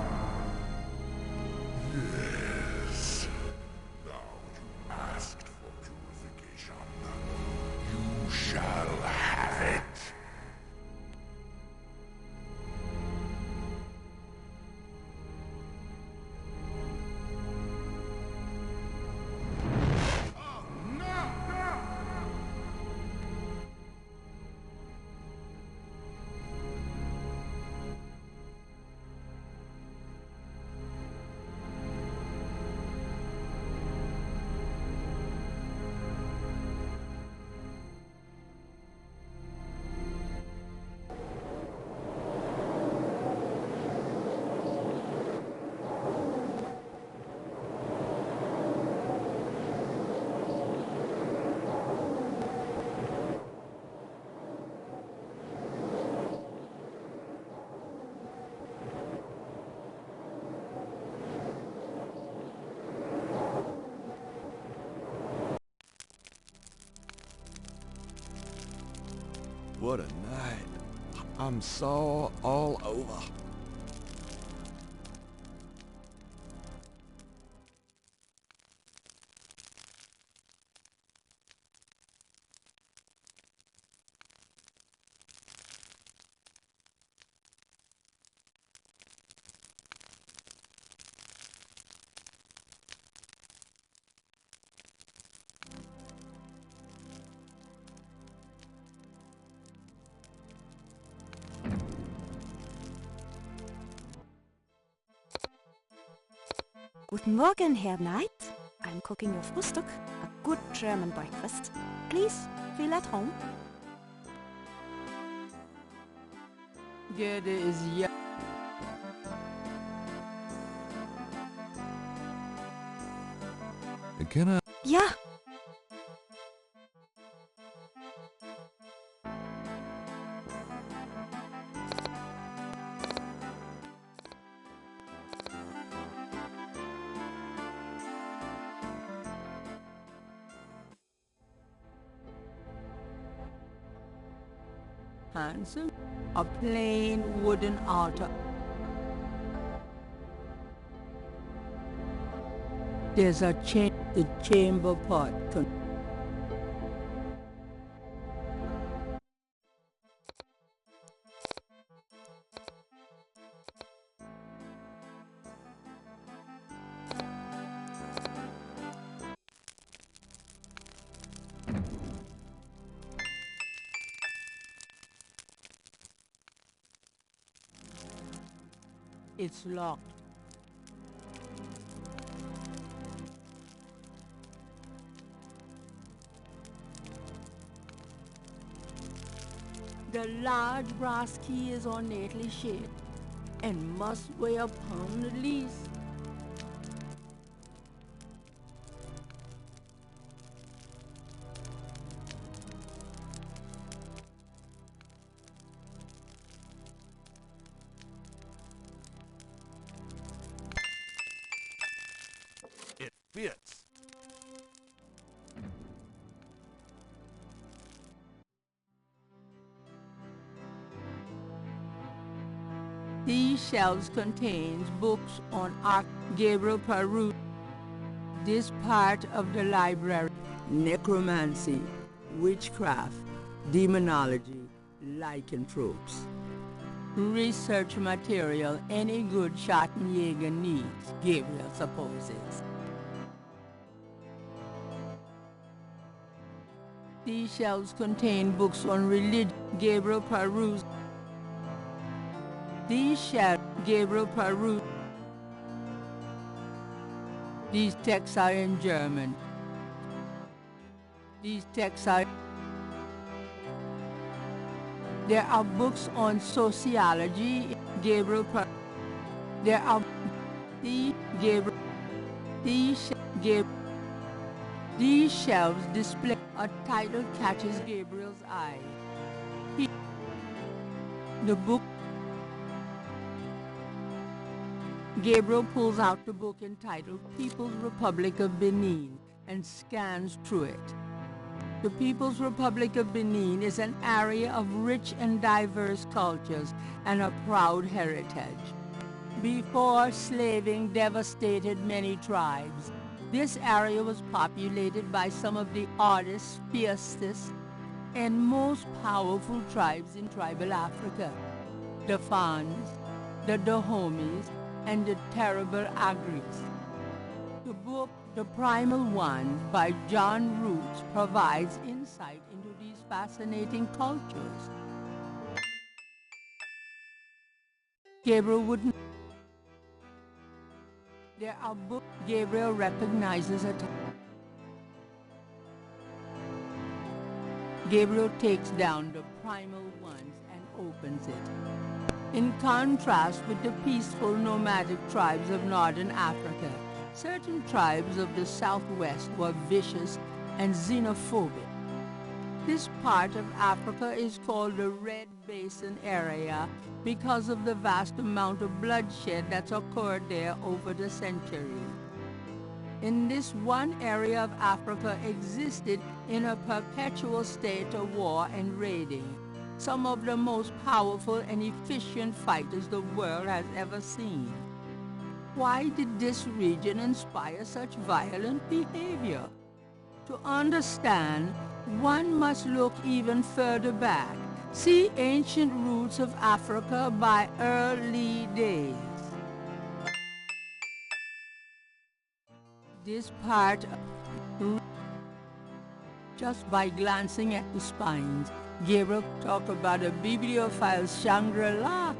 what a night. I'm sore all over. Guten Morgen, Herr Knight. I'm cooking your Frühstück, a good German breakfast. Please, feel at home. Gerda is young. Can I? Ja. Handsome. A plain wooden altar. There's the chamber pot. It's locked. The large brass key is ornately shaped and must weigh a pound at least. It fits. These shelves contains books on Gabriel perused this part of the library: necromancy, witchcraft, demonology, lycanthropes. Research material any good Schattenjäger needs, Gabriel supposes. These shelves contain books on religion, Gabriel perused. These shelves, Gabriel perused. These texts are in German. These texts are... There are books on sociology, Gabriel perused. There are... Gabriel... These shelves display a title catches Gabriel's eye. The book... Gabriel pulls out the book entitled People's Republic of Benin and scans through it. The People's Republic of Benin is an area of rich and diverse cultures and a proud heritage. Before slaving devastated many tribes, this area was populated by some of the oddest, fiercest, and most powerful tribes in tribal Africa: the Fans, the Dahomis, and the terrible Agris. The book, The Primal One, by John Roots, provides insight into these fascinating cultures. Gabriel wouldn't... There are books Gabriel recognizes at... Gabriel takes down the primal ones and opens it. In contrast with the peaceful nomadic tribes of northern Africa, certain tribes of the southwest were vicious and xenophobic. This part of Africa is called the Red Basin area because of the vast amount of bloodshed that's occurred there over the centuries. In this one area of Africa existed in a perpetual state of war and raiding. some of the most powerful and efficient fighters the world has ever seen. Why did this region inspire such violent behavior? To understand, one must look even further back. See Ancient Roots of Africa by Early Days. This part, just by glancing at the spines, Gabriel talked about a bibliophile Shangri-La.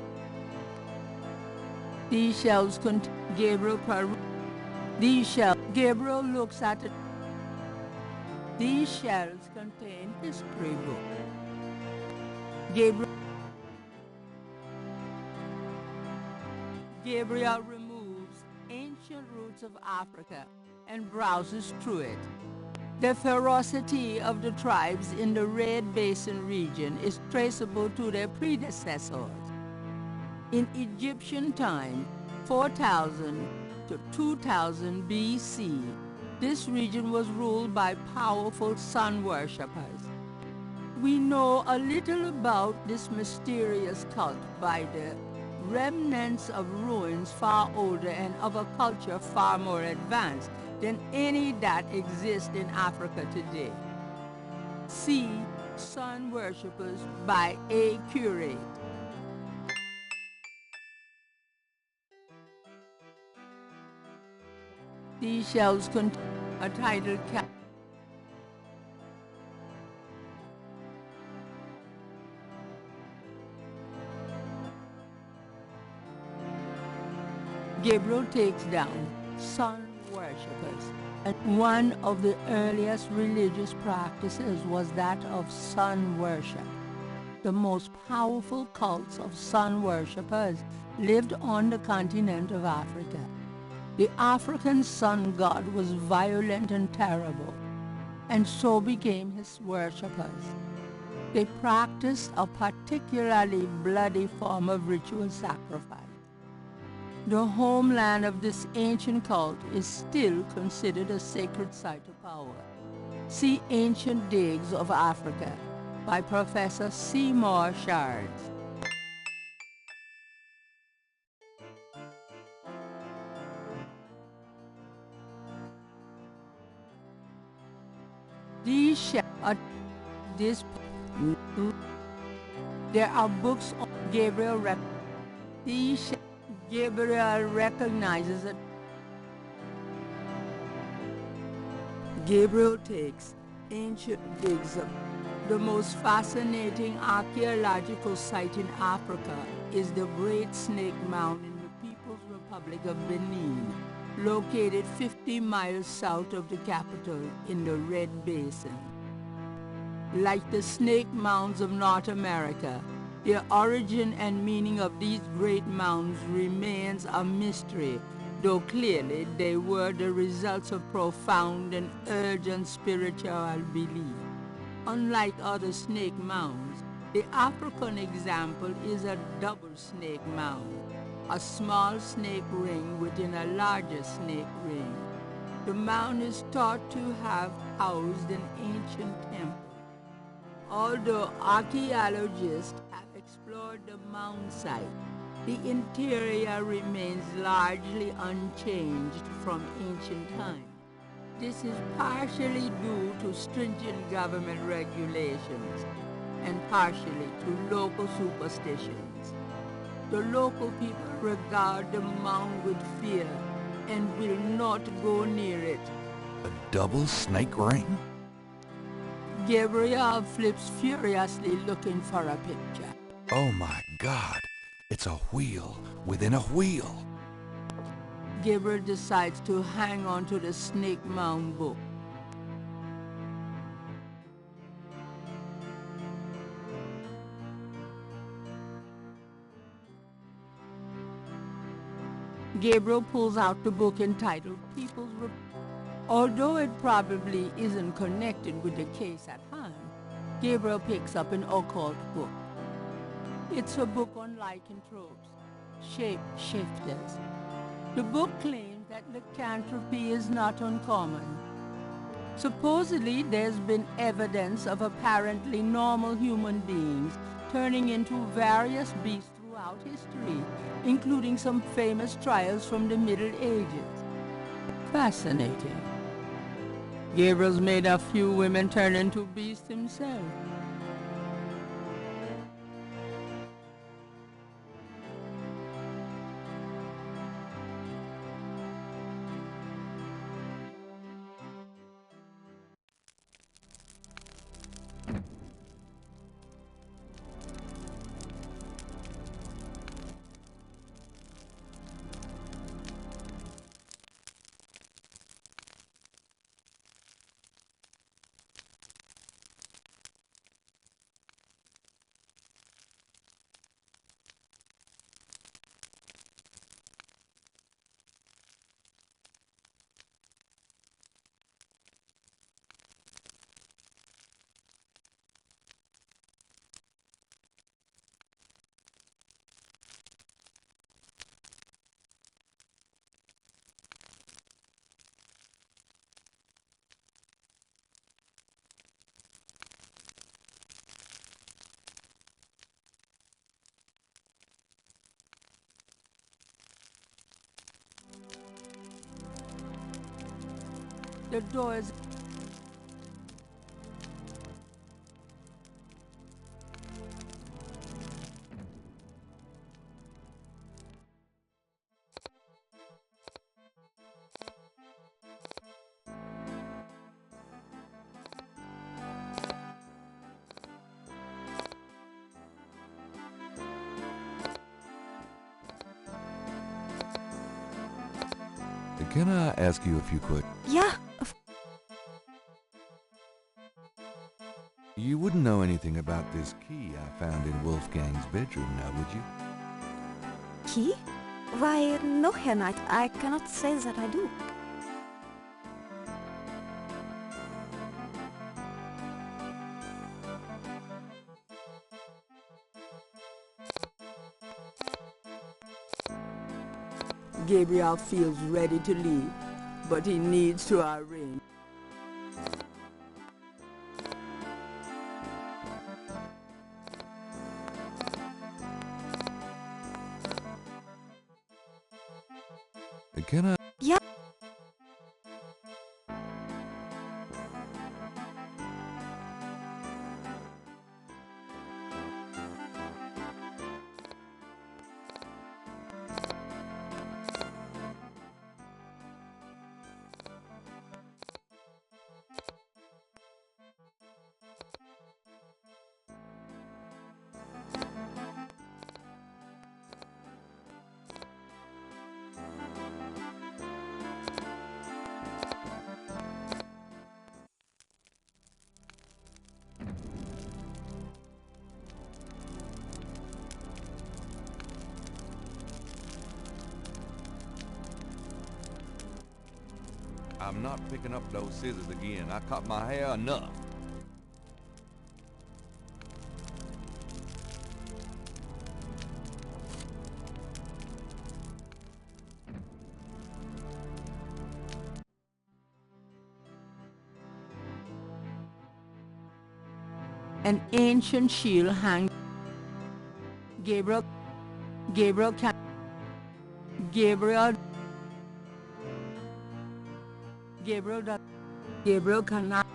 These shelves contain Gabriel looks at it. These shelves contain history books. Gabriel removes Ancient Roots of Africa and browses through it. The ferocity of the tribes in the Red Basin region is traceable to their predecessors. In Egyptian time, 4000 to 2000 BC, this region was ruled by powerful sun worshippers. We know a little about this mysterious cult by the remnants of ruins far older and of a culture far more advanced than any that exists in Africa today. See Sun Worshippers by A. Curate. These shelves contain a title cap. Gabriel takes down sun worshippers, and one of the earliest religious practices was that of sun worship. The most powerful cults of sun worshippers lived on the continent of Africa. The African sun god was violent and terrible, and so became his worshippers. They practiced a particularly bloody form of ritual sacrifice. The homeland of this ancient cult is still considered a sacred site of power. See Ancient Digs of Africa by Professor Seymour Shards. There are books on Gabriel. Gabriel recognizes it. Gabriel takes Ancient Digs. The most fascinating archaeological site in Africa is the Great Snake Mound in the People's Republic of Benin, located 50 miles south of the capital in the Red Basin. Like the snake mounds of North America, the origin and meaning of these great mounds remains a mystery, though clearly they were the results of profound and urgent spiritual belief. Unlike other snake mounds, the African example is a double snake mound, a small snake ring within a larger snake ring. The mound is thought to have housed an ancient temple. Although archaeologists have explored the mound site, the interior remains largely unchanged from ancient times. This is partially due to stringent government regulations and partially to local superstitions. The local people regard the mound with fear and will not go near it. A double snake ring? Gabriel flips furiously looking for a picture. Oh my God, it's a wheel within a wheel. Gabriel decides to hang on to the Snake Mound book. Gabriel pulls out the book entitled People's Republic. Although it probably isn't connected with the case at hand, Gabriel picks up an occult book. It's a book on lycanthropes, shape-shifters. The book claims that lycanthropy is not uncommon. Supposedly, there's been evidence of apparently normal human beings turning into various beasts throughout history, including some famous trials from the Middle Ages. Fascinating. Gabriel's made a few women turn into beasts himself. The doors. Can I ask you a few questions? Yeah, You wouldn't know anything about this key I found in Wolfgang's bedroom now, would you? key? Why, no, Herr Knight, I cannot say that I do. Gabriel feels ready to leave, but he needs to arrange. Can I? Yeah. I'm not picking up those scissors again. I cut my hair enough. An ancient shield hangs. Gabriel can. Gabriel does. Gabriel cannot.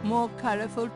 More colorful.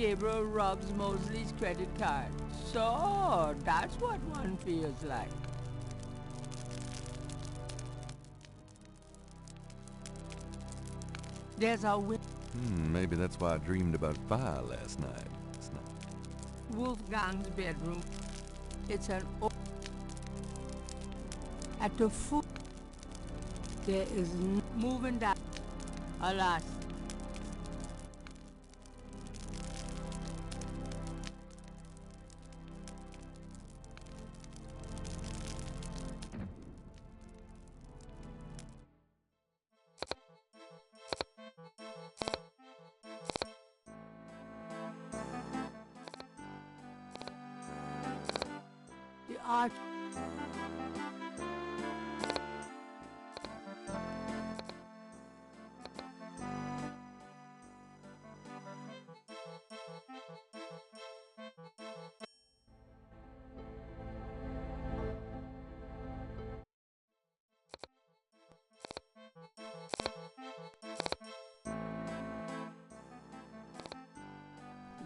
Gabriel robs Mosley's credit card. So, that's what one feels like. There's a Maybe that's why I dreamed about fire last night. Wolfgang's bedroom. It's an At the foot, there is moving down. Alas. The arch.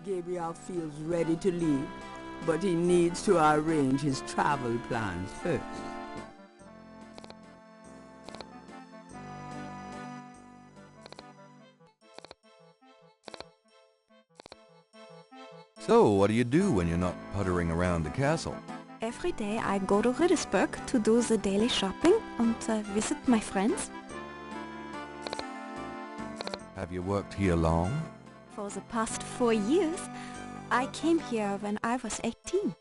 Gabriel feels ready to leave, but he needs to arrange his travel plans first. So, what do you do when you're not puttering around the castle? Every day I go to Riddersburg to do the daily shopping and visit my friends. Have you worked here long? For the past 4 years, I came here when I was 18.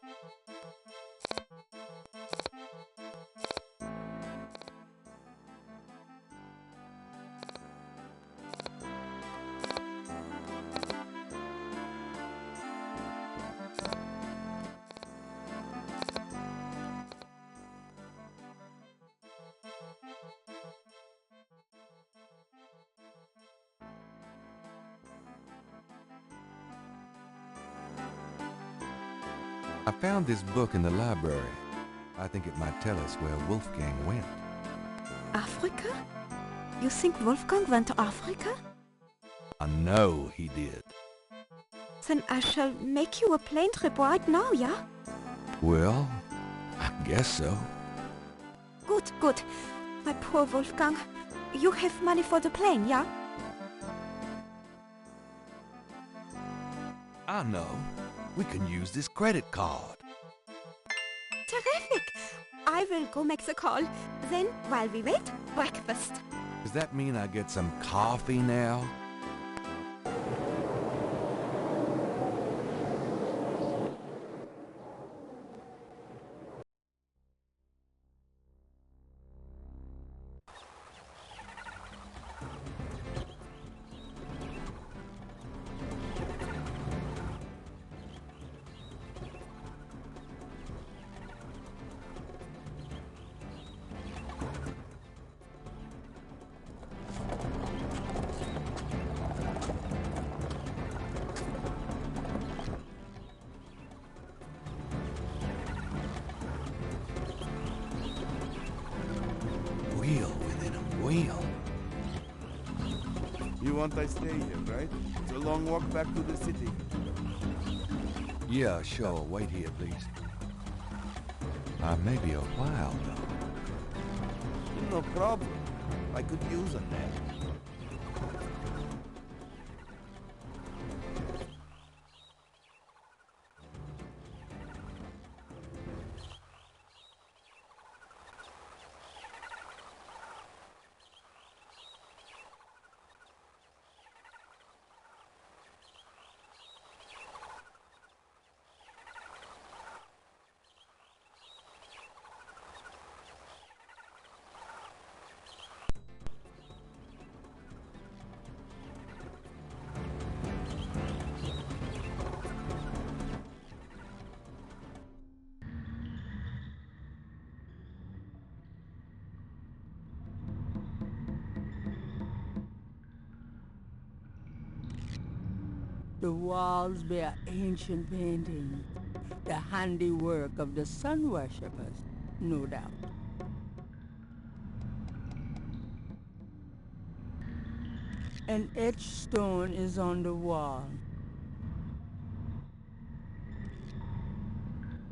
I found this book in the library. I think it might tell us where Wolfgang went. Africa? You think Wolfgang went to Africa? I know he did. Then I shall make you a plane trip right now, yeah? Well, I guess so. Good, good. My poor Wolfgang. You have money for the plane, yeah? I know. We can use this credit card. Terrific! I will go make the call. Then, while we wait, breakfast. Does that mean I get some coffee now? Wheel within a wheel. You want I stay here, right? It's a long walk back to the city. Yeah, sure. Wait here, please. Maybe a while, though. No problem. I could use a nap. The walls bear ancient paintings, the handiwork of the sun worshippers, no doubt. An etched stone is on the wall.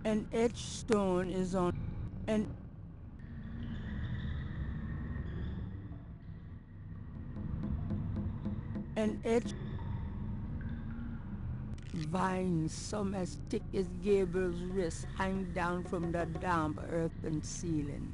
An etched stone is on an etched vines, some as thick as Gabriel's wrist, hang down from the damp earthen ceiling.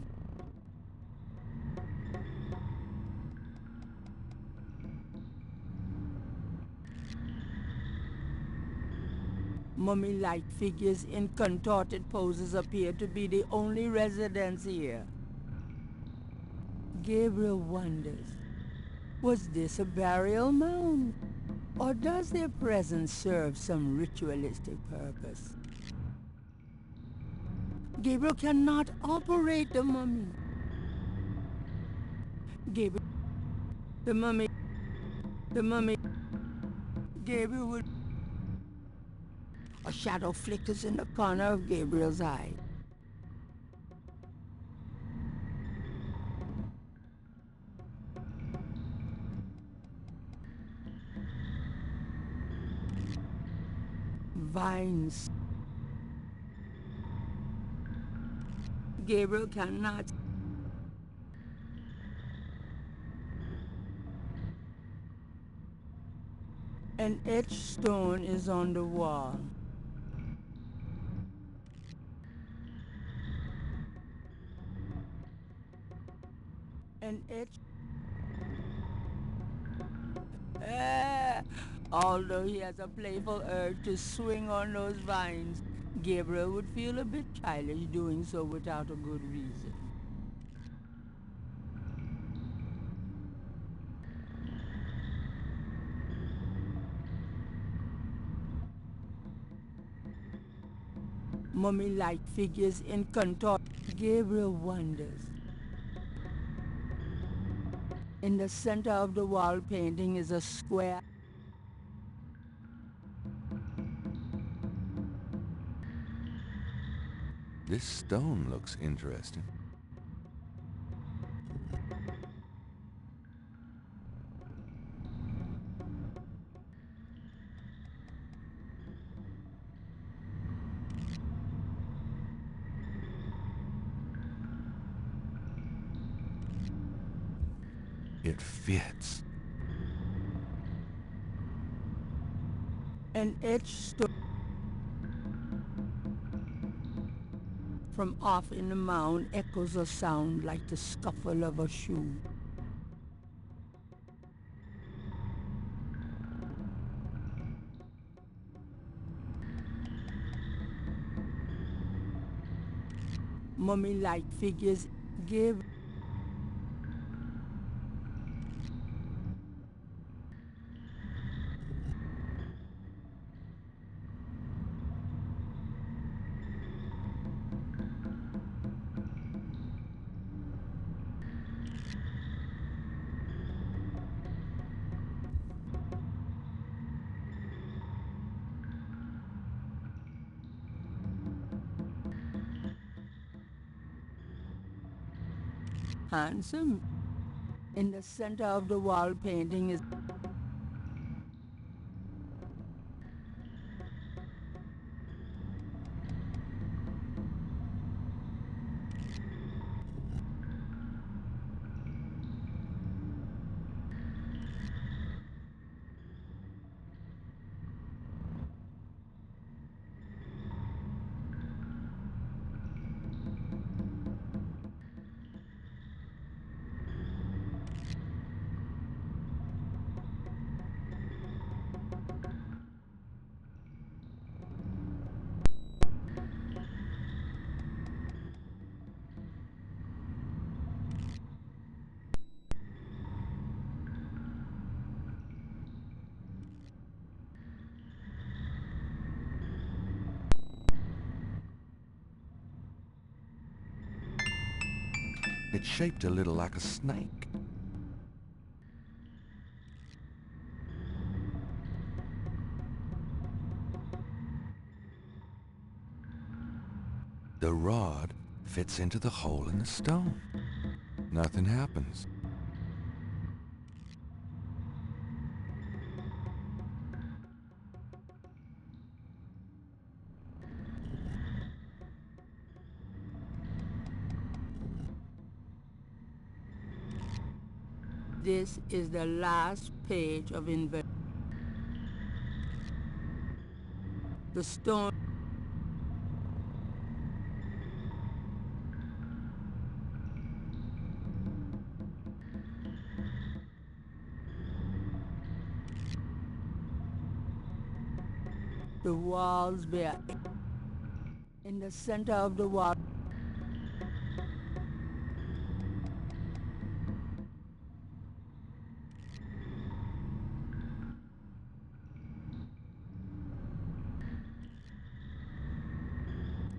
Mummy-like figures in contorted poses appear to be the only residents here. Gabriel wonders, was this a burial mound? Or does their presence serve some ritualistic purpose? Gabriel cannot operate the mummy. Gabriel, the mummy, Gabriel would... A shadow flickers in the corner of Gabriel's eye. Vines. Gabriel cannot... An etched stone is on the wall. An etched... Although he has a playful urge to swing on those vines, Gabriel would feel a bit childish doing so without a good reason. Mummy-like figures in contort. Gabriel wonders. In the center of the wall painting is a square. This stone looks interesting. It fits. An etched stone. From off in the mound echoes a sound like the scuffle of a shoe. Mummy-like figures give... handsome. In the center of the wall painting is... It's shaped a little like a snake. The rod fits into the hole in the stone. Nothing happens. This is the last page of the stone. The walls bare. In the center of the wall,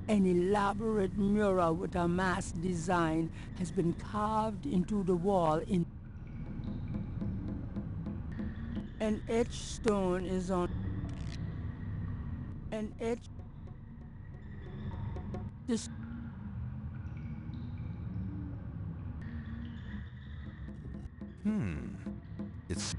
an elaborate mural with a mass design has been carved into the wall. In an etched stone is on an etched this It's...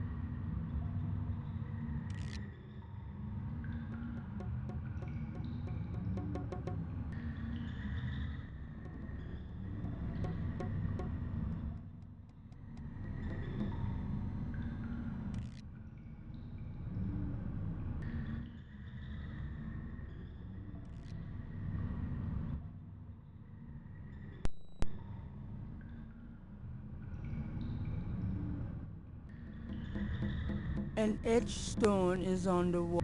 an etched stone is on the wall.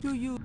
Do you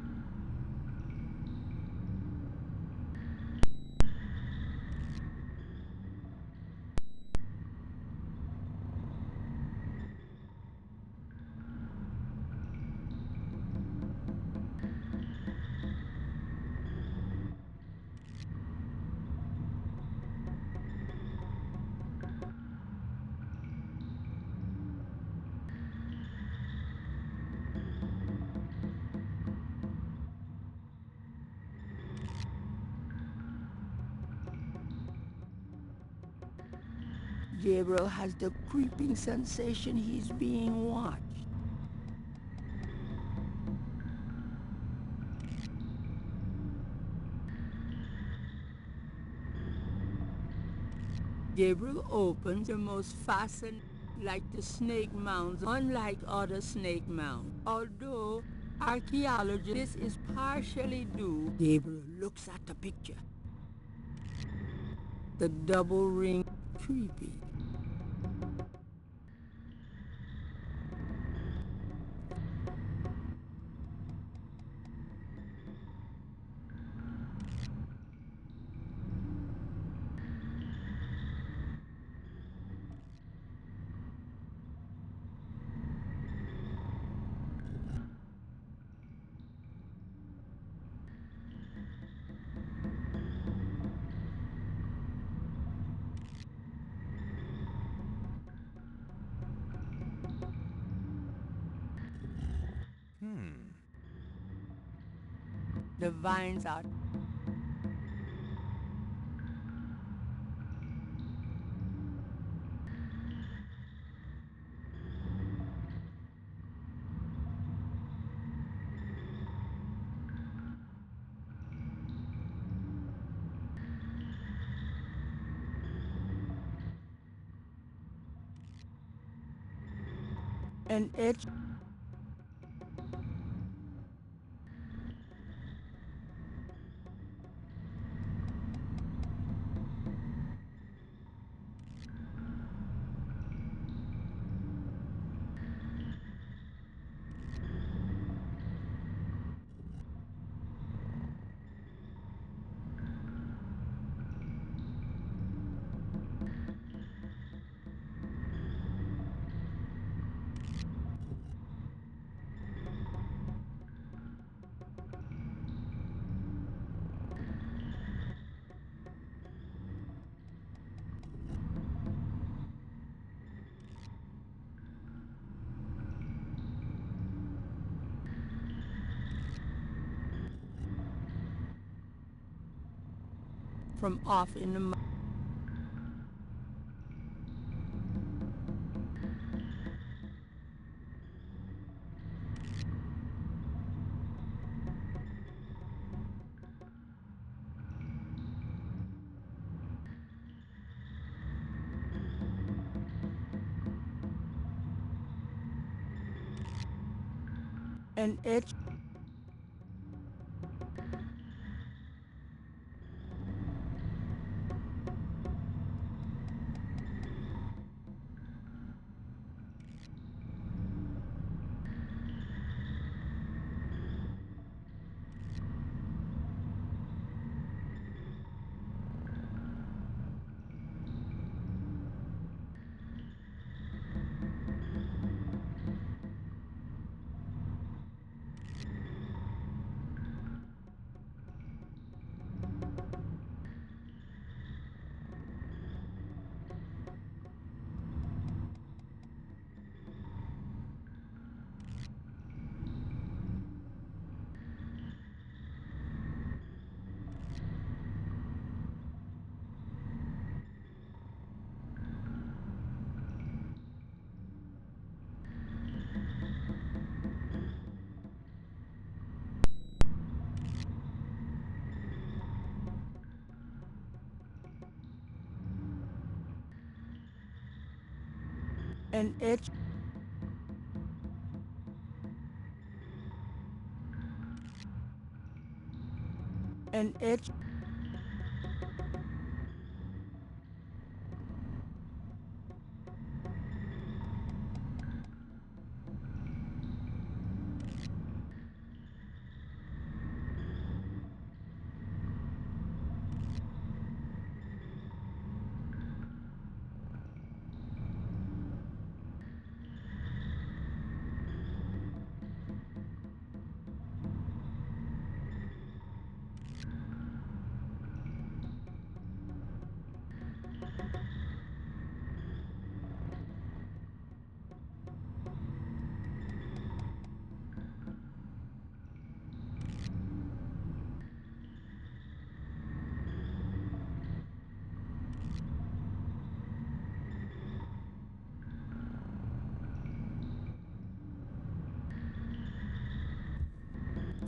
Gabriel has the creeping sensation he's being watched. Gabriel opens the most fascinating, like the snake mounds, unlike other snake mounds. Although archaeologists, this is partially due. Gabriel looks at the picture. The double ring, creepy. The vines are an etched from off in the an etched An itch. An itch.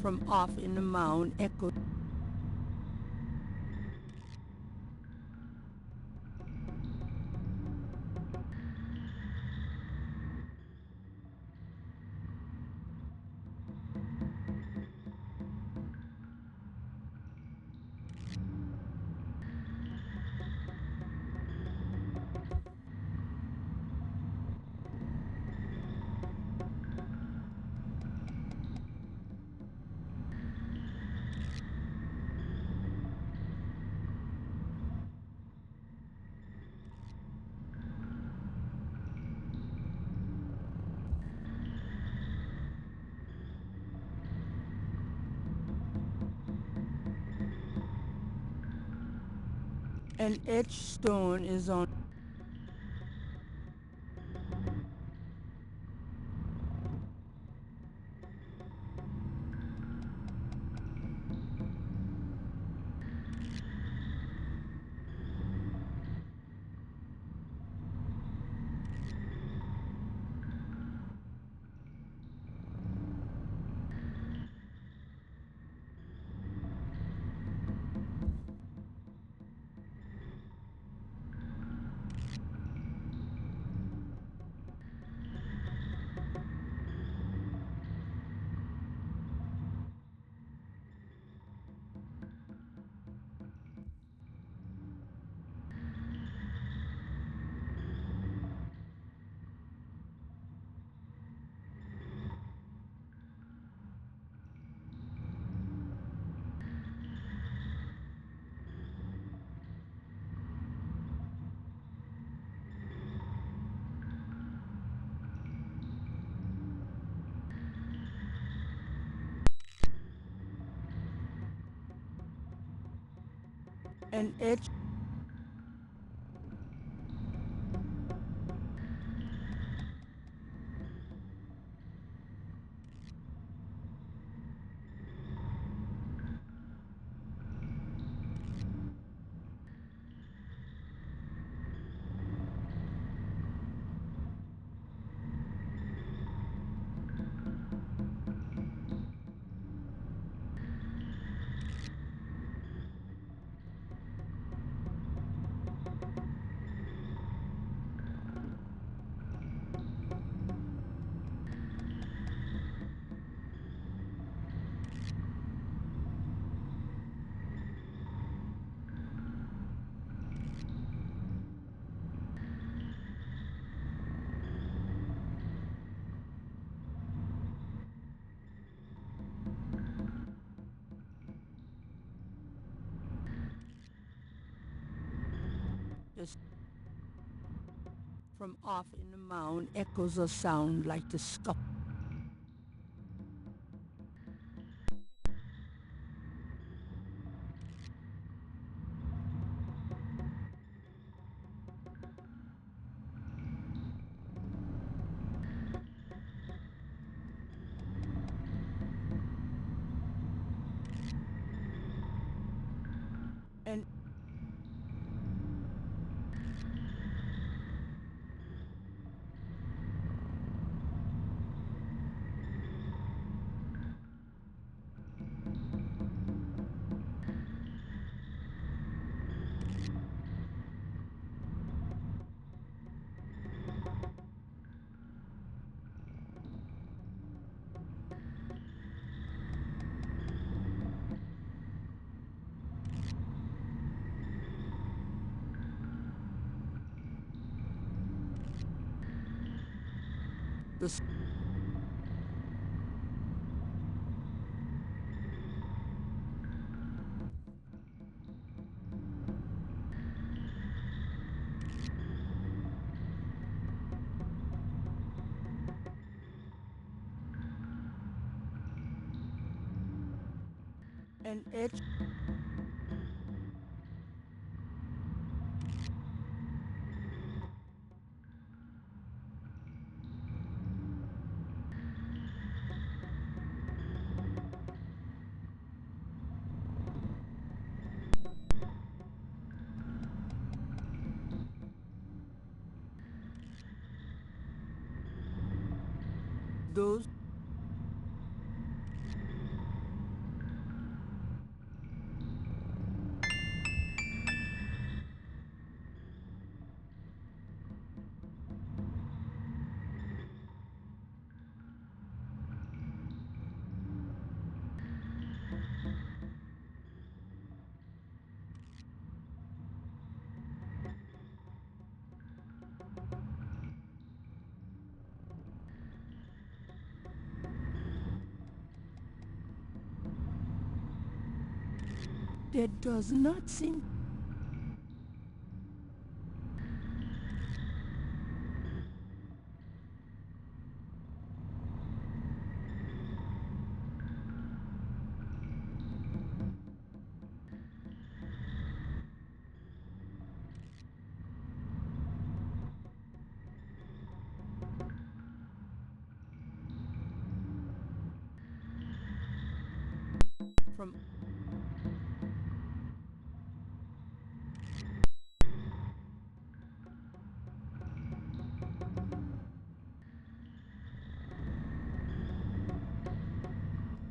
From off in the mound echoed. An etched stone is on. An etched. From off in the mound echoes a sound like the scuff. And The s- an edge those there does not seem from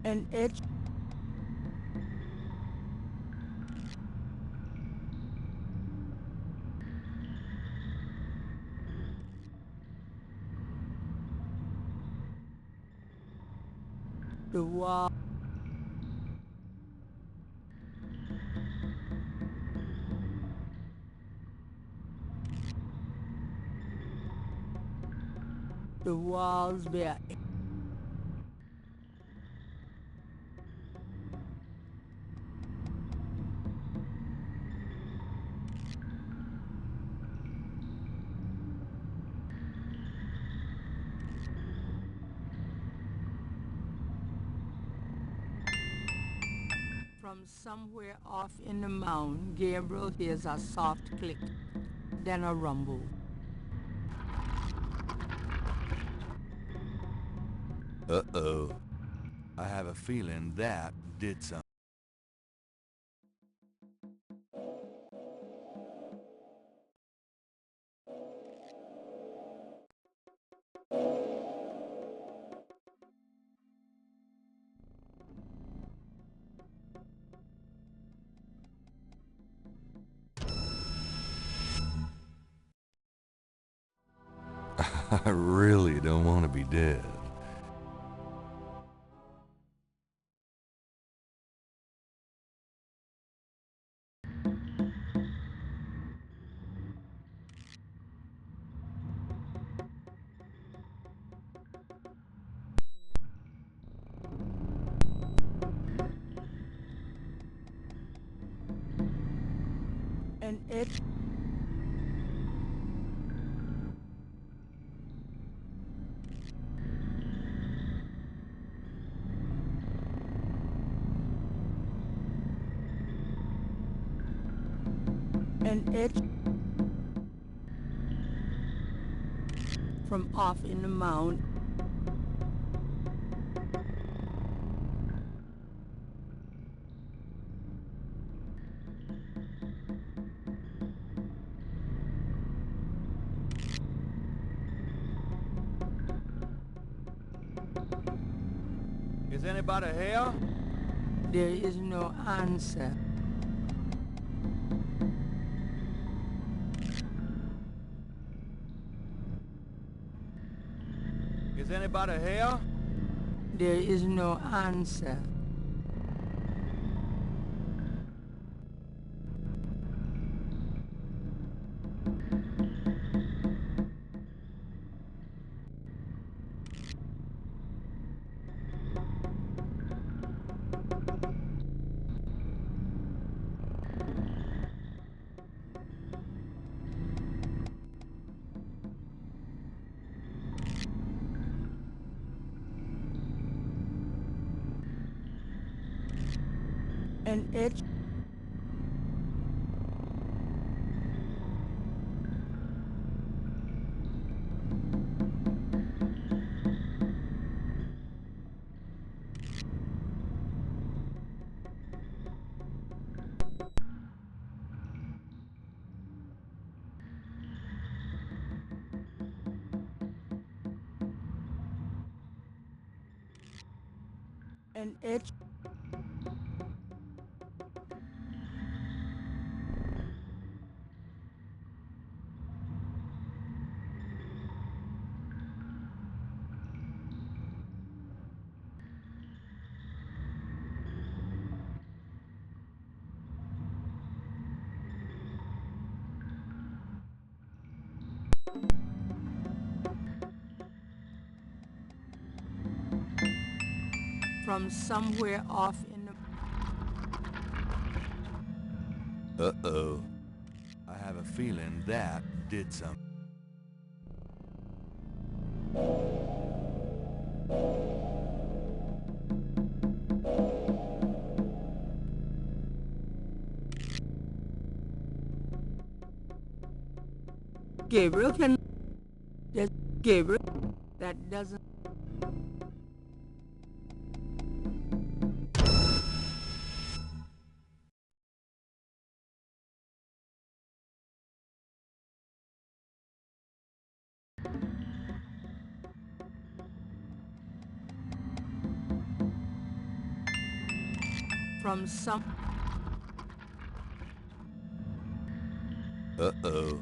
an edge the wall the walls bear from somewhere off in the mound. Gabriel hears a soft click, then a rumble. Uh-oh. I have a feeling that did something. I really don't want to be dead. And it an edge from off in the mound. Is anybody here? There is no answer. Is anybody here? There is no answer. and it and it from somewhere off in the... Uh-oh. I have a feeling that did something. Gabriel can... Yes, Gabriel, that doesn't... From some... Uh-oh.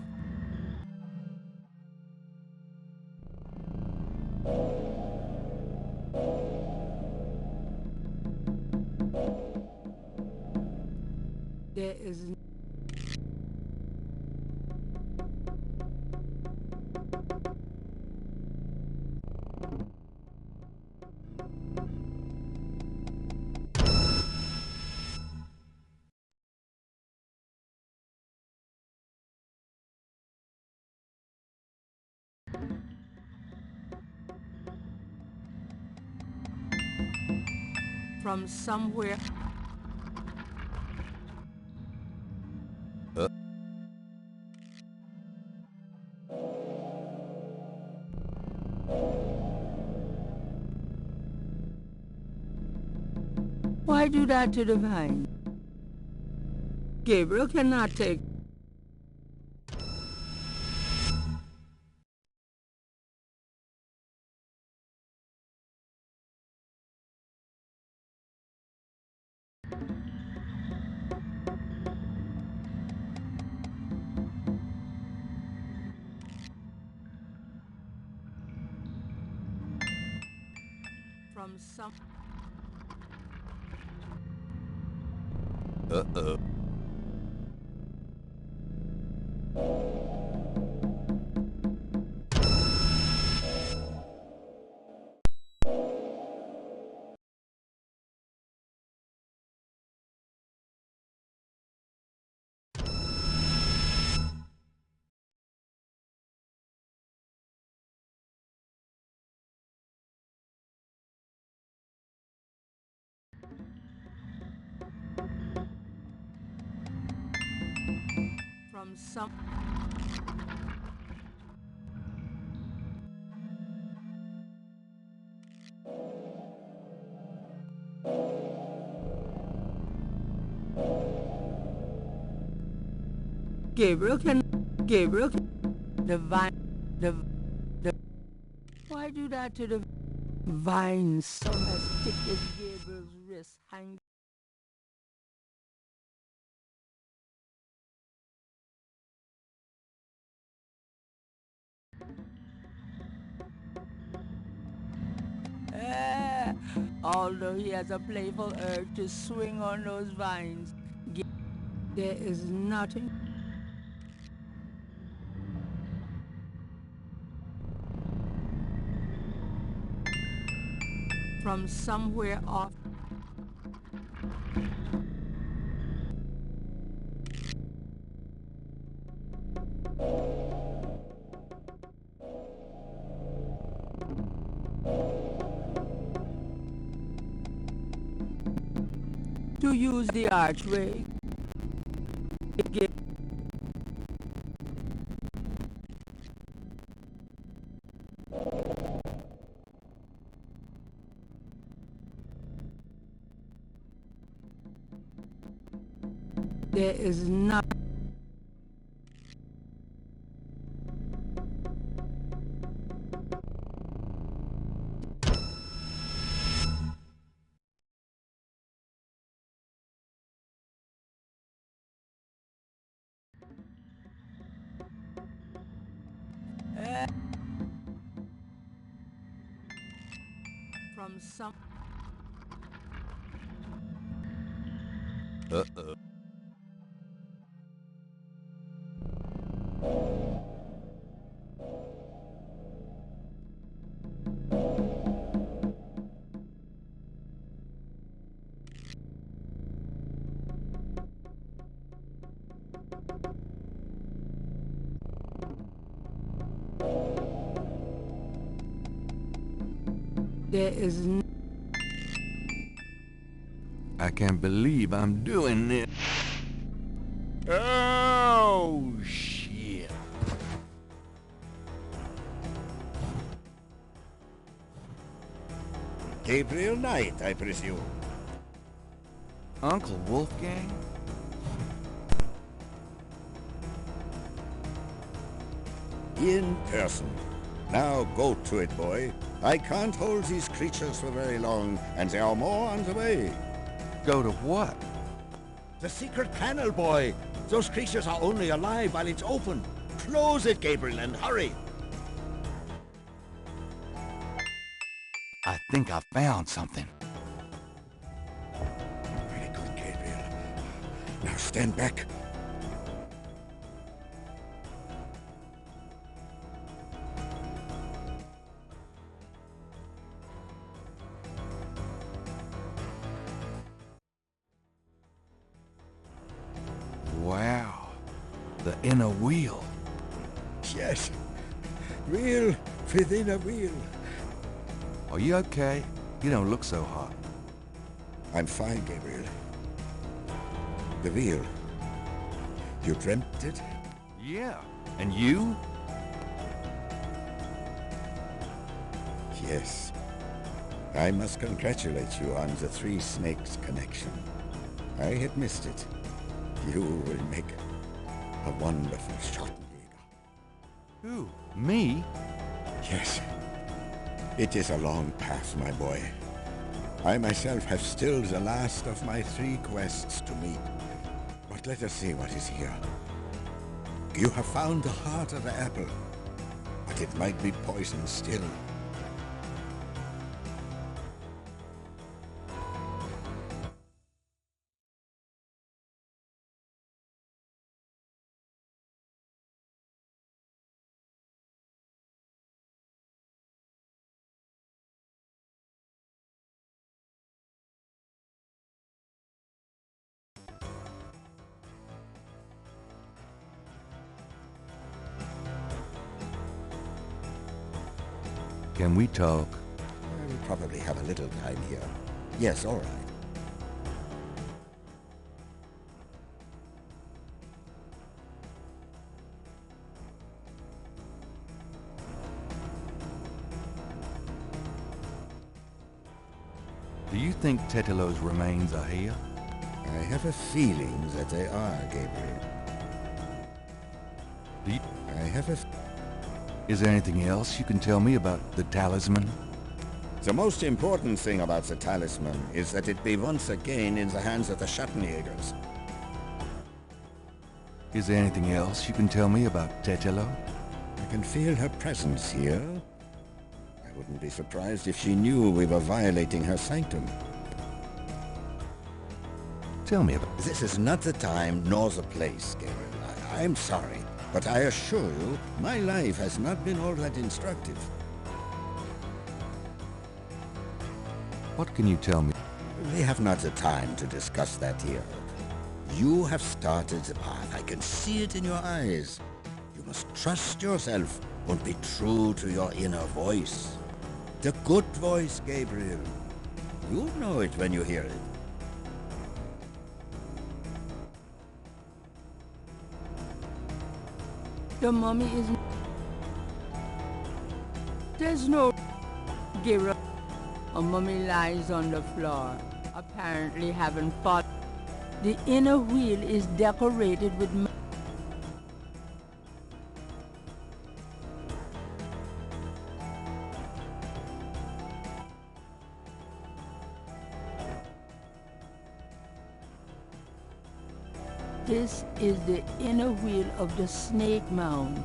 There is... From somewhere... Why do that to the vine? Gabriel cannot take... From some... Uh-oh. From some... Gabriel can... Gabriel can... The vine... The... Why do that to the vine so as thick as Gabriel's wrist hang... Although he has a playful urge to swing on those vines, there is nothing... From somewhere off... Do use the archway? There is not. From some. Uh-oh. There is I can't believe I'm doing this. Oh, shit. Gabriel Knight, I presume. Uncle Wolfgang? In person. Now go to it, boy. I can't hold these creatures for very long, and there are more on the way. Go to what? The secret panel, boy. Those creatures are only alive while it's open. Close it, Gabriel, and hurry. I think I found something. Very good, Gabriel. Now stand back. Wow. The inner wheel. Yes. Wheel within a wheel. Are you okay? You don't look so hot. I'm fine, Gabriel. The wheel. You dreamt it? Yeah. And you? Yes. I must congratulate you on the Three Snakes connection. I had missed it. You will make a wonderful Schottenjäger. Who? Me? Yes. It is a long path, my boy. I myself have still the last of my 3 quests to meet. But let us see what is here. You have found the heart of the apple, but it might be poison still. Can we talk? We'll probably have a little time here. Yes, all right. Do you think Tetelo's remains are here? I have a feeling that they are, Gabriel. I have a... Is there anything else you can tell me about the talisman? The most important thing about the talisman is that it be once again in the hands of the Schattenjägers. Is there anything else you can tell me about Tetelo? I can feel her presence here. I wouldn't be surprised if she knew we were violating her sanctum. Tell me about... This is not the time nor the place, Gabriel. I'm sorry, but I assure you, my life has not been all that instructive. What can you tell me? We have not the time to discuss that here. You have started the path. I can see it in your eyes. You must trust yourself and be true to your inner voice. The good voice, Gabriel. You know it when you hear it. The mummy is... There's no... Gabriel. A mummy lies on the floor, apparently having fallen. The inner wheel is decorated with... This is the inner wheel of the snake mound.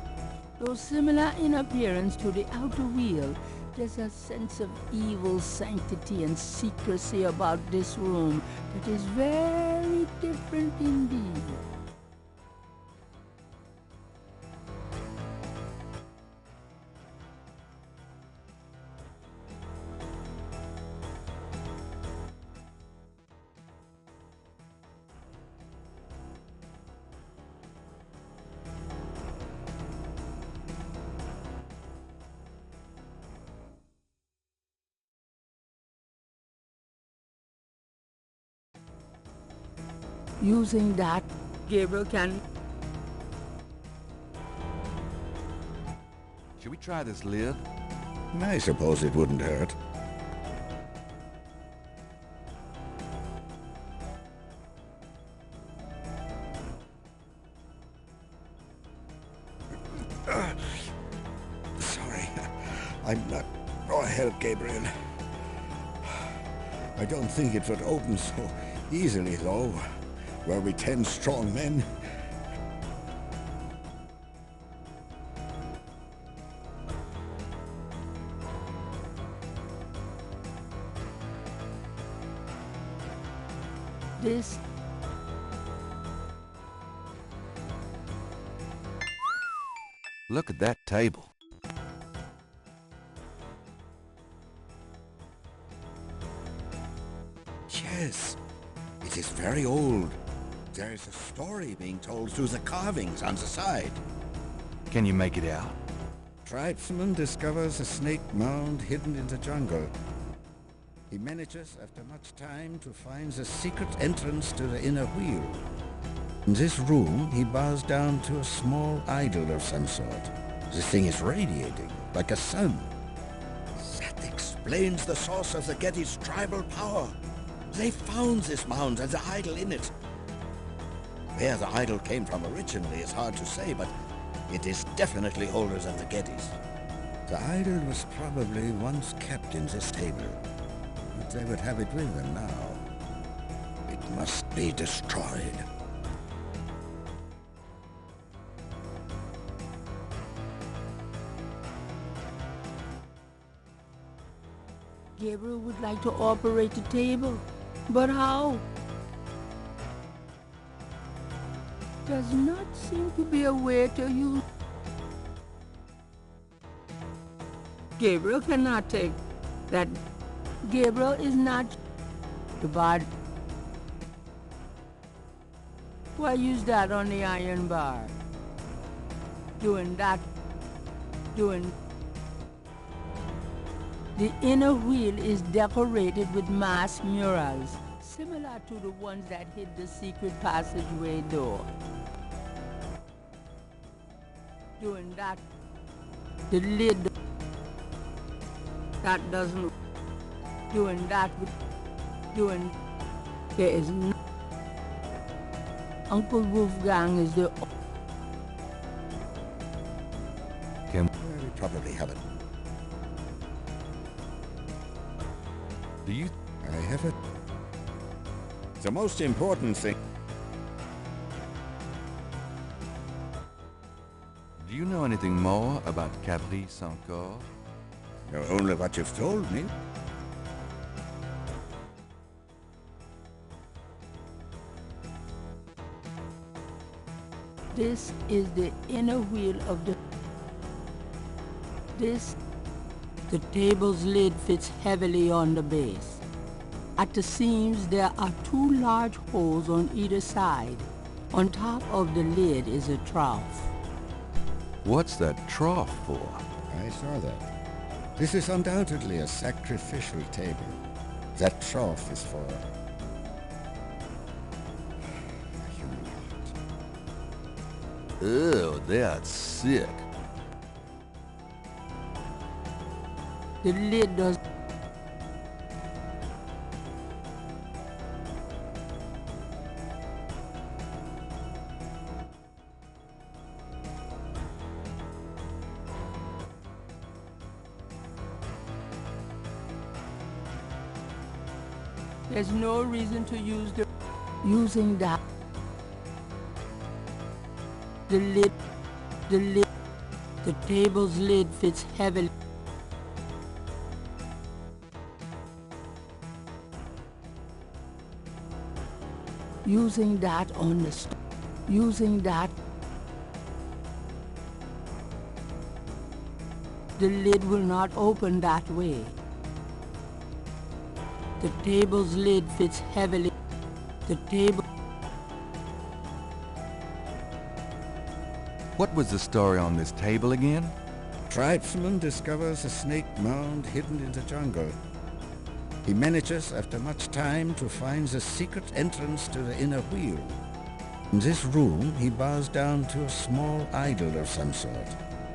Though similar in appearance to the outer wheel, there's a sense of evil sanctity and secrecy about this room that is very different indeed. Using that, Gabriel can... Should we try this lid? I suppose it wouldn't hurt. Sorry, I'm not... Oh, help, Gabriel. I don't think it would open so easily, though. Were we 10 strong men? This... Look at that table. Yes, it is very old. There is a story being told through the carvings on the side. Can you make it out? Tribesman discovers a snake mound hidden in the jungle. He manages, after much time, to find the secret entrance to the inner wheel. In this room, he bows down to a small idol of some sort. The thing is radiating, like a sun. That explains the source of the Getty's tribal power. They found this mound and the idol in it. Where the idol came from originally is hard to say, but it is definitely older than the Gettys. The idol was probably once kept in this table, but they would have it with them now. It must be destroyed. Gabriel would like to operate the table, but how? Does not seem to be a way to use... Gabriel cannot take that. Gabriel is not the body. Why use that on the iron bar? Doing that. Doing... The inner wheel is decorated with masked murals, similar to the ones that hid the secret passageway door. Doing that, the lid, that doesn't, doing that, doing, there is no, Uncle Wolfgang is the... We probably have it. Do you... I have it. The most important thing... Do you know anything more about Caprice encore? No, only what you've told me. This is the inner wheel of the... This... The table's lid fits heavily on the base. At the seams, there are two large holes on either side. On top of the lid is a trough. What's that trough for? I saw that. This is undoubtedly a sacrificial table. That trough is for... a human heart. Ew, that's sick. The lid does. There's no reason to using that. The table's lid fits heavily. Using that on the the lid will not open that way. The table's lid fits heavily. What was the story on this table again? Tribesman discovers a snake mound hidden in the jungle. He manages, after much time, to find the secret entrance to the inner wheel. In this room, he bows down to a small idol of some sort.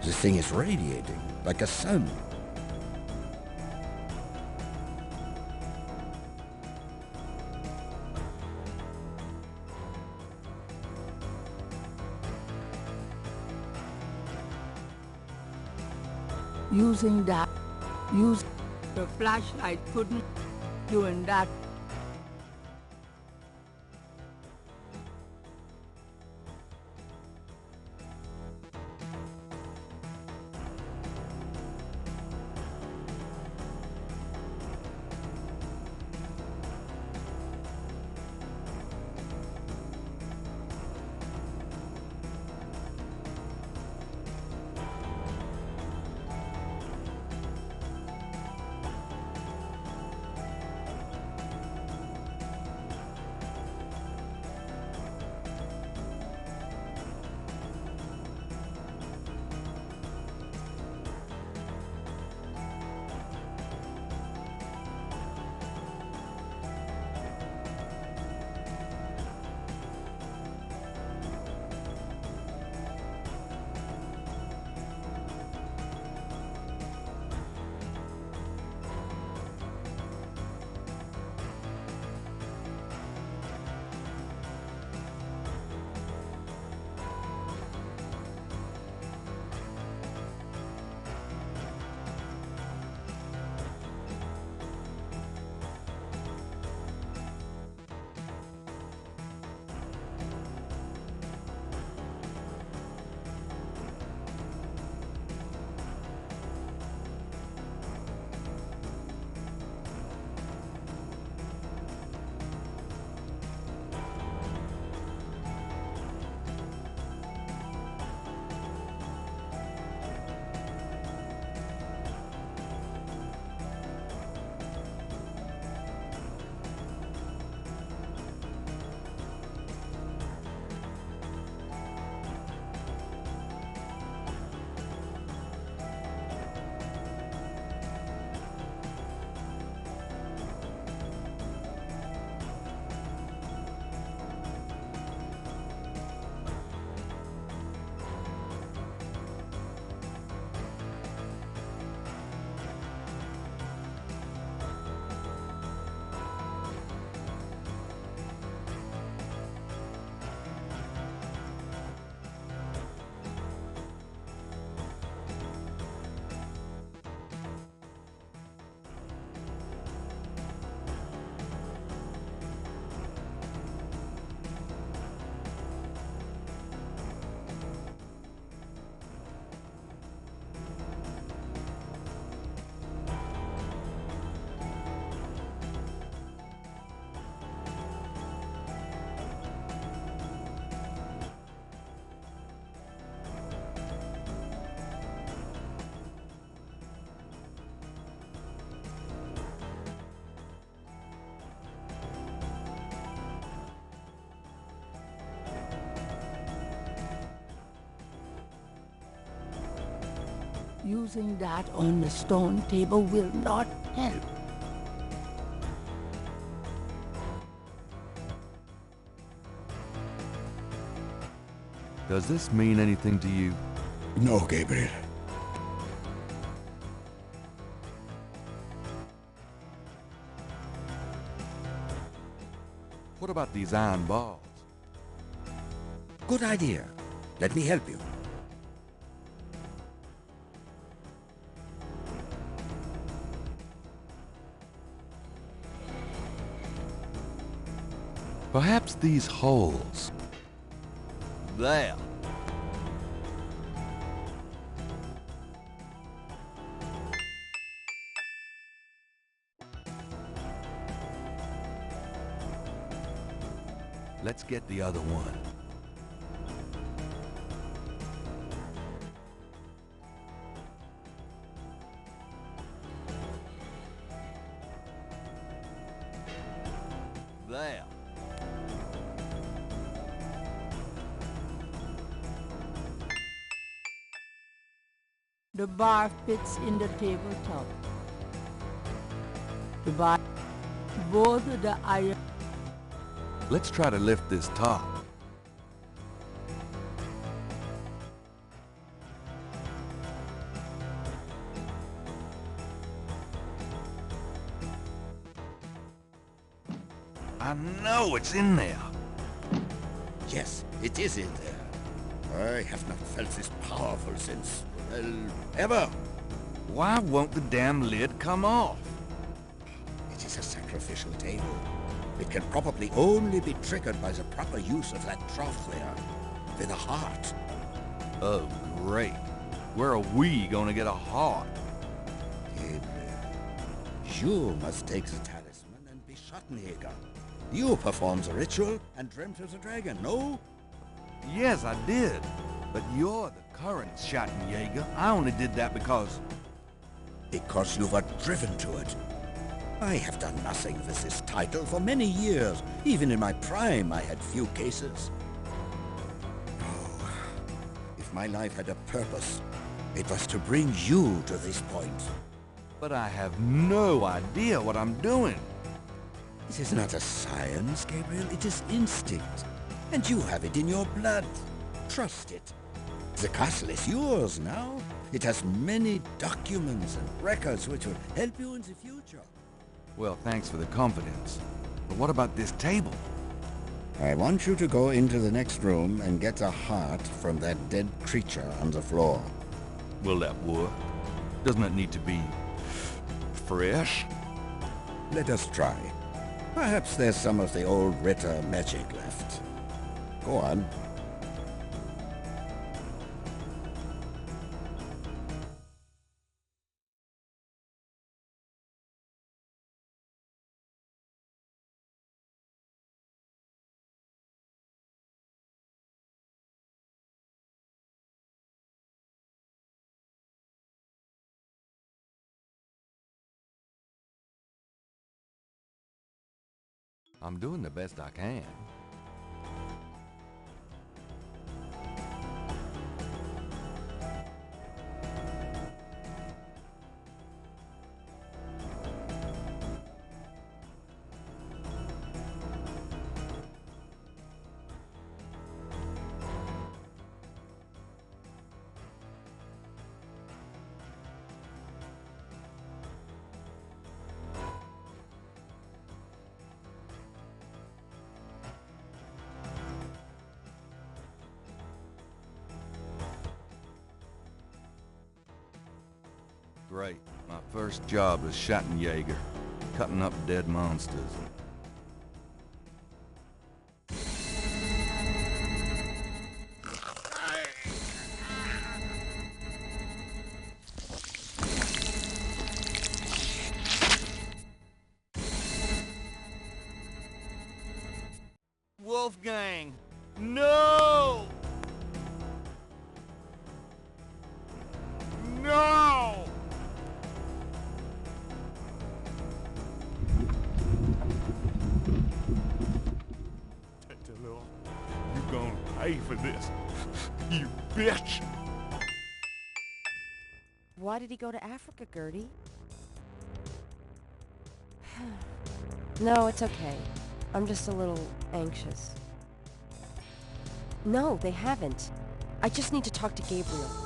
The thing is radiating, like a sun. Use the flashlight couldn't doing that. Using that on the stone table will not help. Does this mean anything to you? No, Gabriel. What about these iron balls? Good idea. Let me help you. Perhaps these holes. There. Let's get the other one. There. The bar fits in the tabletop. The bar, both of the iron. Let's try to lift this top. I know it's in there. Yes, it is in there. I have not felt this powerful since, well, ever. Why won't the damn lid come off? It is a sacrificial table. It can probably only be triggered by the proper use of that trough there, with a heart. Oh, great. Where are we gonna get a heart? Gabriel, you must take the talisman and be Schattenjäger. You performed the ritual and dreamt of the dragon, no? Yes, I did. But you're the current Schattenjäger. I only did that because... Because you were driven to it. I have done nothing with this title for many years. Even in my prime, I had few cases. Oh, if my life had a purpose, it was to bring you to this point. But I have no idea what I'm doing. It is not a science, Gabriel. It is instinct. And you have it in your blood. Trust it. The castle is yours now. It has many documents and records which will help you in the future. Well, thanks for the confidence. But what about this table? I want you to go into the next room and get a heart from that dead creature on the floor. Will that work? Doesn't it need to be... fresh? Let us try. Perhaps there's some of the old Ritter magic left. Go on. I'm doing the best I can. Great. My first job as Schattenjäger, cutting up dead monsters. Wolfgang! No! No! You're gonna pay for this, you bitch! Why did he go to Africa, Gertie? No, it's okay. I'm just a little anxious. No, they haven't. I just need to talk to Gabriel.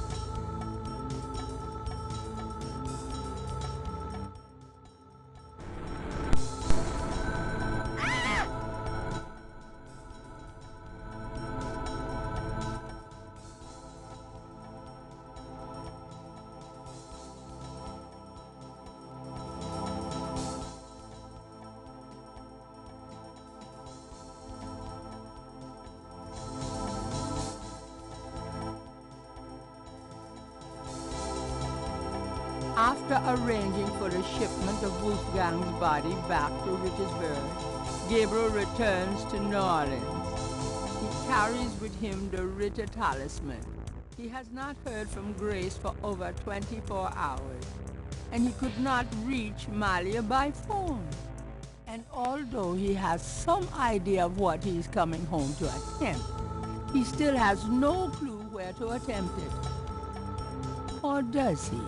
After arranging for the shipment of Wolfgang's body back to Rittersburg, Gabriel returns to New Orleans. He carries with him the Ritter talisman. He has not heard from Grace for over 24 hours, and he could not reach Malia by phone. And although he has some idea of what he is coming home to attempt, he still has no clue where to attempt it. Or does he?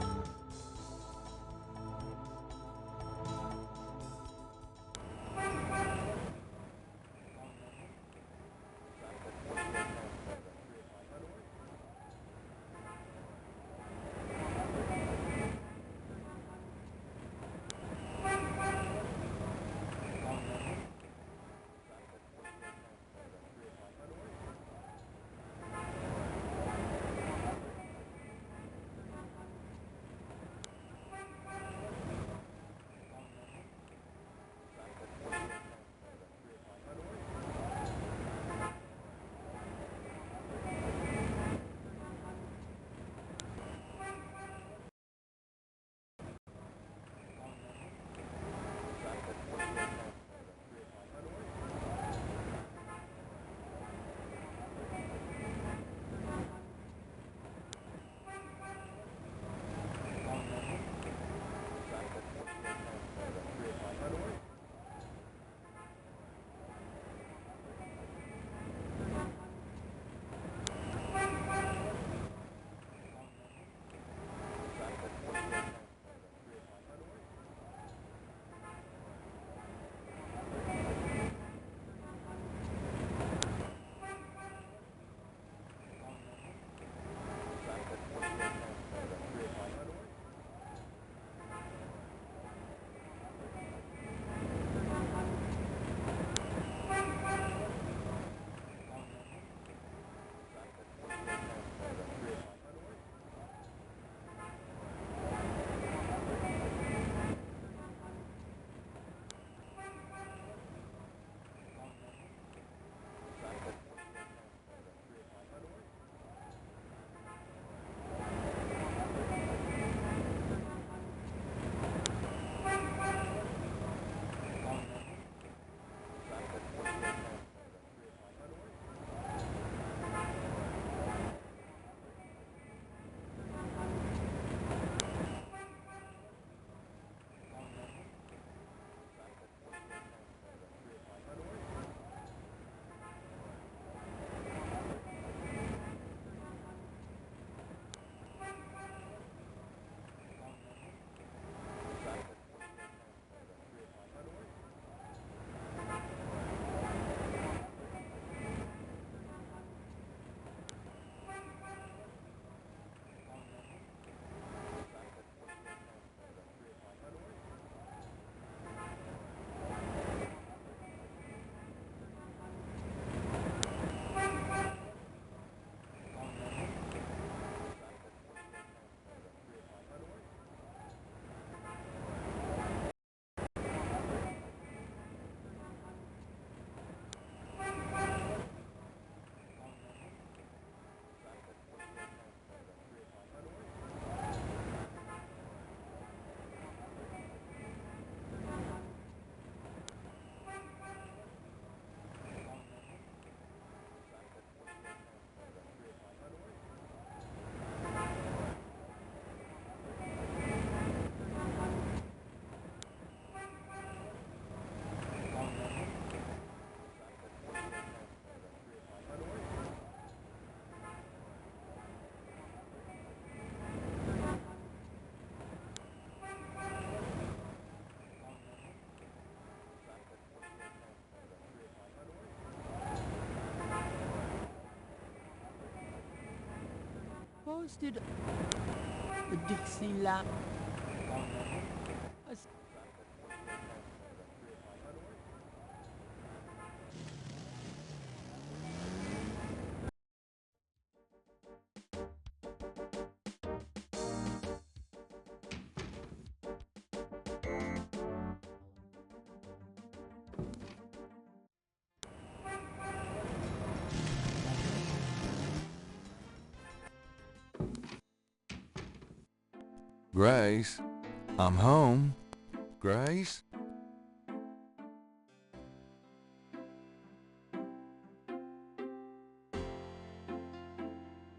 posted a Dixie lamp. Grace, I'm home. Grace?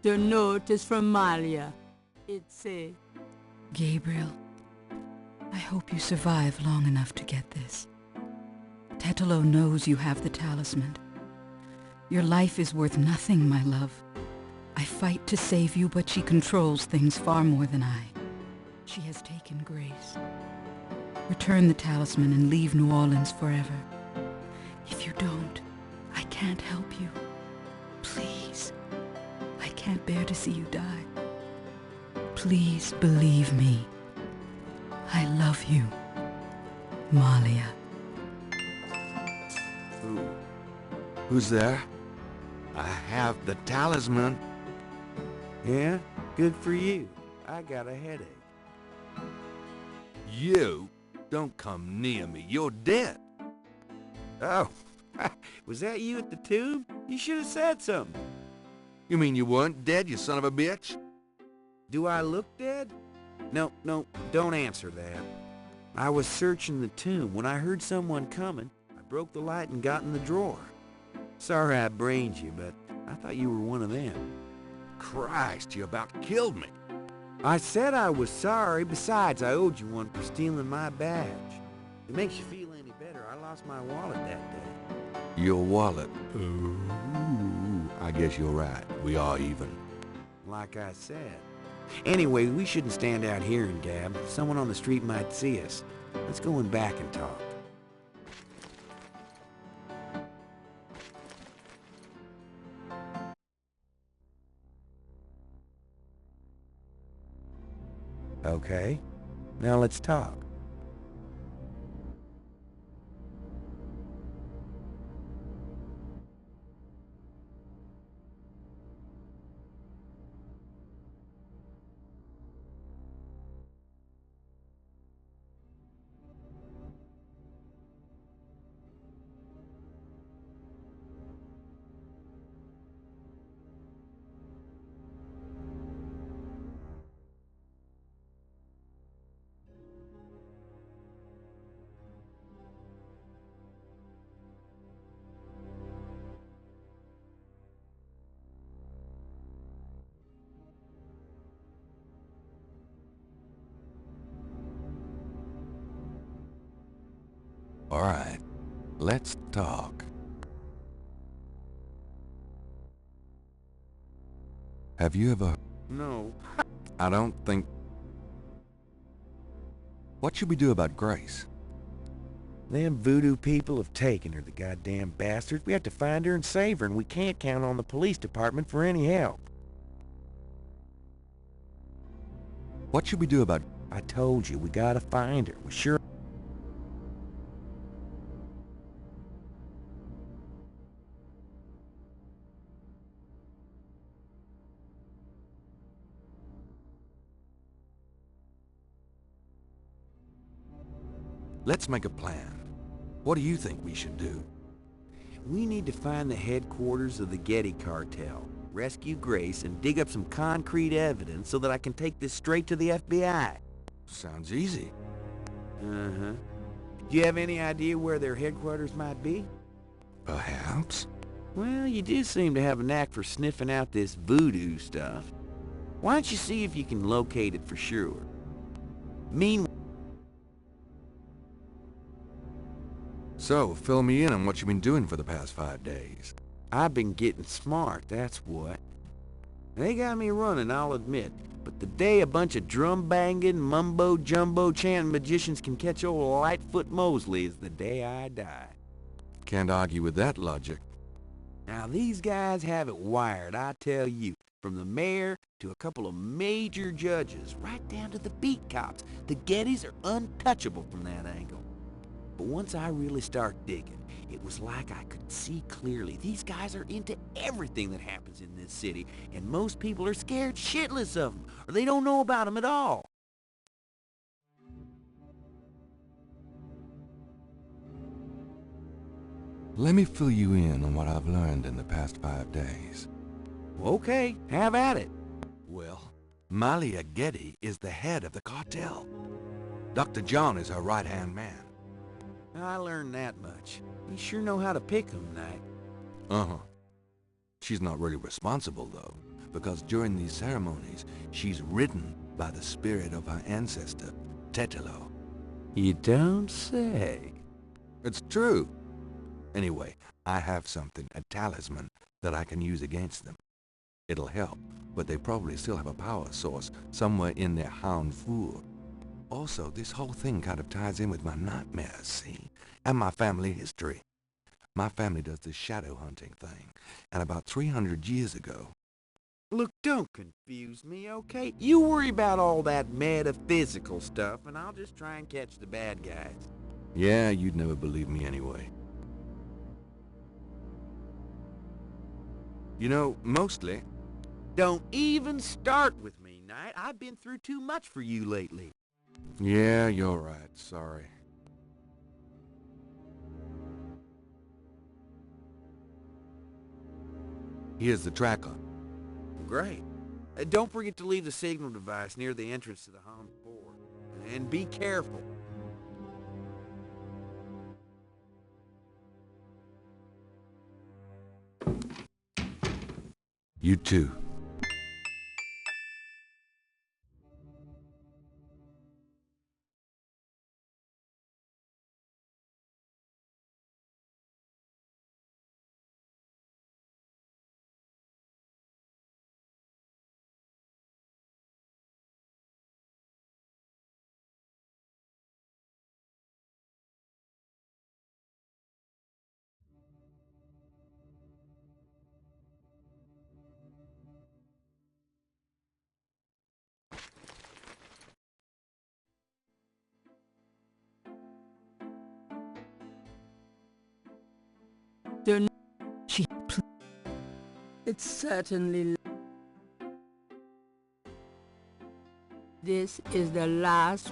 The note is from Malia. It says, Gabriel, I hope you survive long enough to get this. Tetelo knows you have the talisman. Your life is worth nothing, my love. I fight to save you, but she controls things far more than I. She has taken Grace. Return the talisman and leave New Orleans forever. If you don't, I can't help you. Please. I can't bear to see you die. Please believe me. I love you, Malia. Who's there? I have the talisman. Yeah? Good for you. I got a headache. You? Don't come near me. You're dead. Oh, was that you at the tube? You should have said something. You mean you weren't dead, you son of a bitch? Do I look dead? No, don't answer that. I was searching the tomb. When I heard someone coming, I broke the light and got in the drawer. Sorry I brained you, but I thought you were one of them. Christ, you about killed me. I said I was sorry. Besides, I owed you one for stealing my badge. If it makes you feel any better, I lost my wallet that day. Your wallet? Ooh, I guess you're right. We are even. Like I said. Anyway, we shouldn't stand out here and gab. Someone on the street might see us. Let's go in back and talk. Okay, now let's talk. All right, let's talk. Have you ever... No. I don't think... What should we do about Grace? Them voodoo people have taken her, the goddamn bastards. We have to find her and save her, and we can't count on the police department for any help. What should we do about... I told you, we gotta find her. We sure... Let's make a plan. What do you think we should do? We need to find the headquarters of the Getty cartel, rescue Grace, and dig up some concrete evidence so that I can take this straight to the FBI. Sounds easy. Uh-huh. Do you have any idea where their headquarters might be? Perhaps. Well, you do seem to have a knack for sniffing out this voodoo stuff. Why don't you see if you can locate it for sure? Meanwhile... So, fill me in on what you've been doing for the past 5 days. I've been getting smart, that's what. They got me running, I'll admit. But the day a bunch of drum-banging, mumbo-jumbo chanting magicians can catch old Lightfoot Mosley is the day I die. Can't argue with that logic. Now these guys have it wired, I tell you. From the mayor to a couple of major judges, right down to the beat cops. The Gettys are untouchable from that angle. But once I really start digging, it was like I could see clearly. These guys are into everything that happens in this city, and most people are scared shitless of them, or they don't know about them at all. Let me fill you in on what I've learned in the past 5 days. Okay, have at it. Well, Malia Getty is the head of the cartel. Dr. John is her right-hand man. I learned that much. You sure know how to pick 'em, Knight. Uh-huh. She's not really responsible, though, because during these ceremonies, she's ridden by the spirit of her ancestor, Tetelo. You don't say. It's true. Anyway, I have something, a talisman, that I can use against them. It'll help, but they probably still have a power source somewhere in their hound fool. Also, this whole thing kind of ties in with my nightmares, see? And my family history. My family does this shadow hunting thing, and about 300 years ago... Look, don't confuse me, okay? You worry about all that metaphysical stuff, and I'll just try and catch the bad guys. Yeah, you'd never believe me anyway. You know, mostly... Don't even start with me, Knight. I've been through too much for you lately. Yeah, you're right. Sorry. Here's the tracker. Great. Don't forget to leave the signal device near the entrance to the home floor. And be careful. You too. It's certainly... This is the last...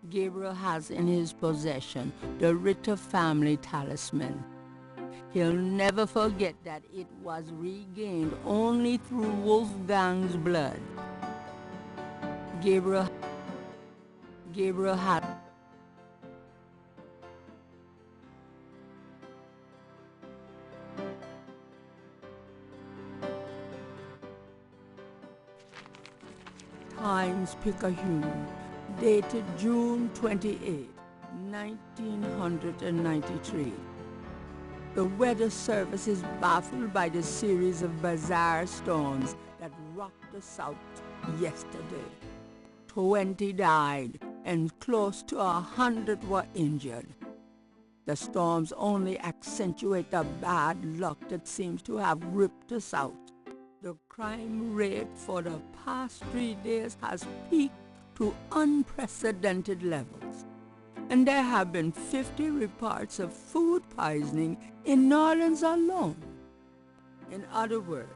Gabriel has in his possession the Ritter family talisman. He'll never forget that it was regained only through Wolfgang's blood. Gabriel had... Times Picayune, dated June 28, 1993. The weather service is baffled by the series of bizarre storms that rocked the South yesterday. 20 died and close to 100 were injured. The storms only accentuate the bad luck that seems to have ripped the South. The crime rate for the past 3 days has peaked to unprecedented levels. And there have been 50 reports of food poisoning in New Orleans alone. In other words,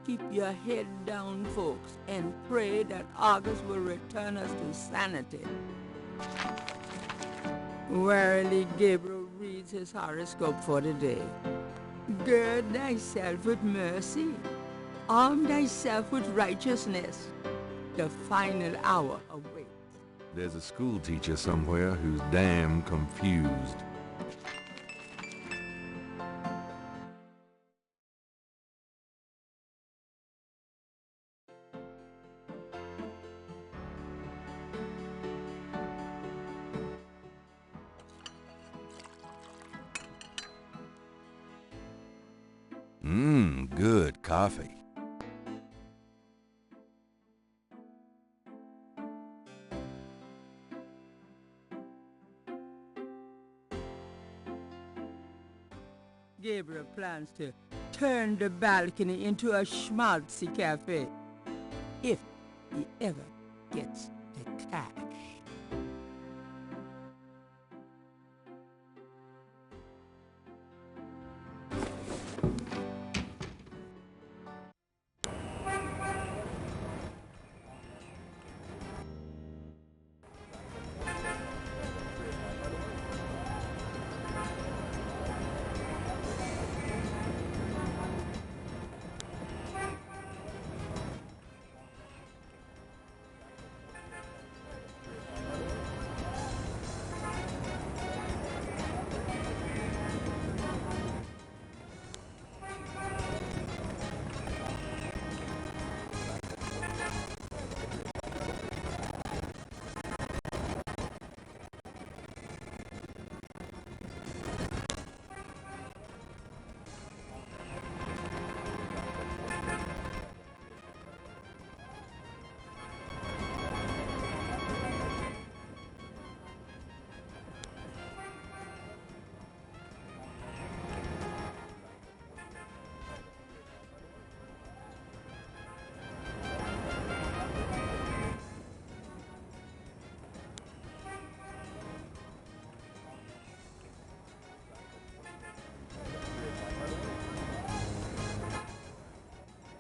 keep your head down, folks, and pray that August will return us to sanity. Warily, Gabriel reads his horoscope for the day. Gird thyself with mercy. Arm thyself with righteousness. The final hour awaits. There's a school teacher somewhere who's damn confused. Good coffee. Gabriel plans to turn the balcony into a schmaltzy cafe. If he ever gets the cash.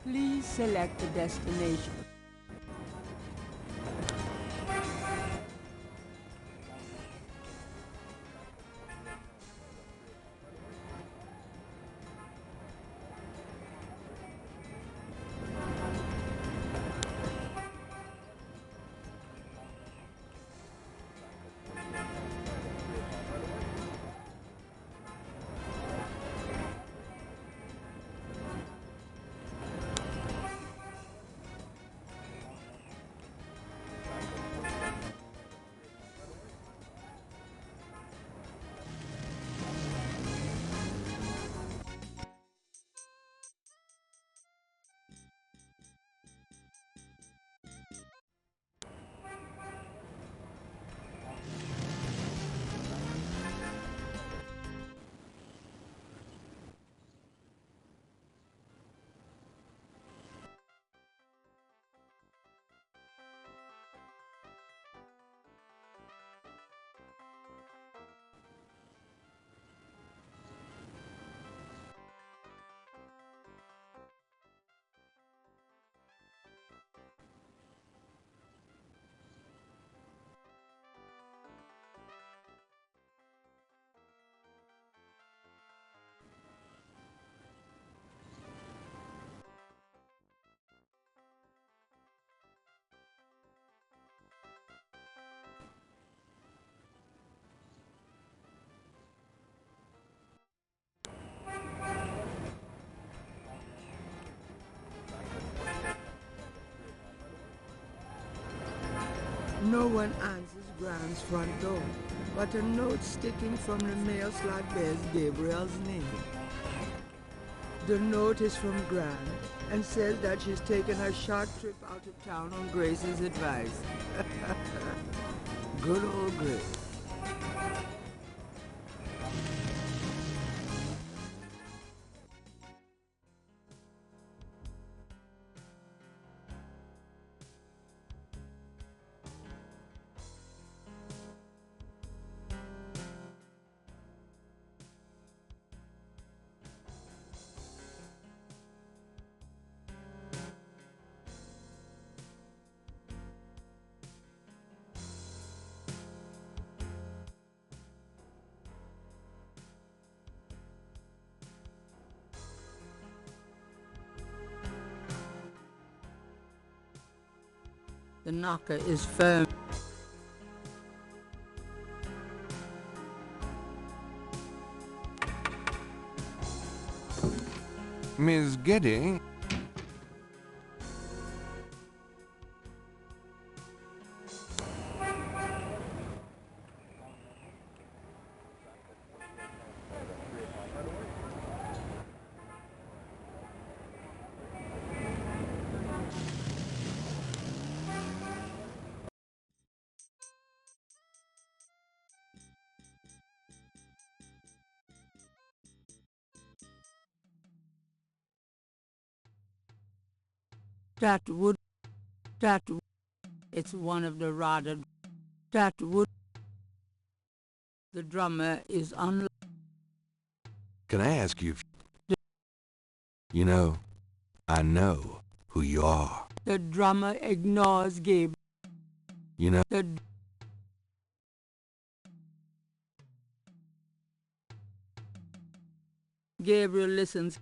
Please select the destination. No one answers Grant's front door, but a note sticking from the mail slot bears Gabriel's name. The note is from Grant and says that she's taken a short trip out of town on Grace's advice. Good old Grace. The knocker is firm. Miss Geddy? That would, it's one of the rather, that would, the drummer is unlike. Can I ask you if... You know, I know who you are. The drummer ignores Gabriel. You know... Gabriel listens.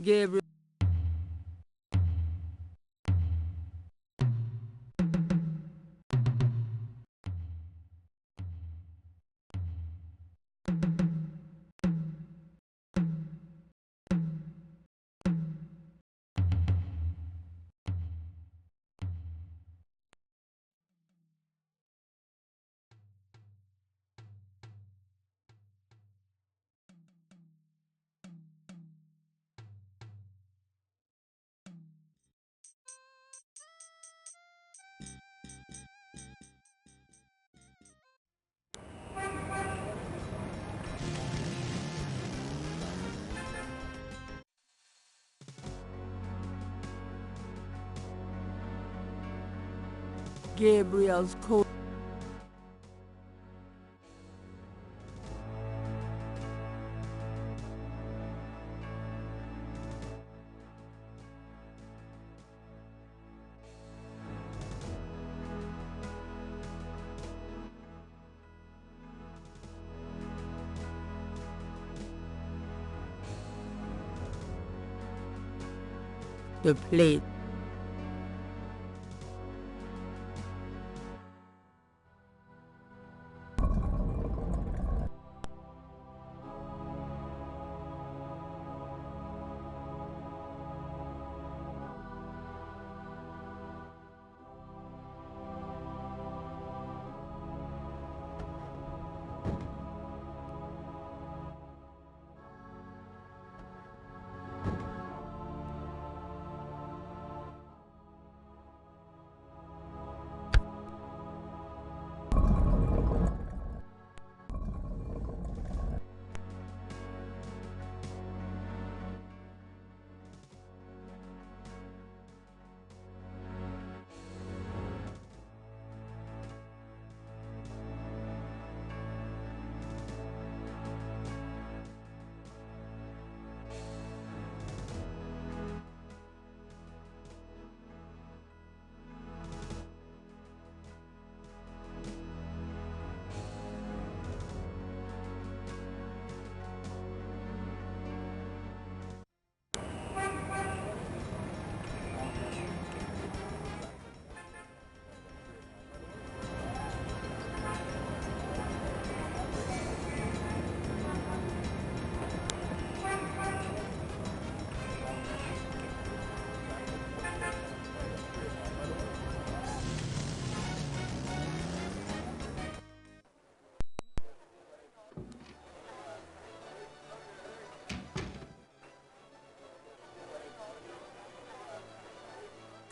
Gabriel. Gabriel's coat. The plate.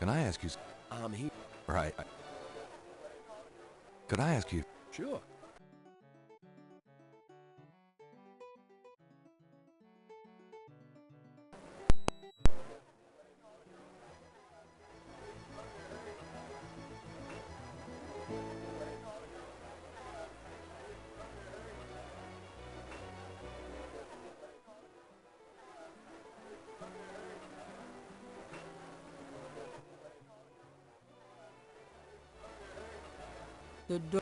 Can I ask you... I'm here. Right. Could I ask you... Sure. The door.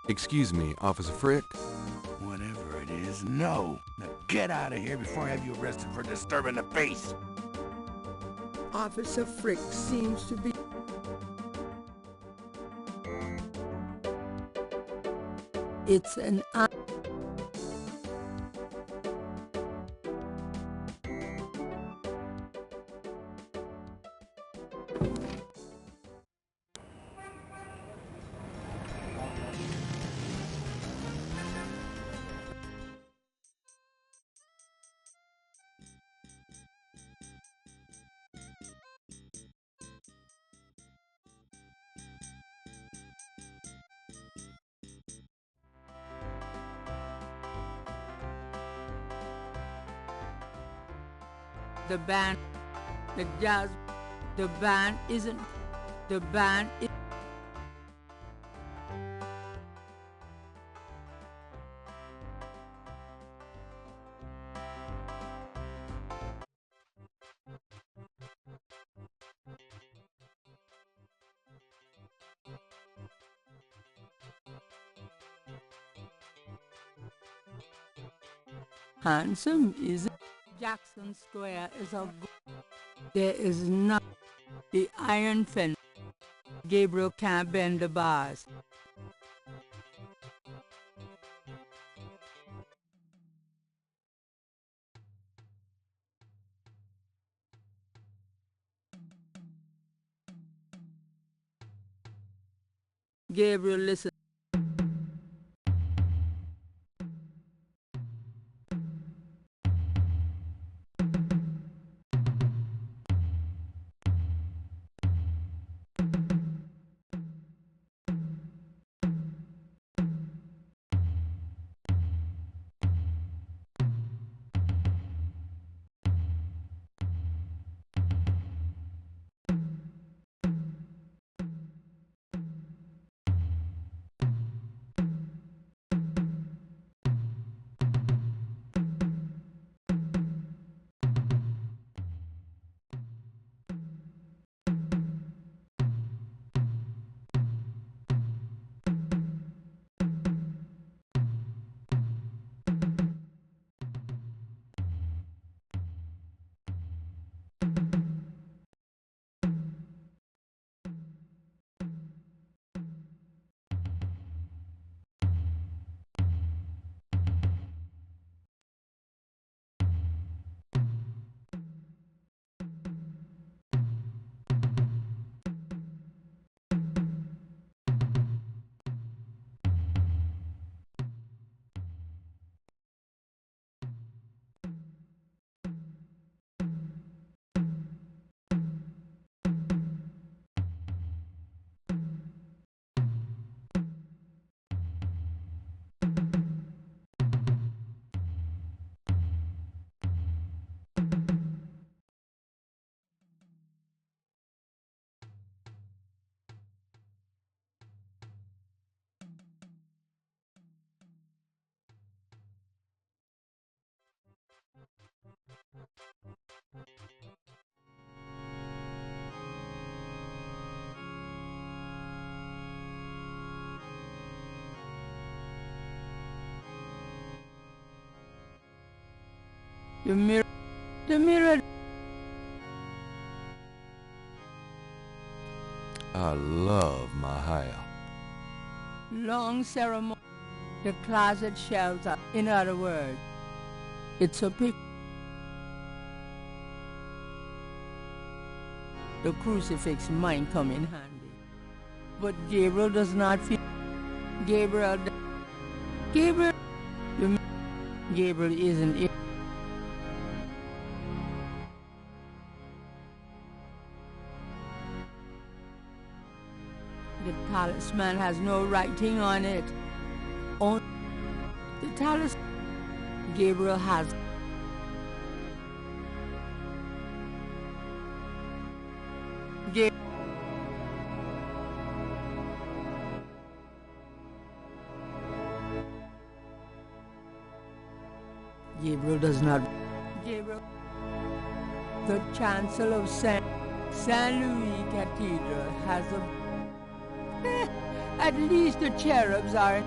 Excuse me, Officer Frick? Whatever it is, no. Now get out of here before I have you arrested for disturbing the peace. Officer Frick seems to be... It's an... The band, the jazz, the band isn't, the band is... Handsome isn't. Jackson Square is a... There is not the iron fence. Gabriel can't bend the bars. Gabriel, listen. The mirror. I love my hair. Long ceremony. The closet shelves are, in other words, it's a pic. The crucifix might come in handy. But Gabriel does not feel. Gabriel isn't it. The talisman has no writing on it. On the talisman, Gabriel has. Gabriel does not. Gabriel. The chancel of Saint Louis Cathedral has a. At least the cherubs are.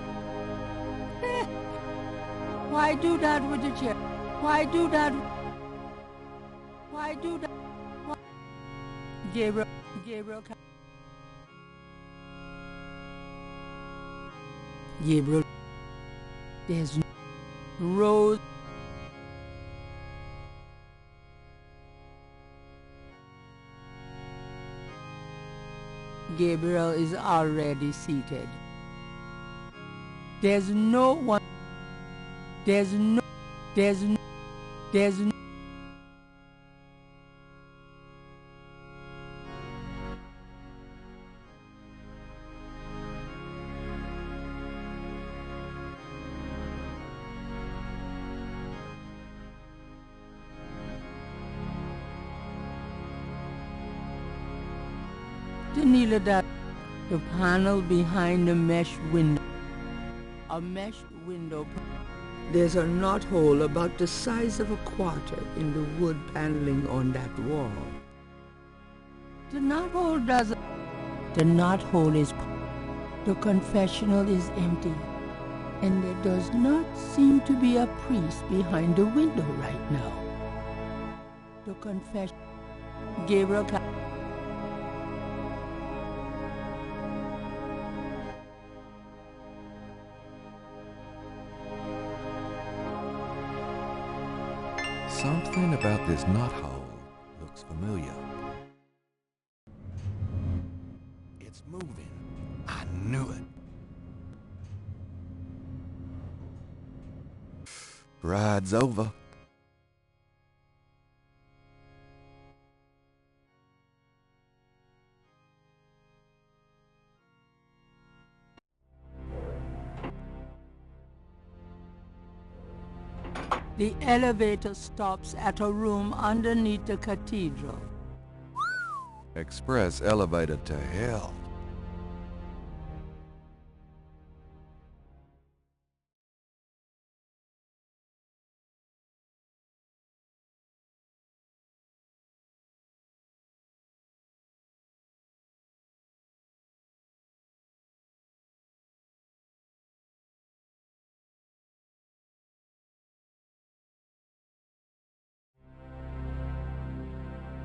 Why do that with the cherub? Why do that? Why do that? Why? Gabriel. There's no rose. Gabriel is already seated. There's no one. There's no. The panel behind the mesh window. A mesh window. There's a knothole about the size of a quarter in the wood paneling on that wall. The knothole is. The confessional is empty, and there does not seem to be a priest behind the window right now. The confession. Gabriel. Something about this knothole looks familiar. It's moving. I knew it. Ride's over. The elevator stops at a room underneath the cathedral. Express elevator to hell.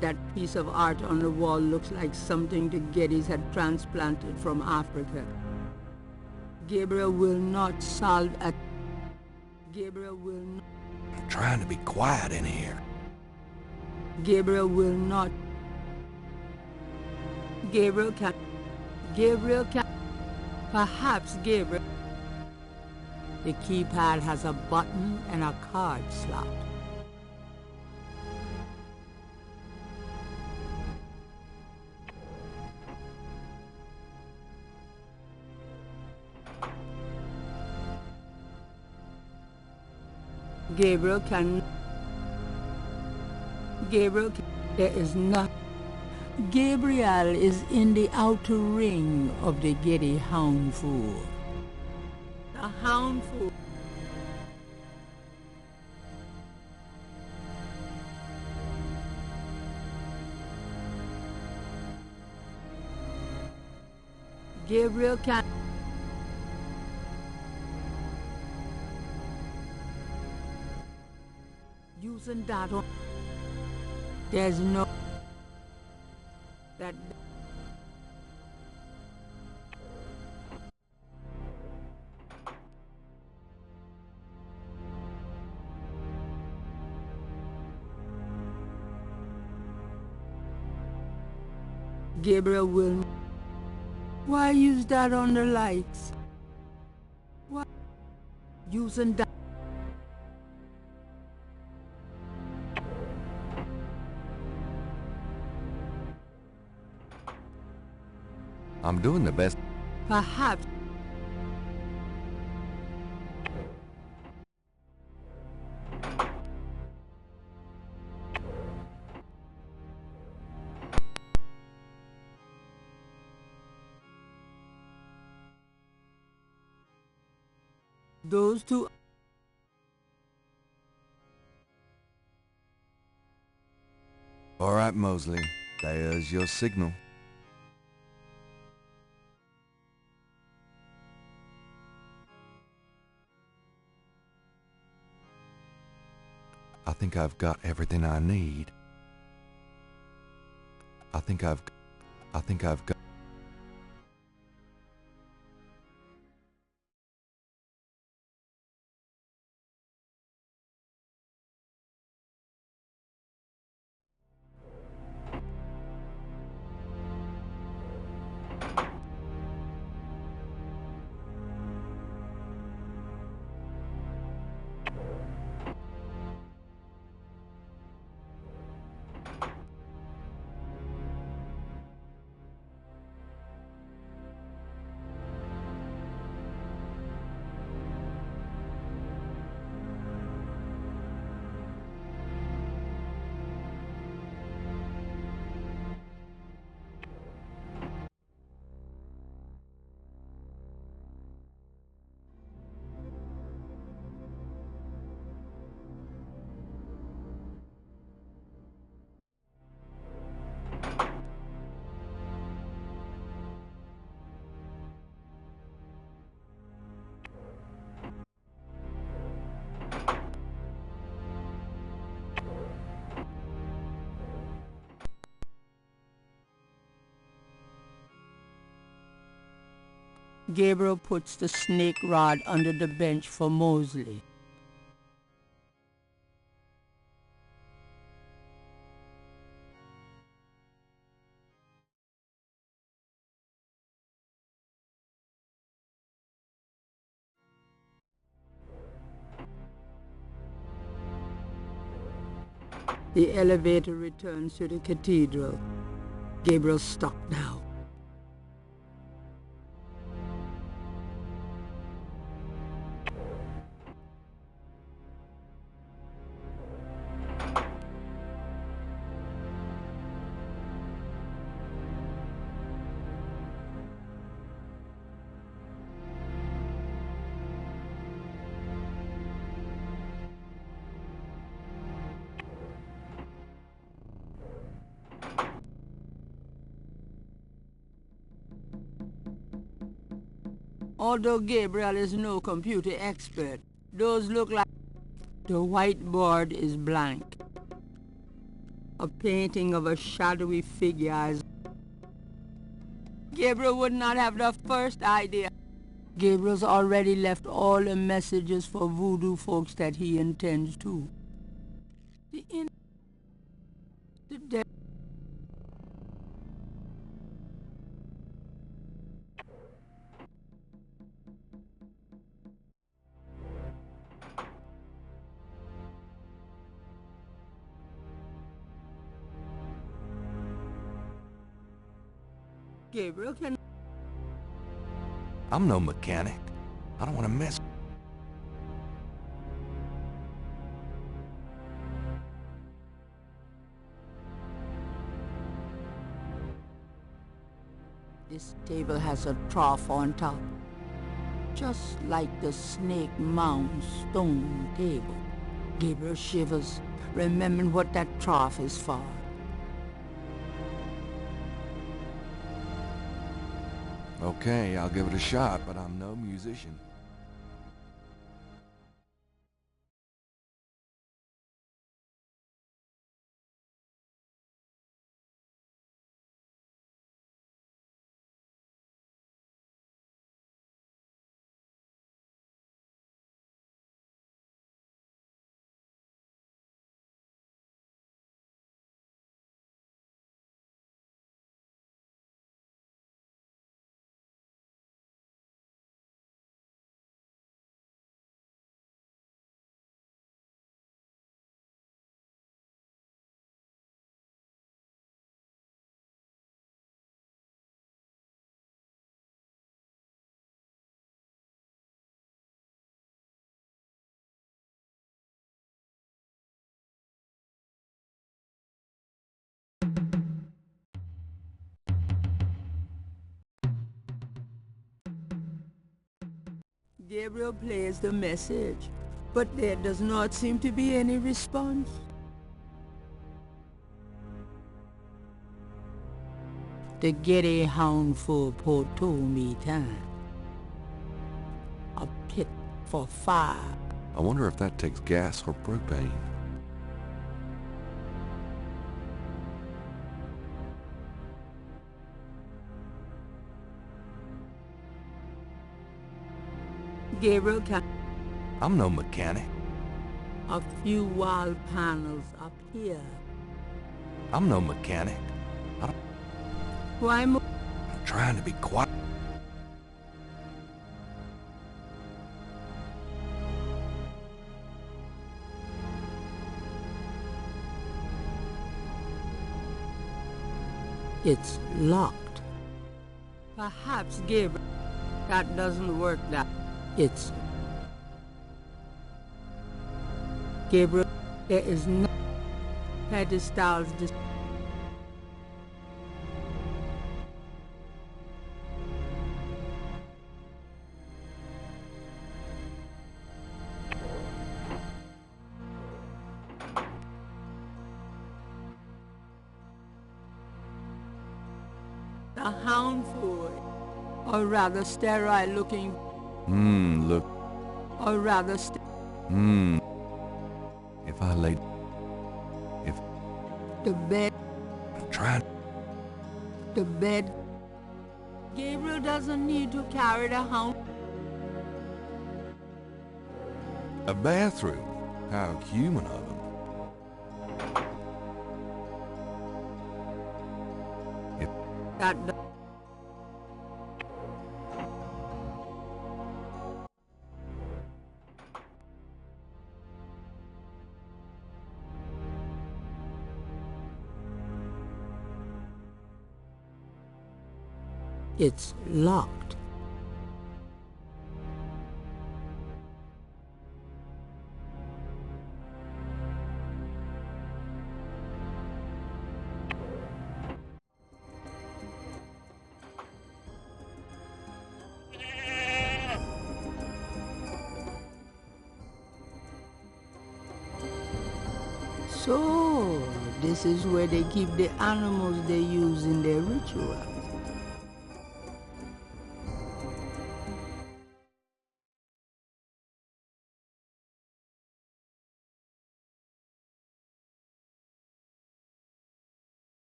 That piece of art on the wall looks like something the Gettys had transplanted from Africa. Gabriel will not solve a... Gabriel will not... I'm trying to be quiet in here. Gabriel will not... Gabriel can... Perhaps Gabriel... The keypad has a button and a card slot. Gabriel, there is not. Gabriel is in the outer ring of the Getty Houndful. The Houndful. Gabriel can... Using that on... There's no... That... Gabriel will... Why use that on the lights? Why? Using that... I'm doing the best. Perhaps... Those two... All right, Mosley. There's your signal. I think I've got everything I need. I think I've got... Gabriel puts the snake rod under the bench for Mosley. The elevator returns to the cathedral. Gabriel's stuck now. Although Gabriel is no computer expert, those look like... The whiteboard is blank. A painting of a shadowy figure is... Gabriel would not have the first idea. Gabriel's already left all the messages for voodoo folks that he intends to. The dead... Gabriel can... I'm no mechanic. I don't want to mess... This table has a trough on top, just like the Snake Mound stone table. Gabriel shivers, remembering what that trough is for. Okay, I'll give it a shot, but I'm no musician. Gabriel plays the message, but there does not seem to be any response. The Getty hound for Potomi time. A pit for fire. I wonder if that takes gas or propane. Gabriel can... I'm no mechanic. A few wall panels up here. I'm no mechanic. Why mo... I'm trying to be quiet. It's locked. Perhaps Gabriel... That doesn't work that... It's... Gabriel, there is no... pedestals... The hound food, or rather sterile looking... Look. Or rather If I lay... If... The bed... I'm trying... The bed... Gabriel doesn't need to carry the hound... A bathroom. How human of him. That... It's locked. So, this is where they keep the animals they use in their rituals.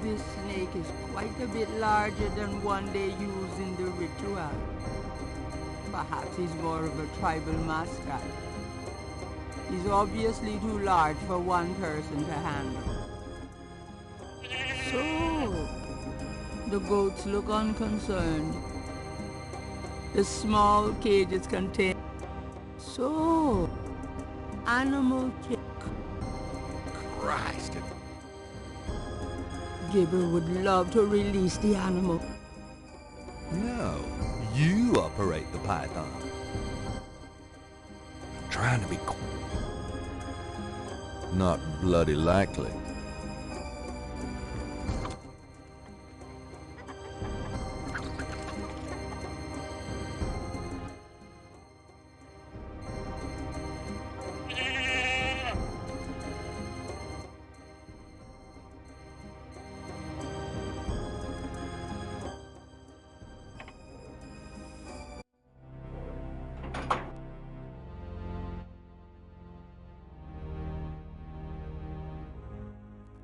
This snake is quite a bit larger than one they use in the ritual. Perhaps he's more of a tribal mascot. He's obviously too large for one person to handle. So, the goats look unconcerned. The small cages contain... So, animal kick. Christ. Gabriel would love to release the animal. No, you operate the python. I'm trying to be not bloody likely.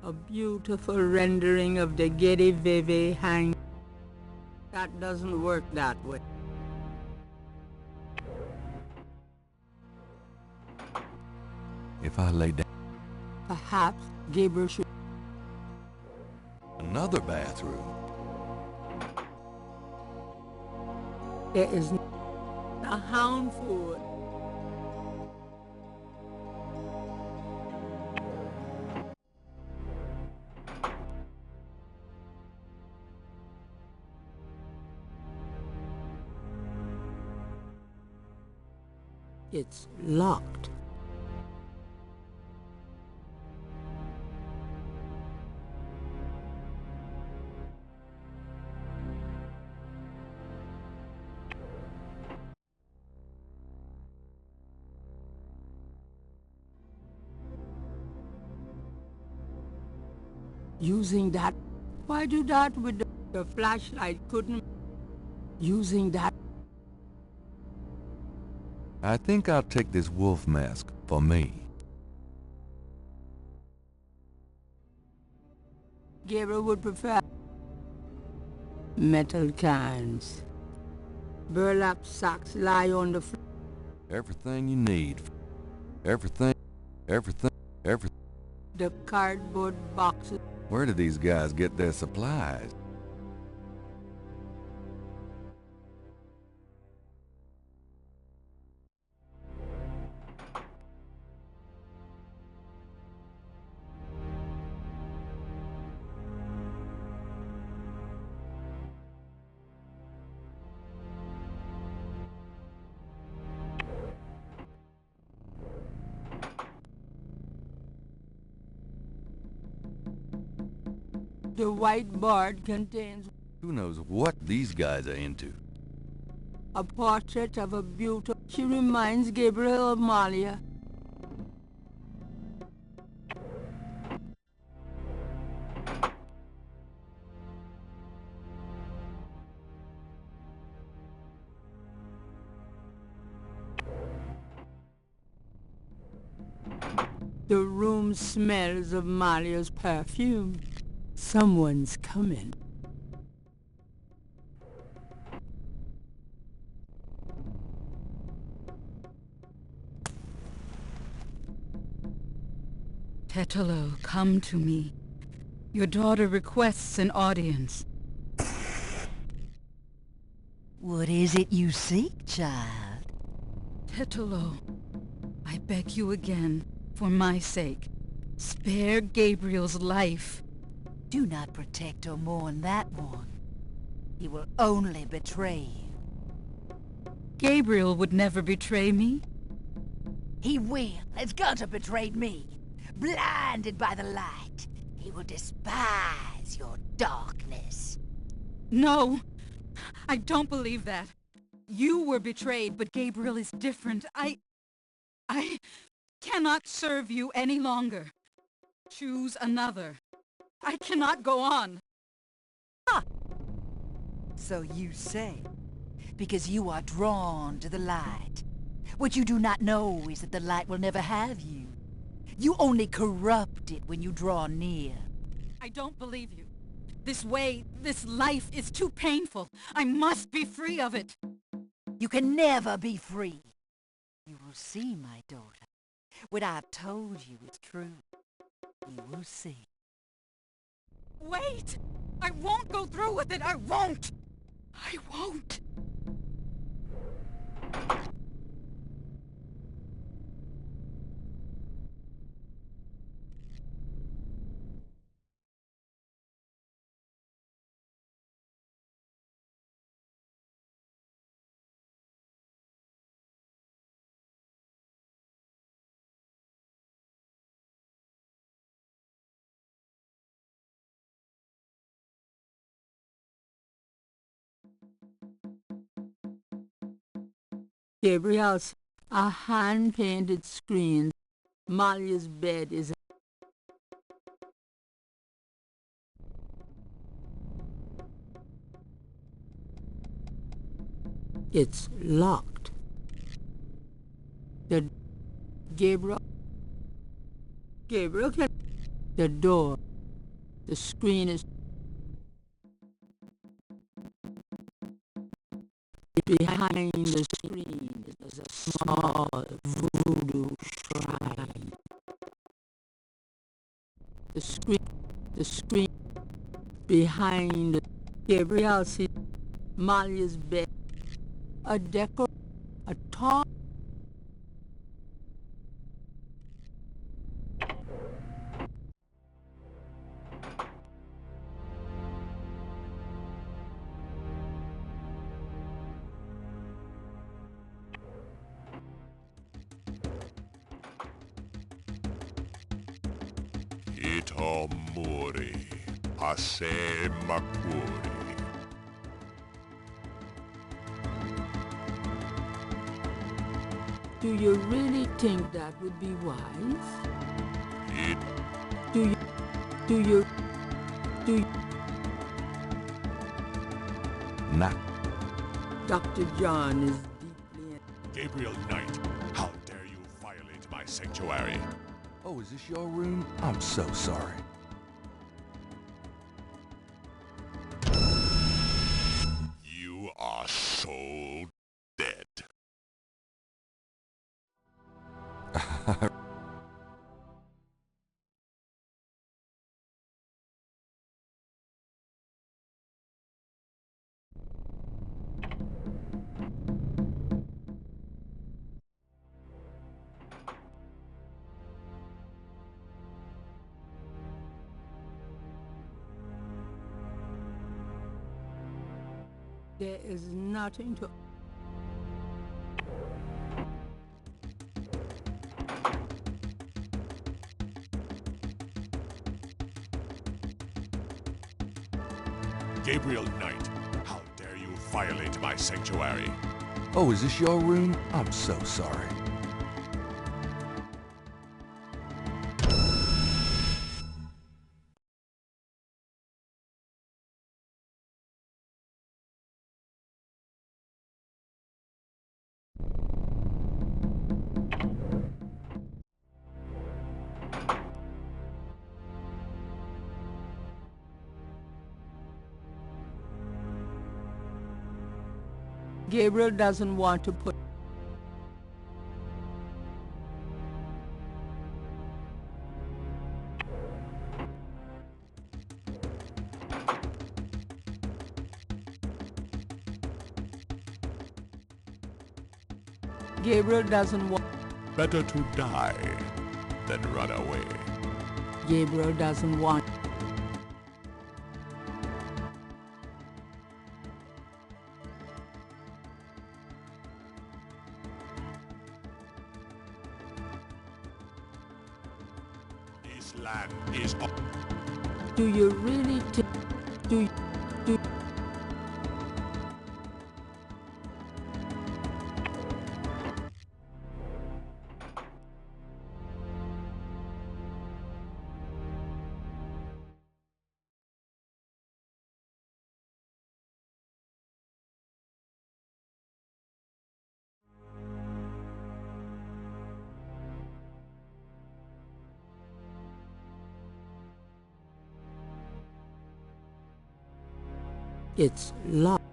A beautiful rendering of the Getty Veve hang. That doesn't work that way. If I lay down... Perhaps Gabriel should... Another bathroom. There is a hound food. It's locked. Using that. Why do that with the flashlight? Couldn't. Using that. I think I'll take this wolf mask for me. Gabriel would prefer metal cans. Burlap sacks lie on the floor. Everything you need. Everything. The cardboard boxes. Where do these guys get their supplies? The white board contains Who knows what these guys are into? a portrait of a beautiful. She reminds Gabriel of Malia. The room smells of Malia's perfume. Someone's coming. Tetelo, come to me. Your daughter requests an audience. What is it you seek, child? Tetelo, I beg you again, for my sake, spare Gabriel's life. Do not protect or mourn that one. He will only betray you. Gabriel would never betray me. He will. Has Gunter betrayed me. Blinded by the light, he will despise your darkness. No, I don't believe that. You were betrayed, but Gabriel is different. I cannot serve you any longer. Choose another. I cannot go on. Ah! So you say, because you are drawn to the light. What you do not know is that the light will never have you. You only corrupt it when you draw near. I don't believe you. This way, this life is too painful. I must be free of it. You can never be free. You will see, my daughter. What I've told you is true. You will see. Wait! I won't go through with it! I won't! I won't! Gabriel's a hand-painted screen. Malia's bed is. It's locked. The Gabriel can. The door. The screen is. Behind the screen is a small voodoo shrine. The screen behind Gabriel sees Malia's bed. A tall. Itomori, Ase Makuri. Do you really think that would be wise? Do you Do Not. Dr. John is deeply... Gabriel Knight, how dare you violate my sanctuary? Oh, is this your room? I'm so sorry. You are so dead. There is nothing to... Gabriel Knight, how dare you violate my sanctuary? Oh, is this your room? I'm so sorry. Gabriel doesn't want to put... Gabriel doesn't want... Better to die than run away. Gabriel doesn't want... This land is... Do you really do... It's locked.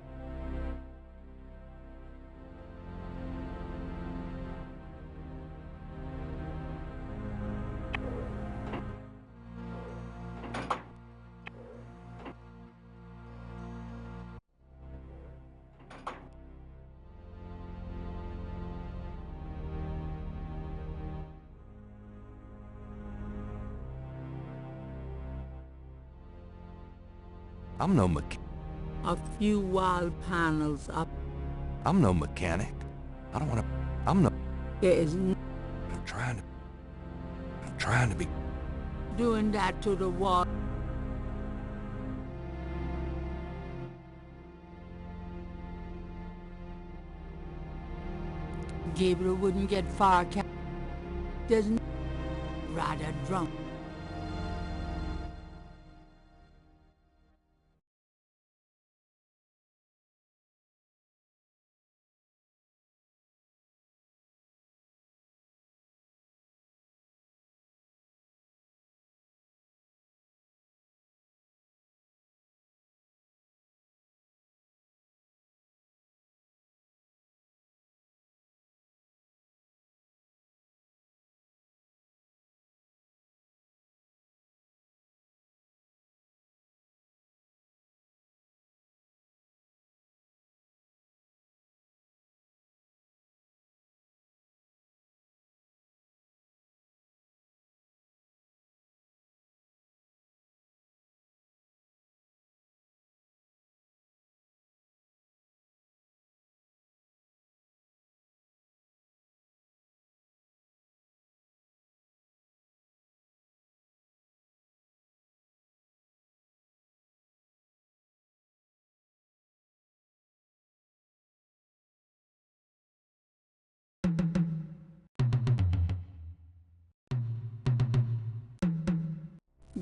I'm no mechanic. A few wall panels up. I'm no mechanic. I don't want to... I'm no... There is I'm trying to be... doing that to the wall. Gabriel wouldn't get far. There's rather drunk.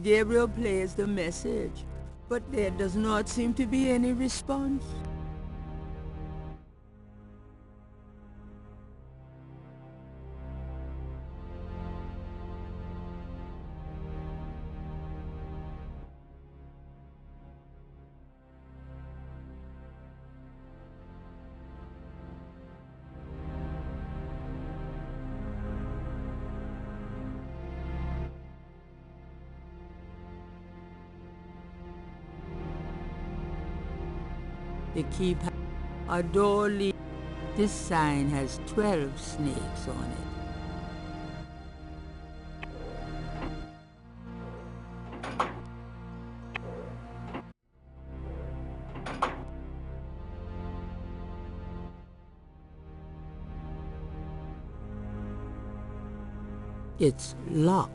Gabriel plays the message. But there does not seem to be any response. They keep a door lead. This sign has 12 snakes on it. It's locked.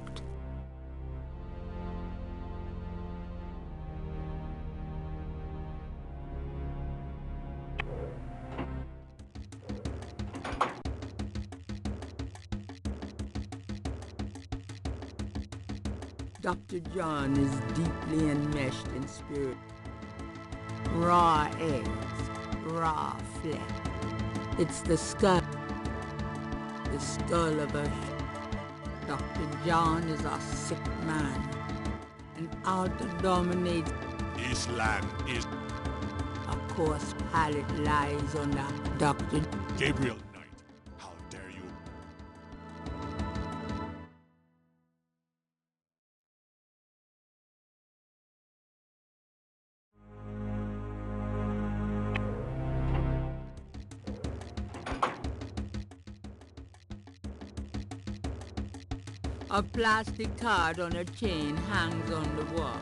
Dr. John is deeply enmeshed in spirit. Raw eggs, raw flesh. It's the skull of a... Dr. John is a sick man, and out to dominate. This land is... A coarse palate lies on the Dr. Gabriel Knight, how dare you? A plastic card on a chain hangs on the wall.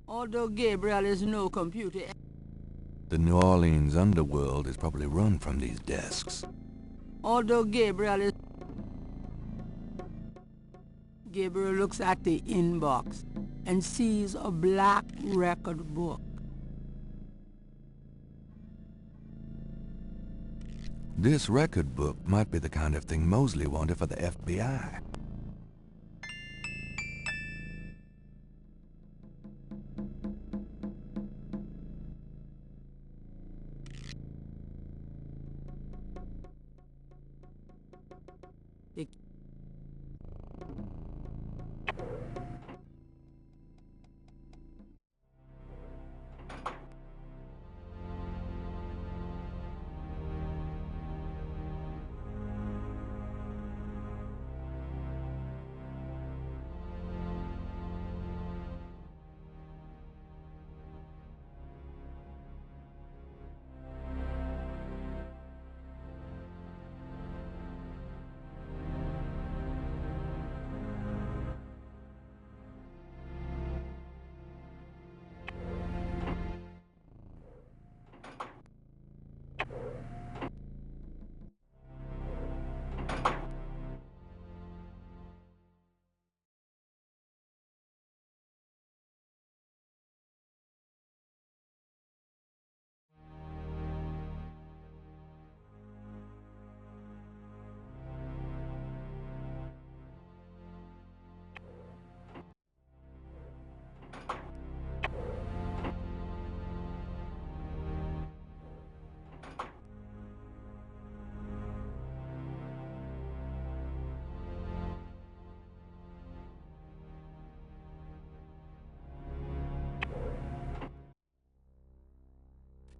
Although Gabriel is no computer... The New Orleans underworld is probably run from these desks. Although Gabriel is... Gabriel looks at the inbox and sees a black record book. This record book might be the kind of thing Mosley wanted for the FBI.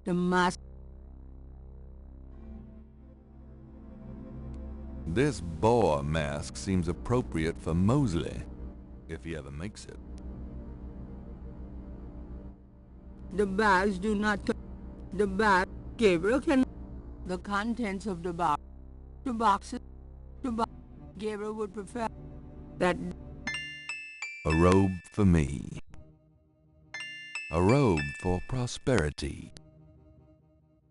The mask. This boar mask seems appropriate for Mosley, if he ever makes it. The bags do not... The bag... Gabriel can... The contents of the box. The boxes... The box... Gabriel would prefer... That... A robe for me. A robe for prosperity.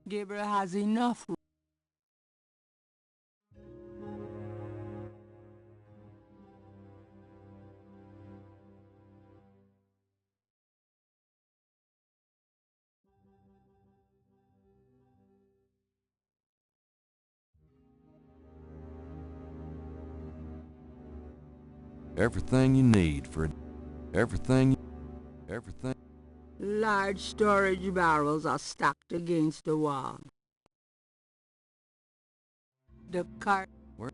Gabriel has enough. Everything you need for... Everything... Large storage barrels are stacked against the wall. The cart... Where?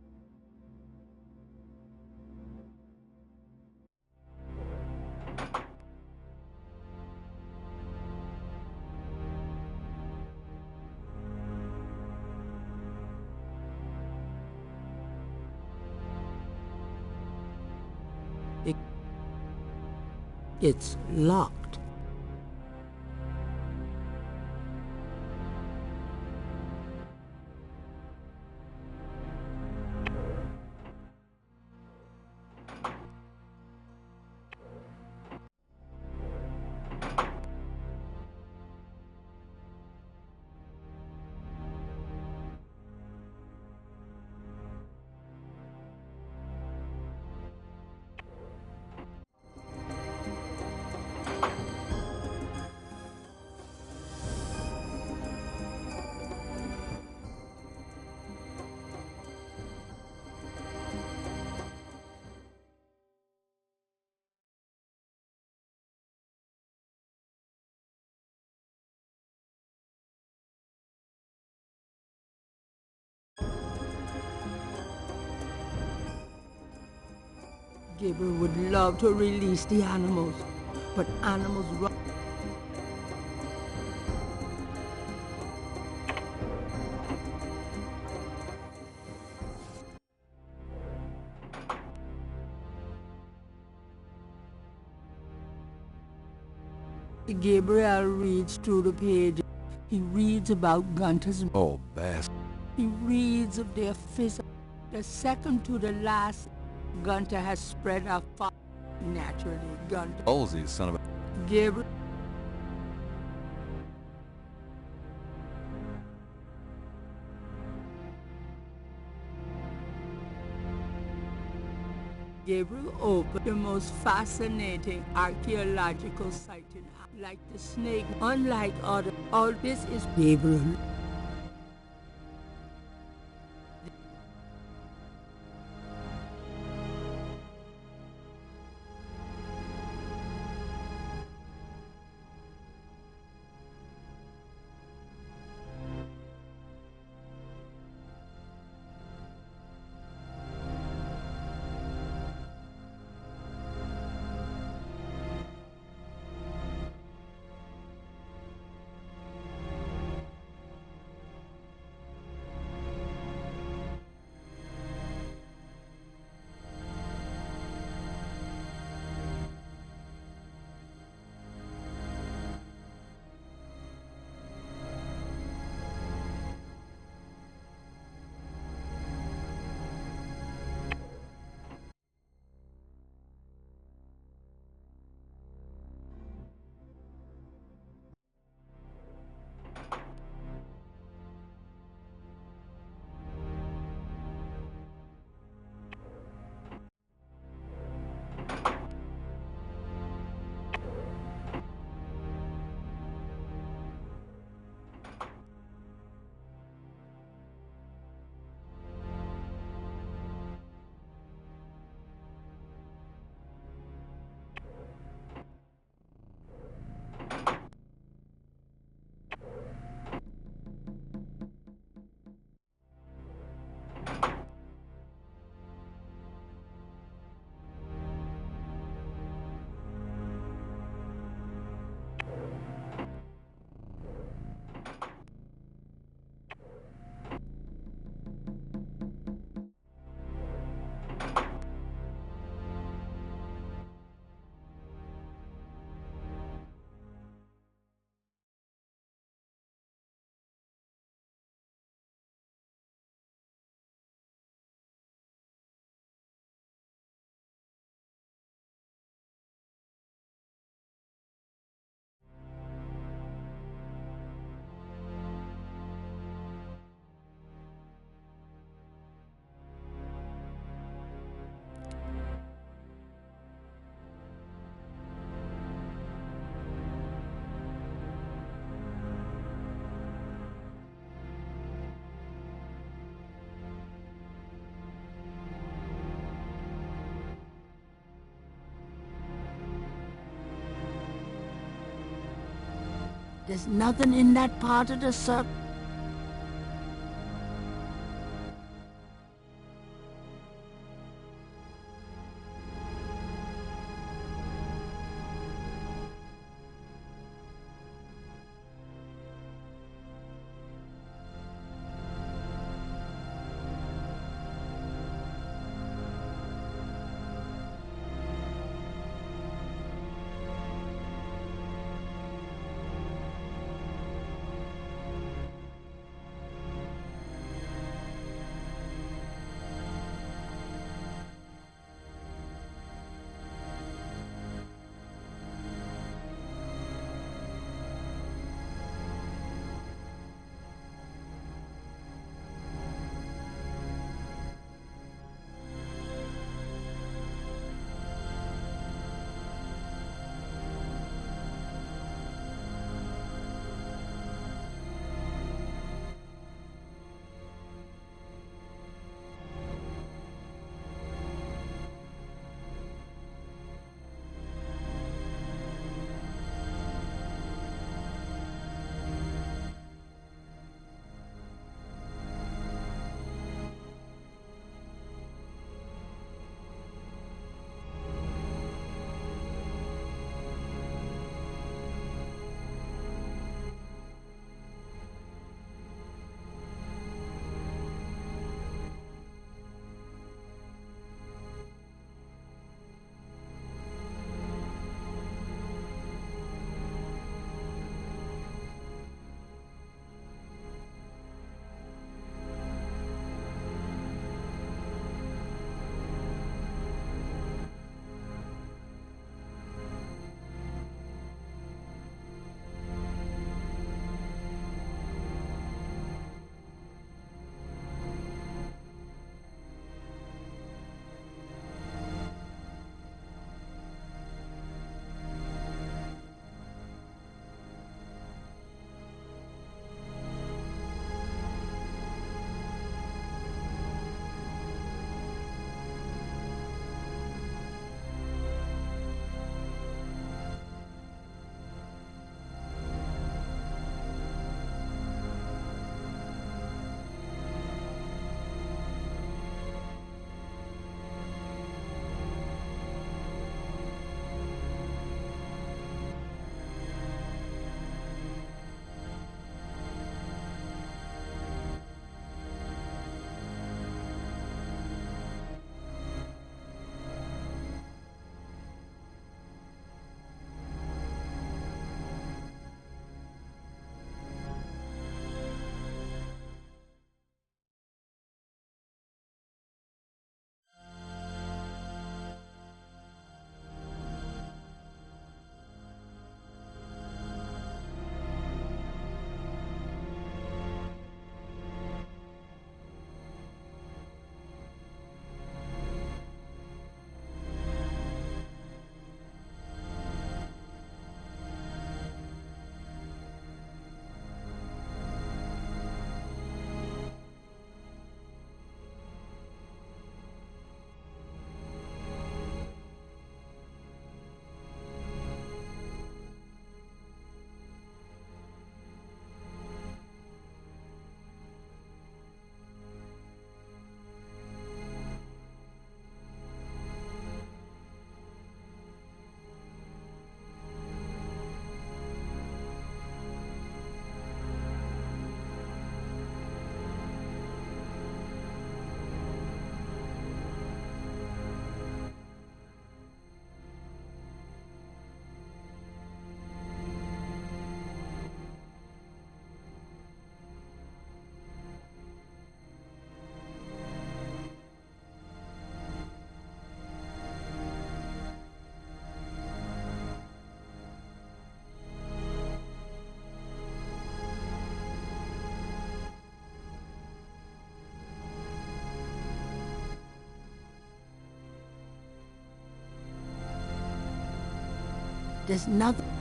It's locked. Gabriel would love to release the animals, but animals run. Gabriel reads through the pages. He reads about Gunter's... Oh, bastard. He reads of their physical. The second to the last, Gunter has spread a fire. Naturally, Gunter... Halsey, son of a... Gabriel... Gabriel opened the most fascinating archaeological site in like the snake, unlike other. All this is Gabriel. There's nothing in that part of the circle.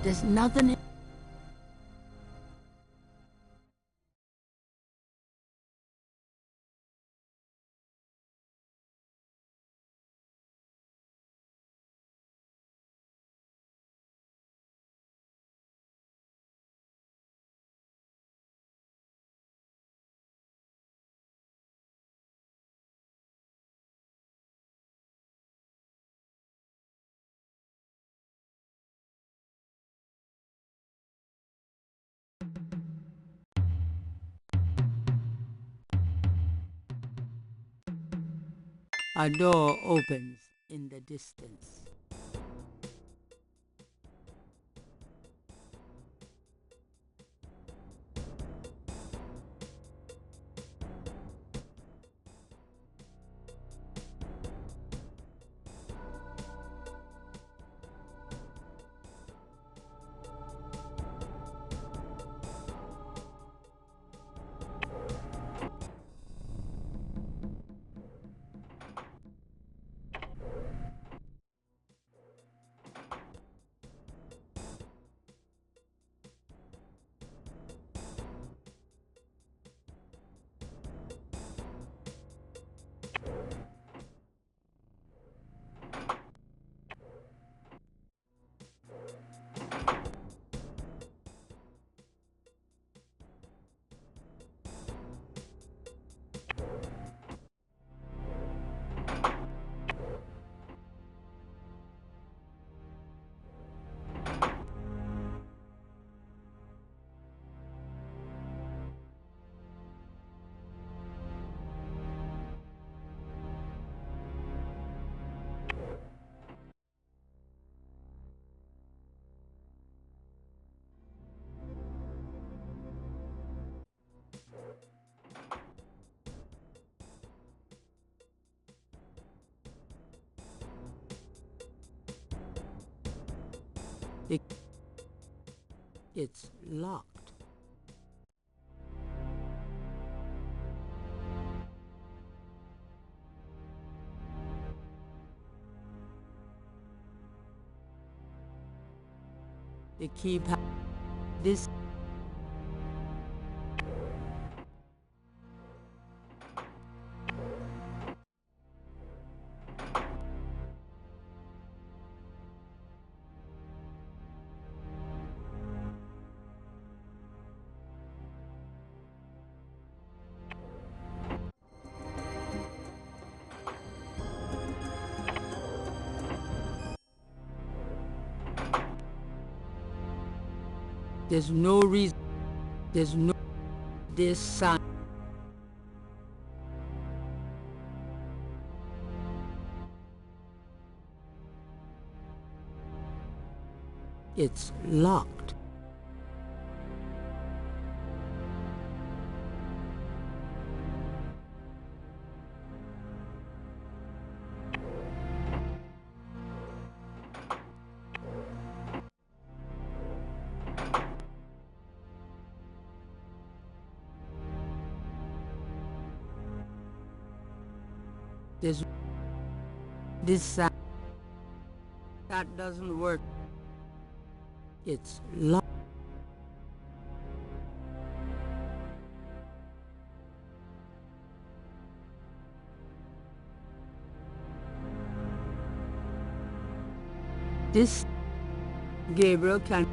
There's nothing A door opens in the distance. It's locked. The keypad. This. There's no reason. There's no. This sign. It's locked. There's this sign. That doesn't work. It's locked. This Gabriel can.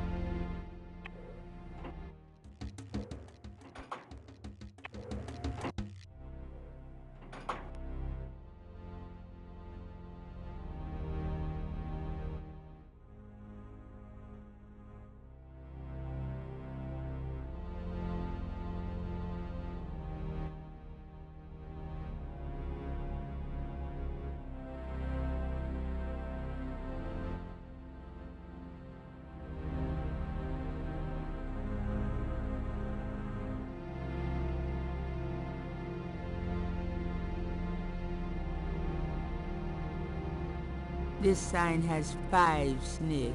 This sign has 5 snakes.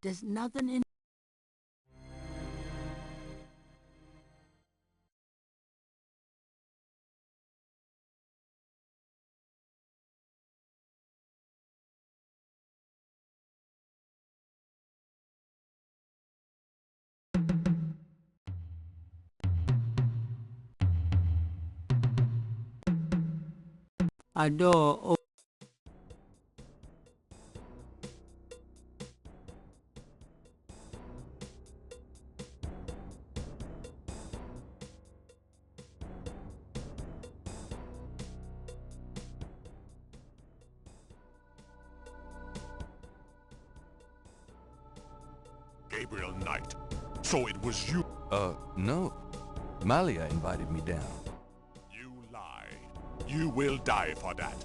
There's nothing in. A door opens. Gabriel Knight. So it was you. No. Malia invited me down. You lie. You will die for that.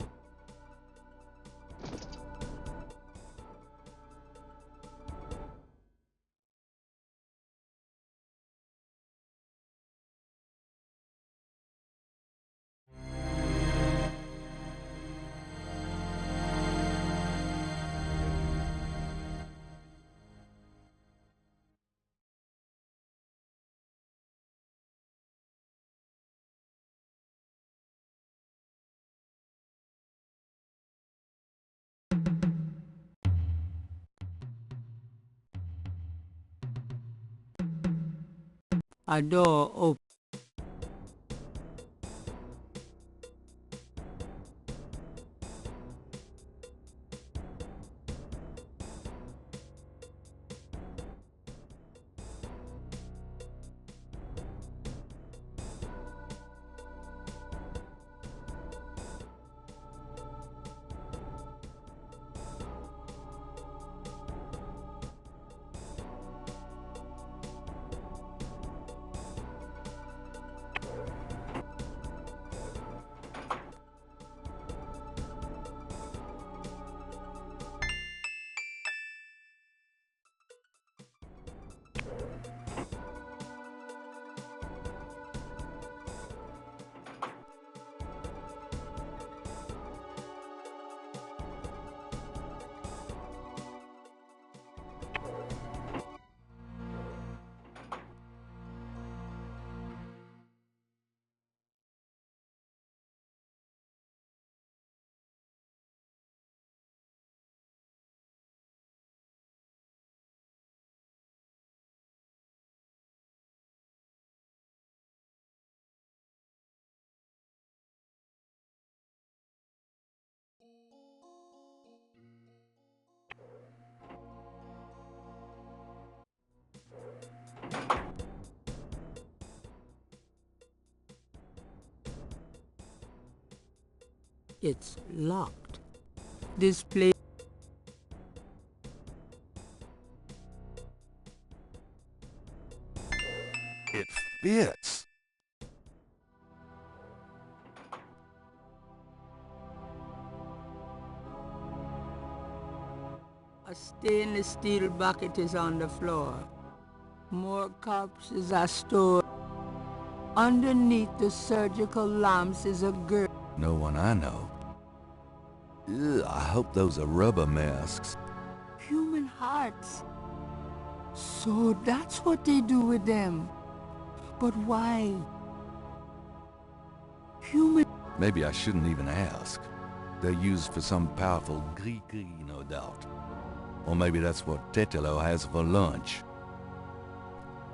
A door opens. It's locked. This place. It fits. A stainless steel bucket is on the floor. More corpses are stored. Underneath the surgical lamps is a girl. No one I know. Ugh, I hope those are rubber masks. Human hearts. So that's what they do with them. But why? Human... Maybe I shouldn't even ask. They're used for some powerful gris-gris, no doubt. Or maybe that's what Tetelo has for lunch.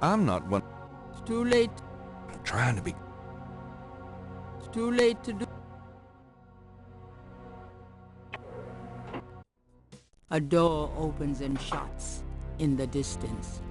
I'm not one... It's too late. I'm trying to be... It's too late to do... A door opens and shuts in the distance.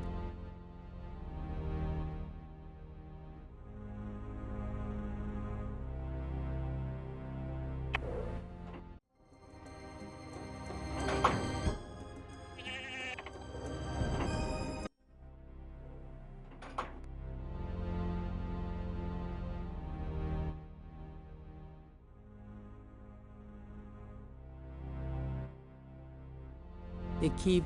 They keep...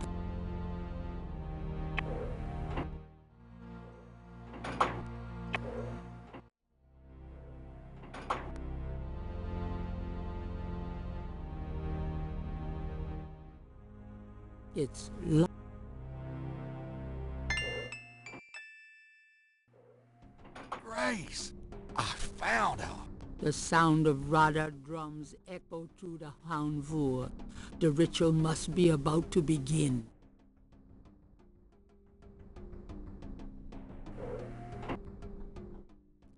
It's locked. Grace! I found her! The sound of Radha drums echo through the Houndvour. The ritual must be about to begin.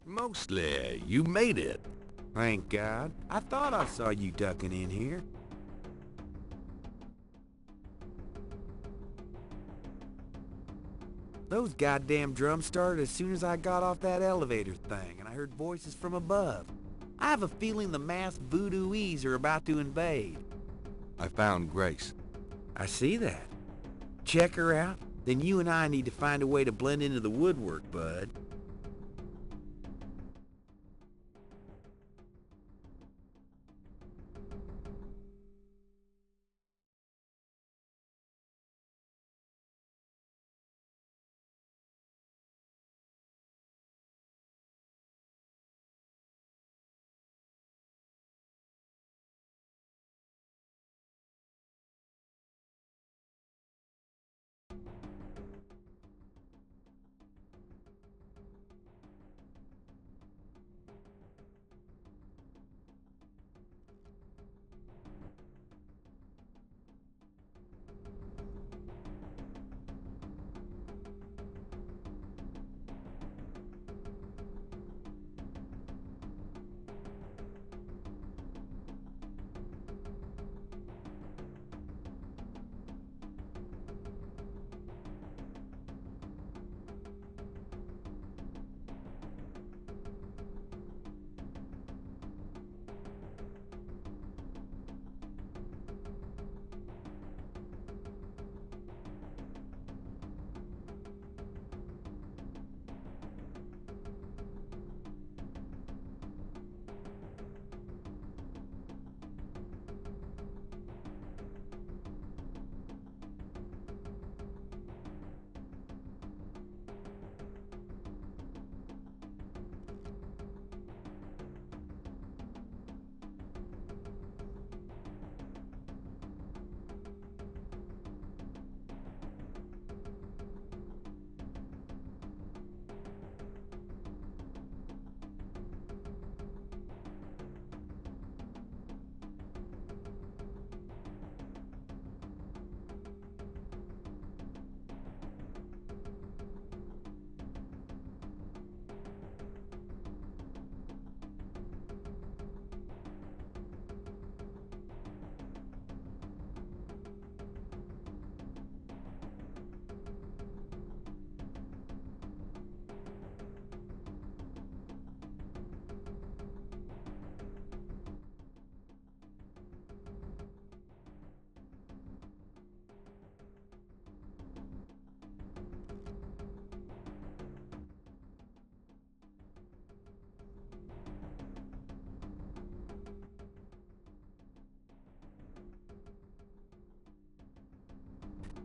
Mostly, you made it. Thank God. I thought I saw you ducking in here. Those goddamn drums started as soon as I got off that elevator thing, and I heard voices from above. I have a feeling the masked voodooies are about to invade. I found Grace. I see that. Check her out, then you and I need to find a way to blend into the woodwork, bud.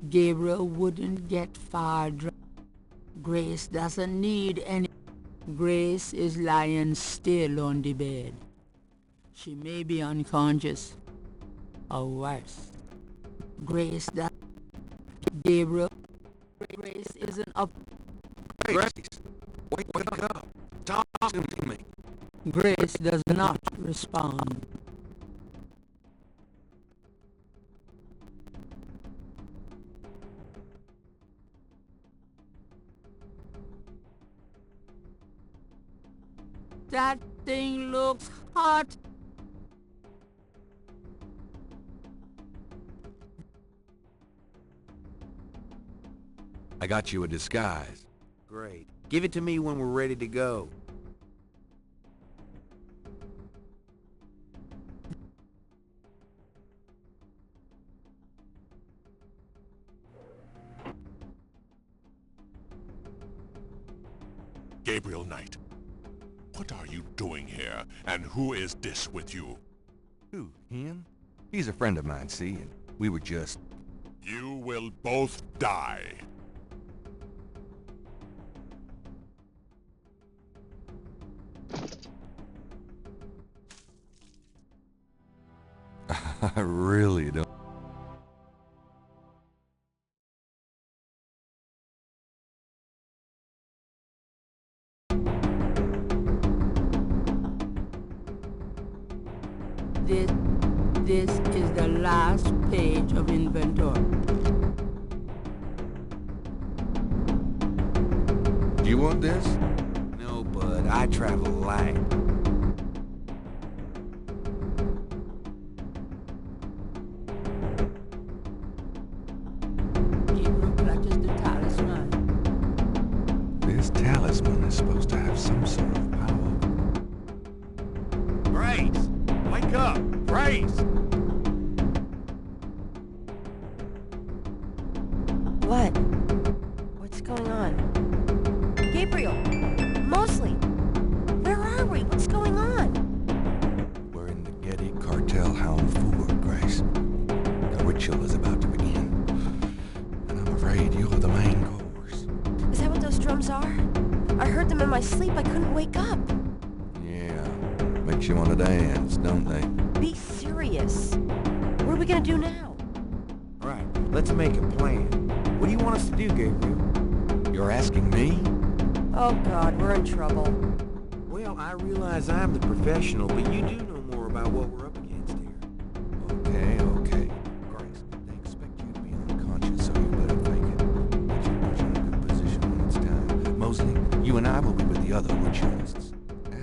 Gabriel wouldn't get far. Grace doesn't need any. Grace is lying still on the bed. She may be unconscious or worse. Grace does. Gabriel. Grace isn't up. Grace, wake up. Talk to me. Grace does not respond. That thing looks hot. I got you a disguise. Great. Give it to me when we're ready to go. Gabriel Knight, what are you doing here, and who is this with you? Who, him? He's a friend of mine, see, and we were just... You will both die. I really don't... This is the last page of inventory. Do you want this? No, bud. I travel light. This talisman is supposed to have some sort of power. Grace! Wake up! Grace! What? What's going on? Gabriel! Mosley! Where are we? What's going on? We're in the Getty cartel hound ford, Grace. The ritual is about to begin. And I'm afraid you're the main course. Is that what those drums are? I heard them in my sleep. I couldn't wake up. Yeah, makes you want to dance, don't they? Be serious. What are we gonna do now? Right, let's make a plan. What do you want us to do, Gabriel? You're asking me? Oh God, we're in trouble. Well, I realize I'm the professional, but you do know more about what we're up against here. Okay. Grace, they expect you to be unconscious, so you better fake it. That should put you in a good position when it's time. Mosley, you and I will be with the other ritualists.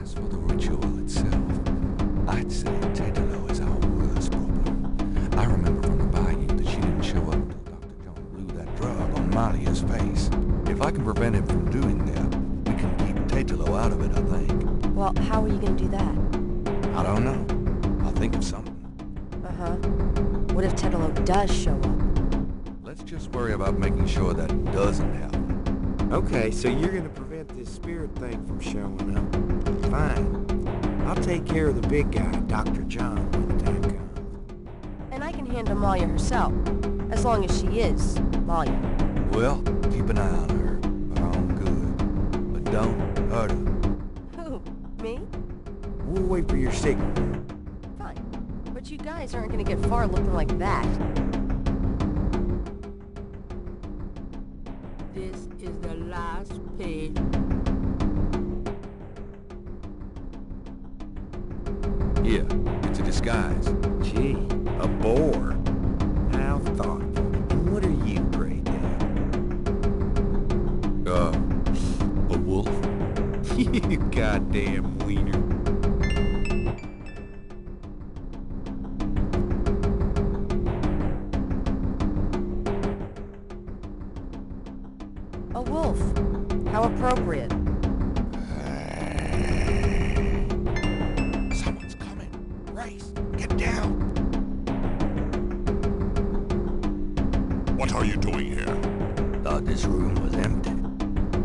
As for the ritual itself, I'd say Tetelo is our worst problem. I remember from the bayou that she didn't show up until Dr. John blew that drug on Malia's face. If I can prevent him from doing that, we can keep Tetelo out of it, I think. Well, how are you gonna do that? I don't know. I'll think of something. Uh-huh. What if Tetelo does show up? Let's just worry about making sure that doesn't happen. Okay, so you're gonna prevent this spirit thing from showing up. Fine. I'll take care of the big guy, Dr. John, when the time comes. And I can handle Malia herself, as long as she is Malia. Well, keep an eye on her. Her own good. But don't hurt her. Who? Me? We'll wait for your signal. Fine. But you guys aren't gonna get far looking like that. This is the last page. Yeah, it's a disguise. Gee, a boar. How thoughtful. And what are you, Grey Dad? A wolf? You goddamn wiener. A wolf. How appropriate. Someone's coming. Grace, get down. What are you doing here? Thought this room was empty.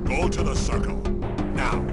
Go to the circle. Now.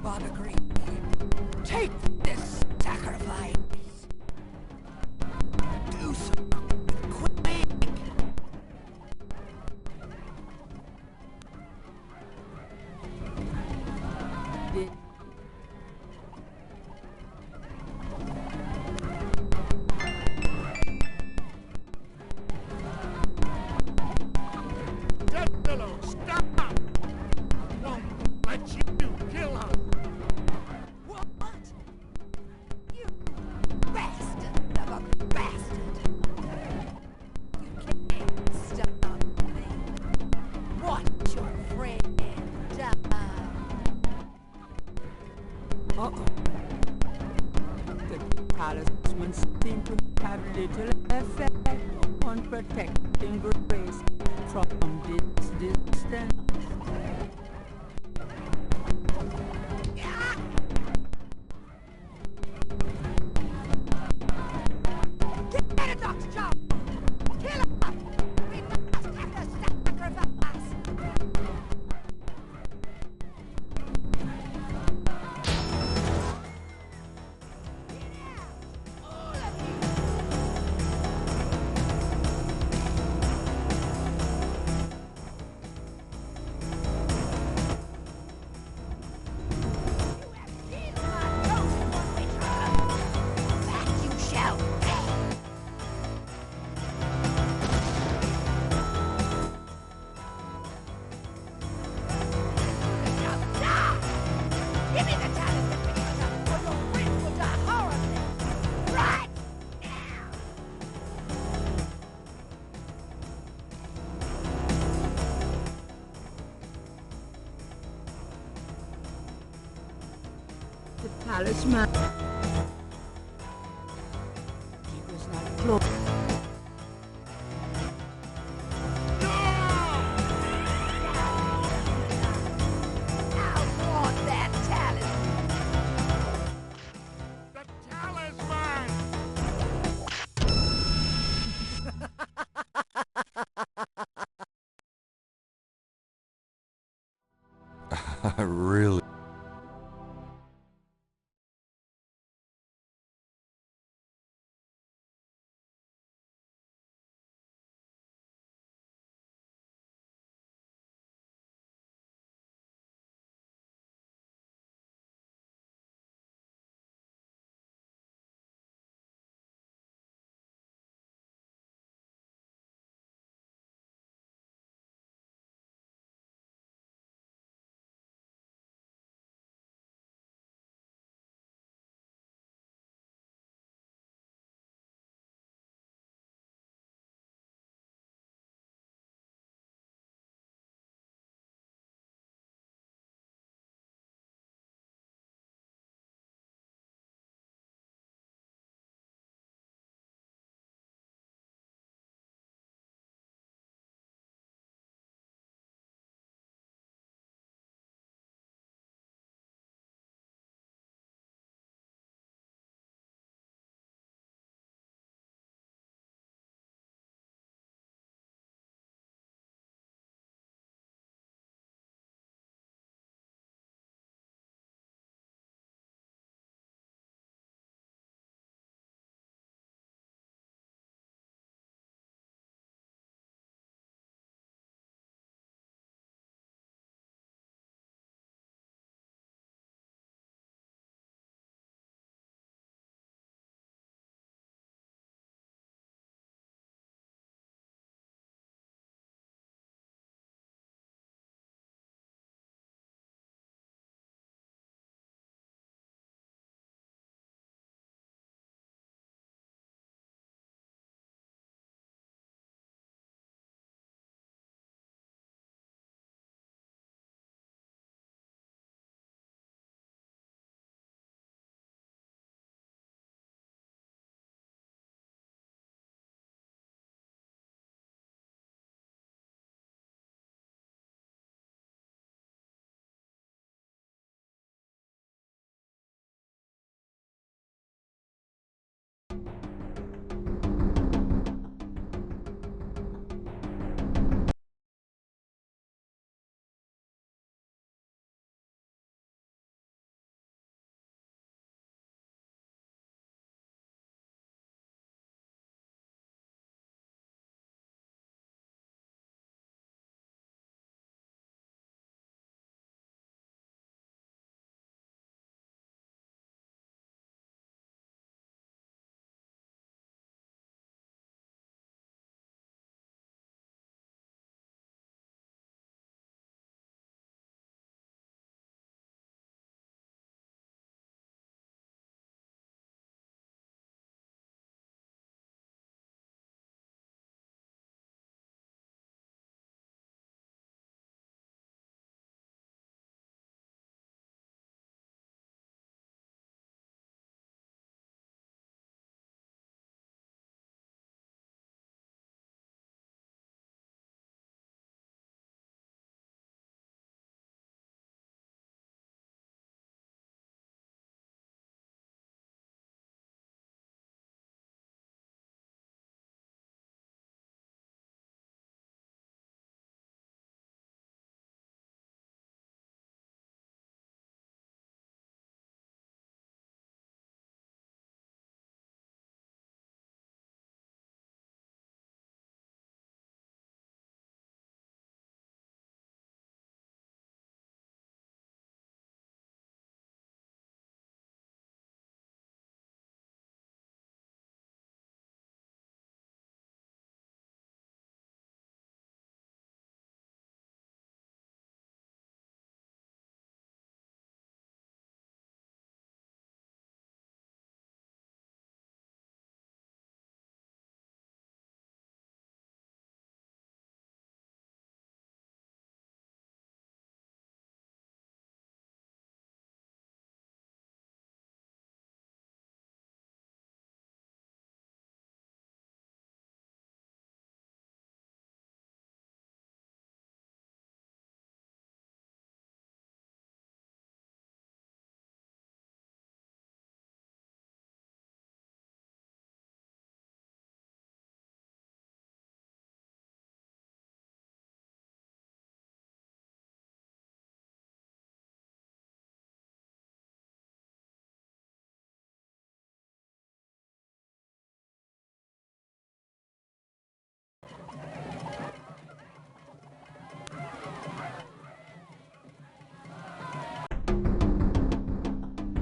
Father Green, take this sacrifice. Do something quick. Tetelo, stop! I won't let you kill her! What? You bastard of a bastard! You can't stop me. Watch your friend die. Uh-oh. The talisman seemed to have little effect on protecting Grace from this distance. Get it, Dr. Jones! Kill her! We must have the sacrifice! Give me the talisman, Victor, or your friend will die horribly! Right now! The talisman. He was not close. I want that talisman! The talisman! I really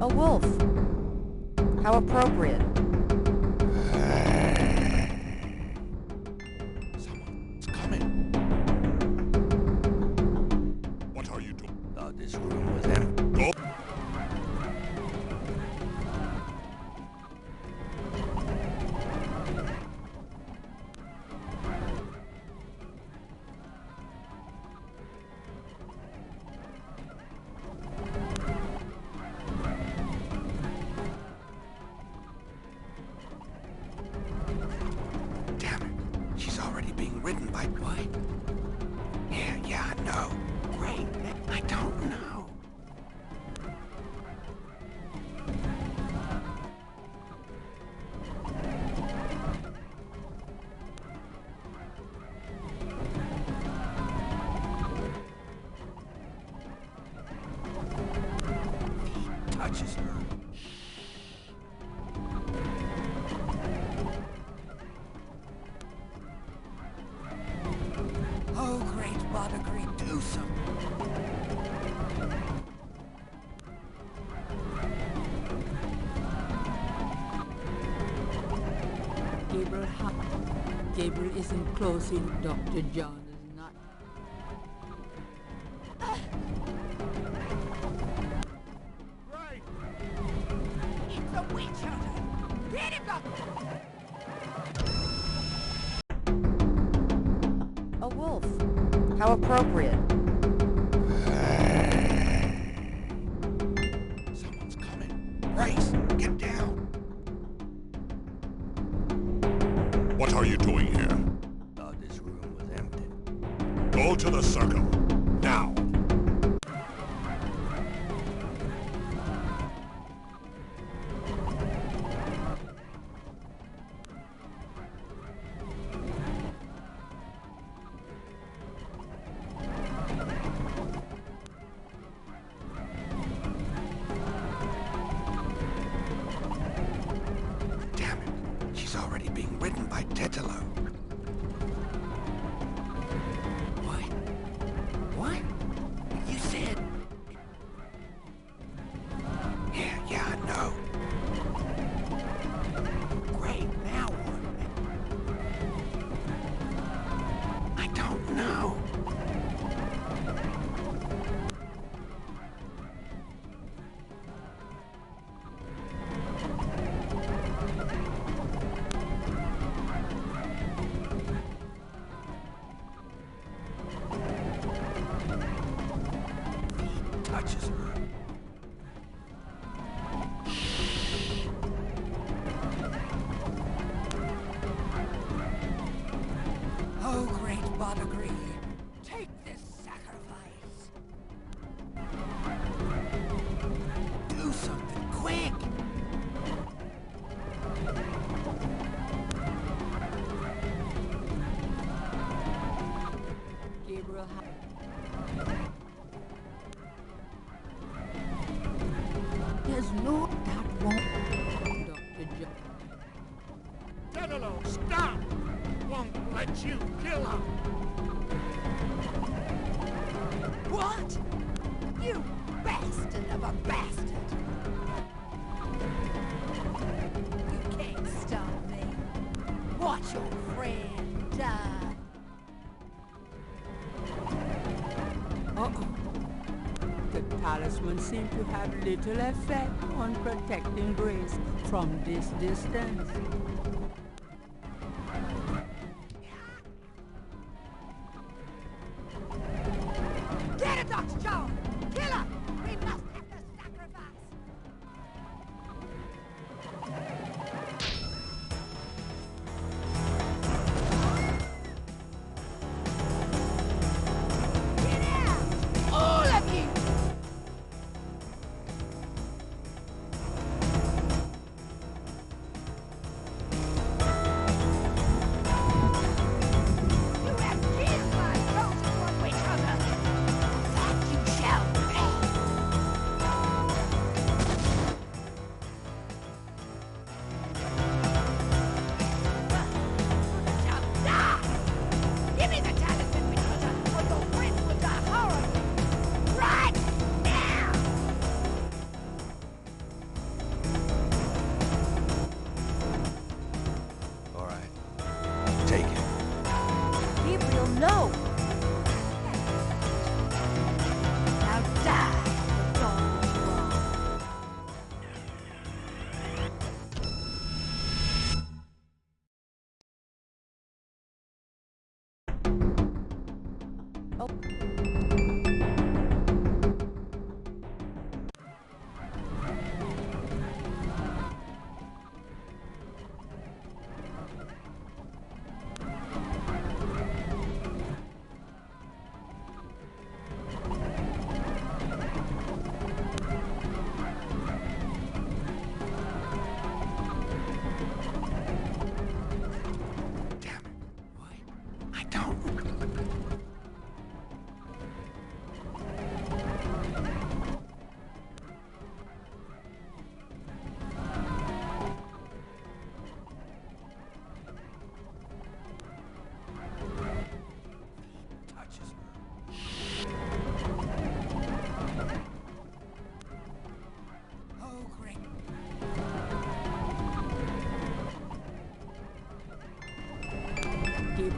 A wolf. How appropriate. Someone's coming. What are you doing? Thought this room was empty. Go. Damn it. She's already being ridden by what? Yeah, I know. Great. I don't know. He touches her. Oh, great Badagree, do something. Gabriel isn't close in. Dr. John is not. Right. It's a witch hunter. Get him, Doctor. A wolf. How appropriate. Someone's coming. Grace, get down. What are you doing here? Thought this room was empty. Go to the circle. Now. Damn it. She's already being ridden by Tetelo. What? What? You said... Yeah, I know. Great, now what? I don't know. He touches her. Oh, great Badagree, take this sacrifice. Do something quick. Gabriel There's no that won't. Dr. John. Tetelo, stop! Won't let you kill her. What? You bastard of a bastard! You can't stop me. Watch your friend die. Uh-oh. The talisman seemed to have little effect on protecting Grace from this distance. Get it, Dr. John! Kill her! We must have the sacrifice! Get out! All of you!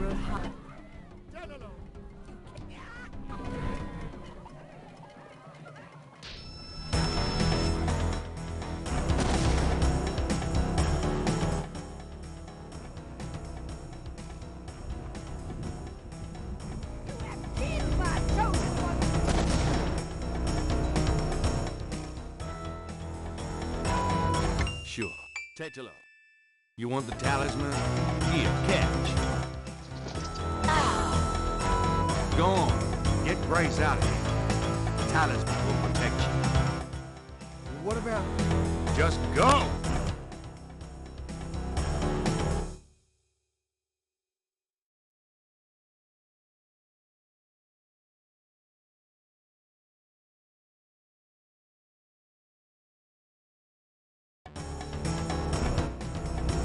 General Hunt. Sure. Tetelo. You want the talisman? Here, catch. Go on. Get Grace out of here. The talisman will protect you. What about... Just go!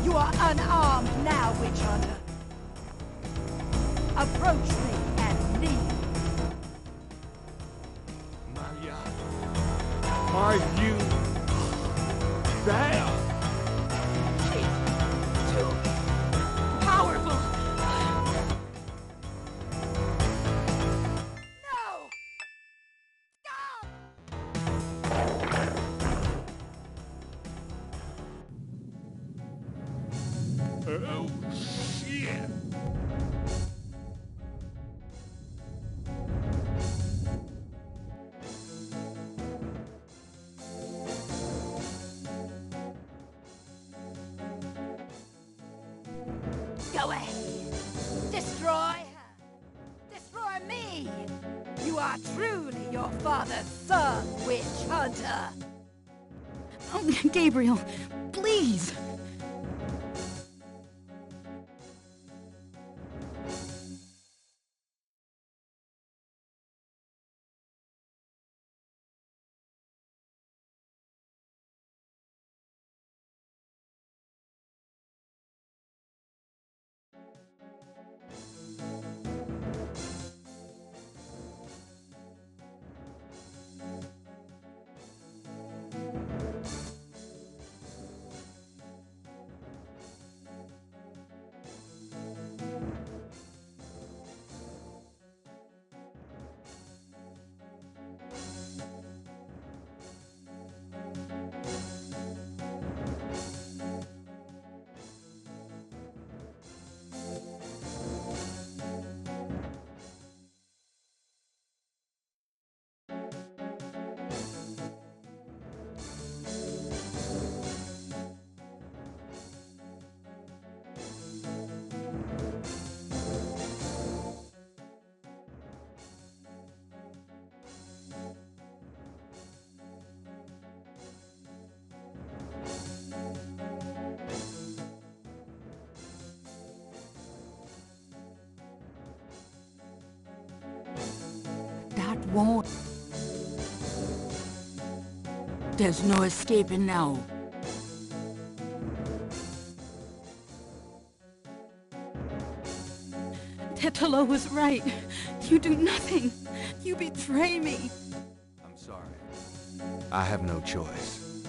You are unarmed now, witch hunter. Approach me and kneel. Maria, are you there? She's too powerful. No! Oh, shit! Go ahead. Destroy her. Destroy me. You are truly your father's son, witch hunter. Oh, Gabriel, please. That won't... There's no escaping now. Tetelo was right. You do nothing. You betray me. I'm sorry. I have no choice.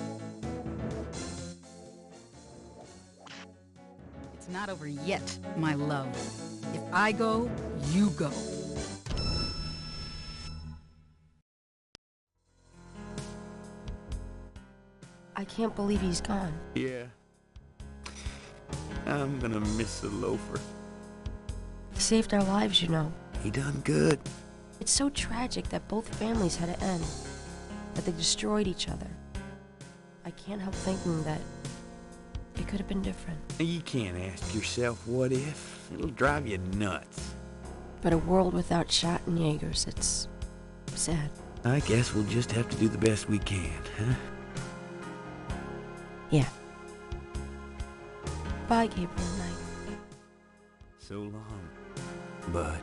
It's not over yet, my love. If I go, you go. I can't believe he's gone. Yeah. I'm gonna miss the loafer. He saved our lives, you know. He done good. It's so tragic that both families had to end, that they destroyed each other. I can't help thinking that it could have been different. You can't ask yourself what if. It'll drive you nuts. But a world without Schottenjägers, it's sad. I guess we'll just have to do the best we can, huh? Yeah. Bye, Gabriel Knight. So long, bud.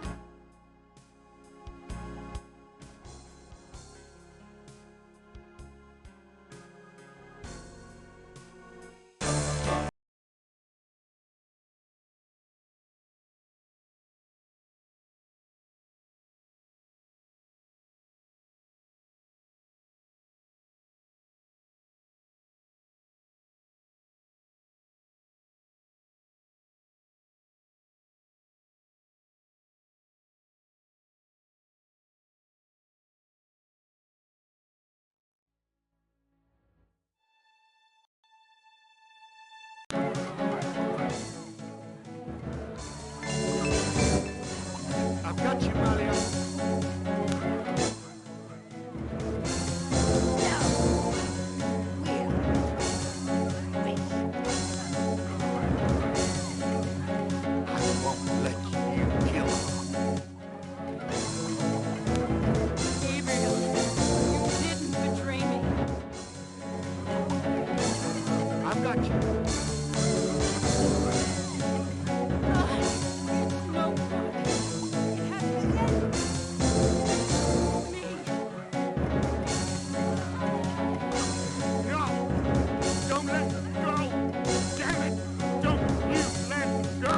touch it. No! Don't let go! Damn it! Don't you let go!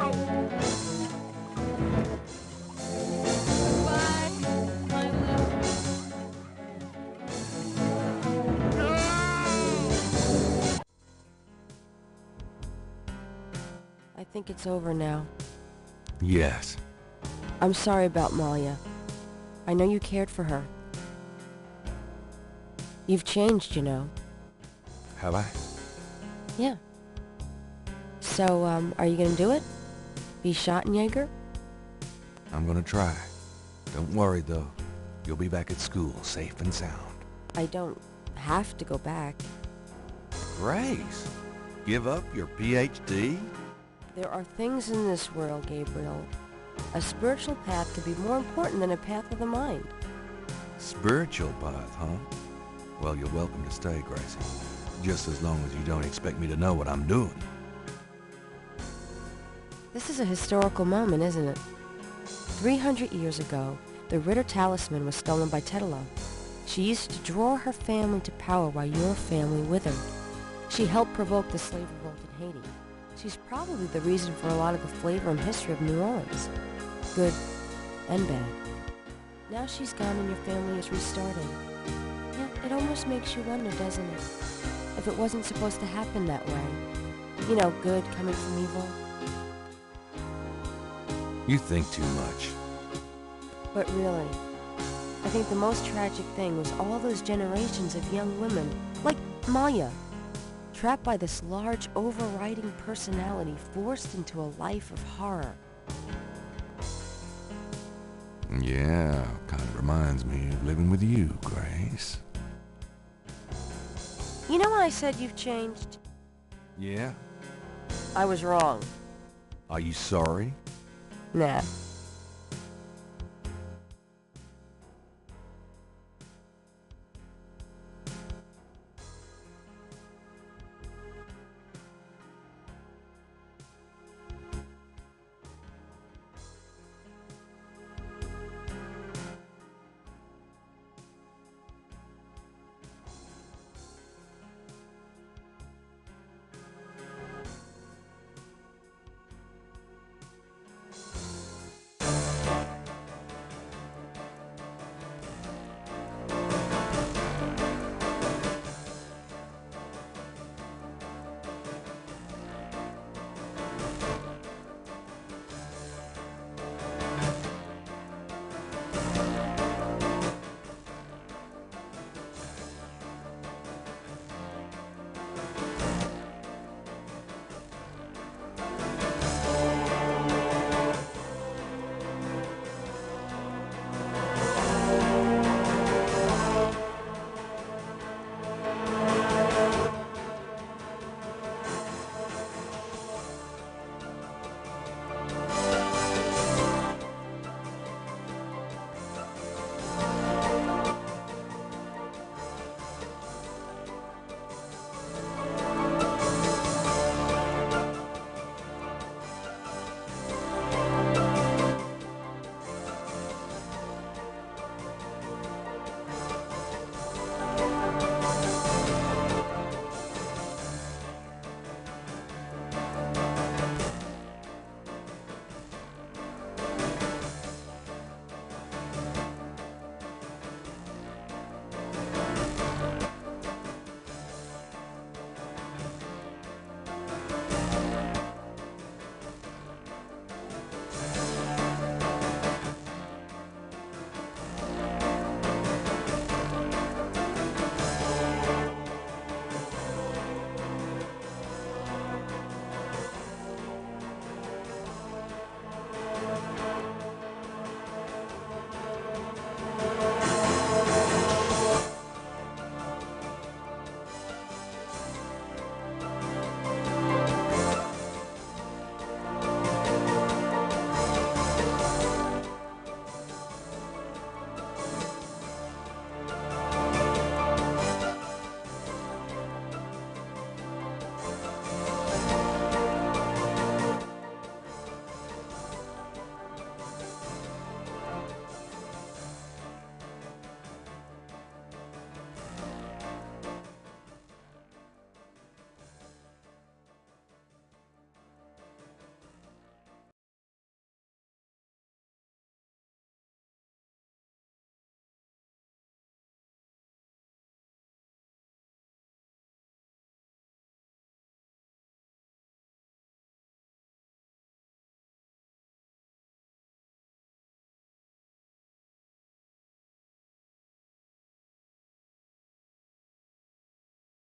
I think it's over now. Yes. I'm sorry about Malia. I know you cared for her. You've changed, you know. Have I? Yeah. So, are you gonna do it? Be Schottenjäger? I'm gonna try. Don't worry, though. You'll be back at school, safe and sound. I don't have to go back. Grace, give up your PhD? There are things in this world, Gabriel. A spiritual path could be more important than a path of the mind. Spiritual path, huh? Well, you're welcome to stay, Gracie. Just as long as you don't expect me to know what I'm doing. This is a historical moment, isn't it? 300 years ago, the Ritter talisman was stolen by Tetelo. She used to draw her family to power while your family withered. She helped provoke the slave revolt in Haiti. She's probably the reason for a lot of the flavor and history of New Orleans. Good and bad. Now she's gone and your family is restarting. Yeah, it almost makes you wonder, doesn't it? If it wasn't supposed to happen that way. You know, good coming from evil. You think too much. But really, I think the most tragic thing was all those generations of young women, like Maya, trapped by this large, overriding personality forced into a life of horror. Yeah, kind of reminds me of living with you, Grace. You know when I said you've changed? Yeah? I was wrong. Are you sorry? Nah.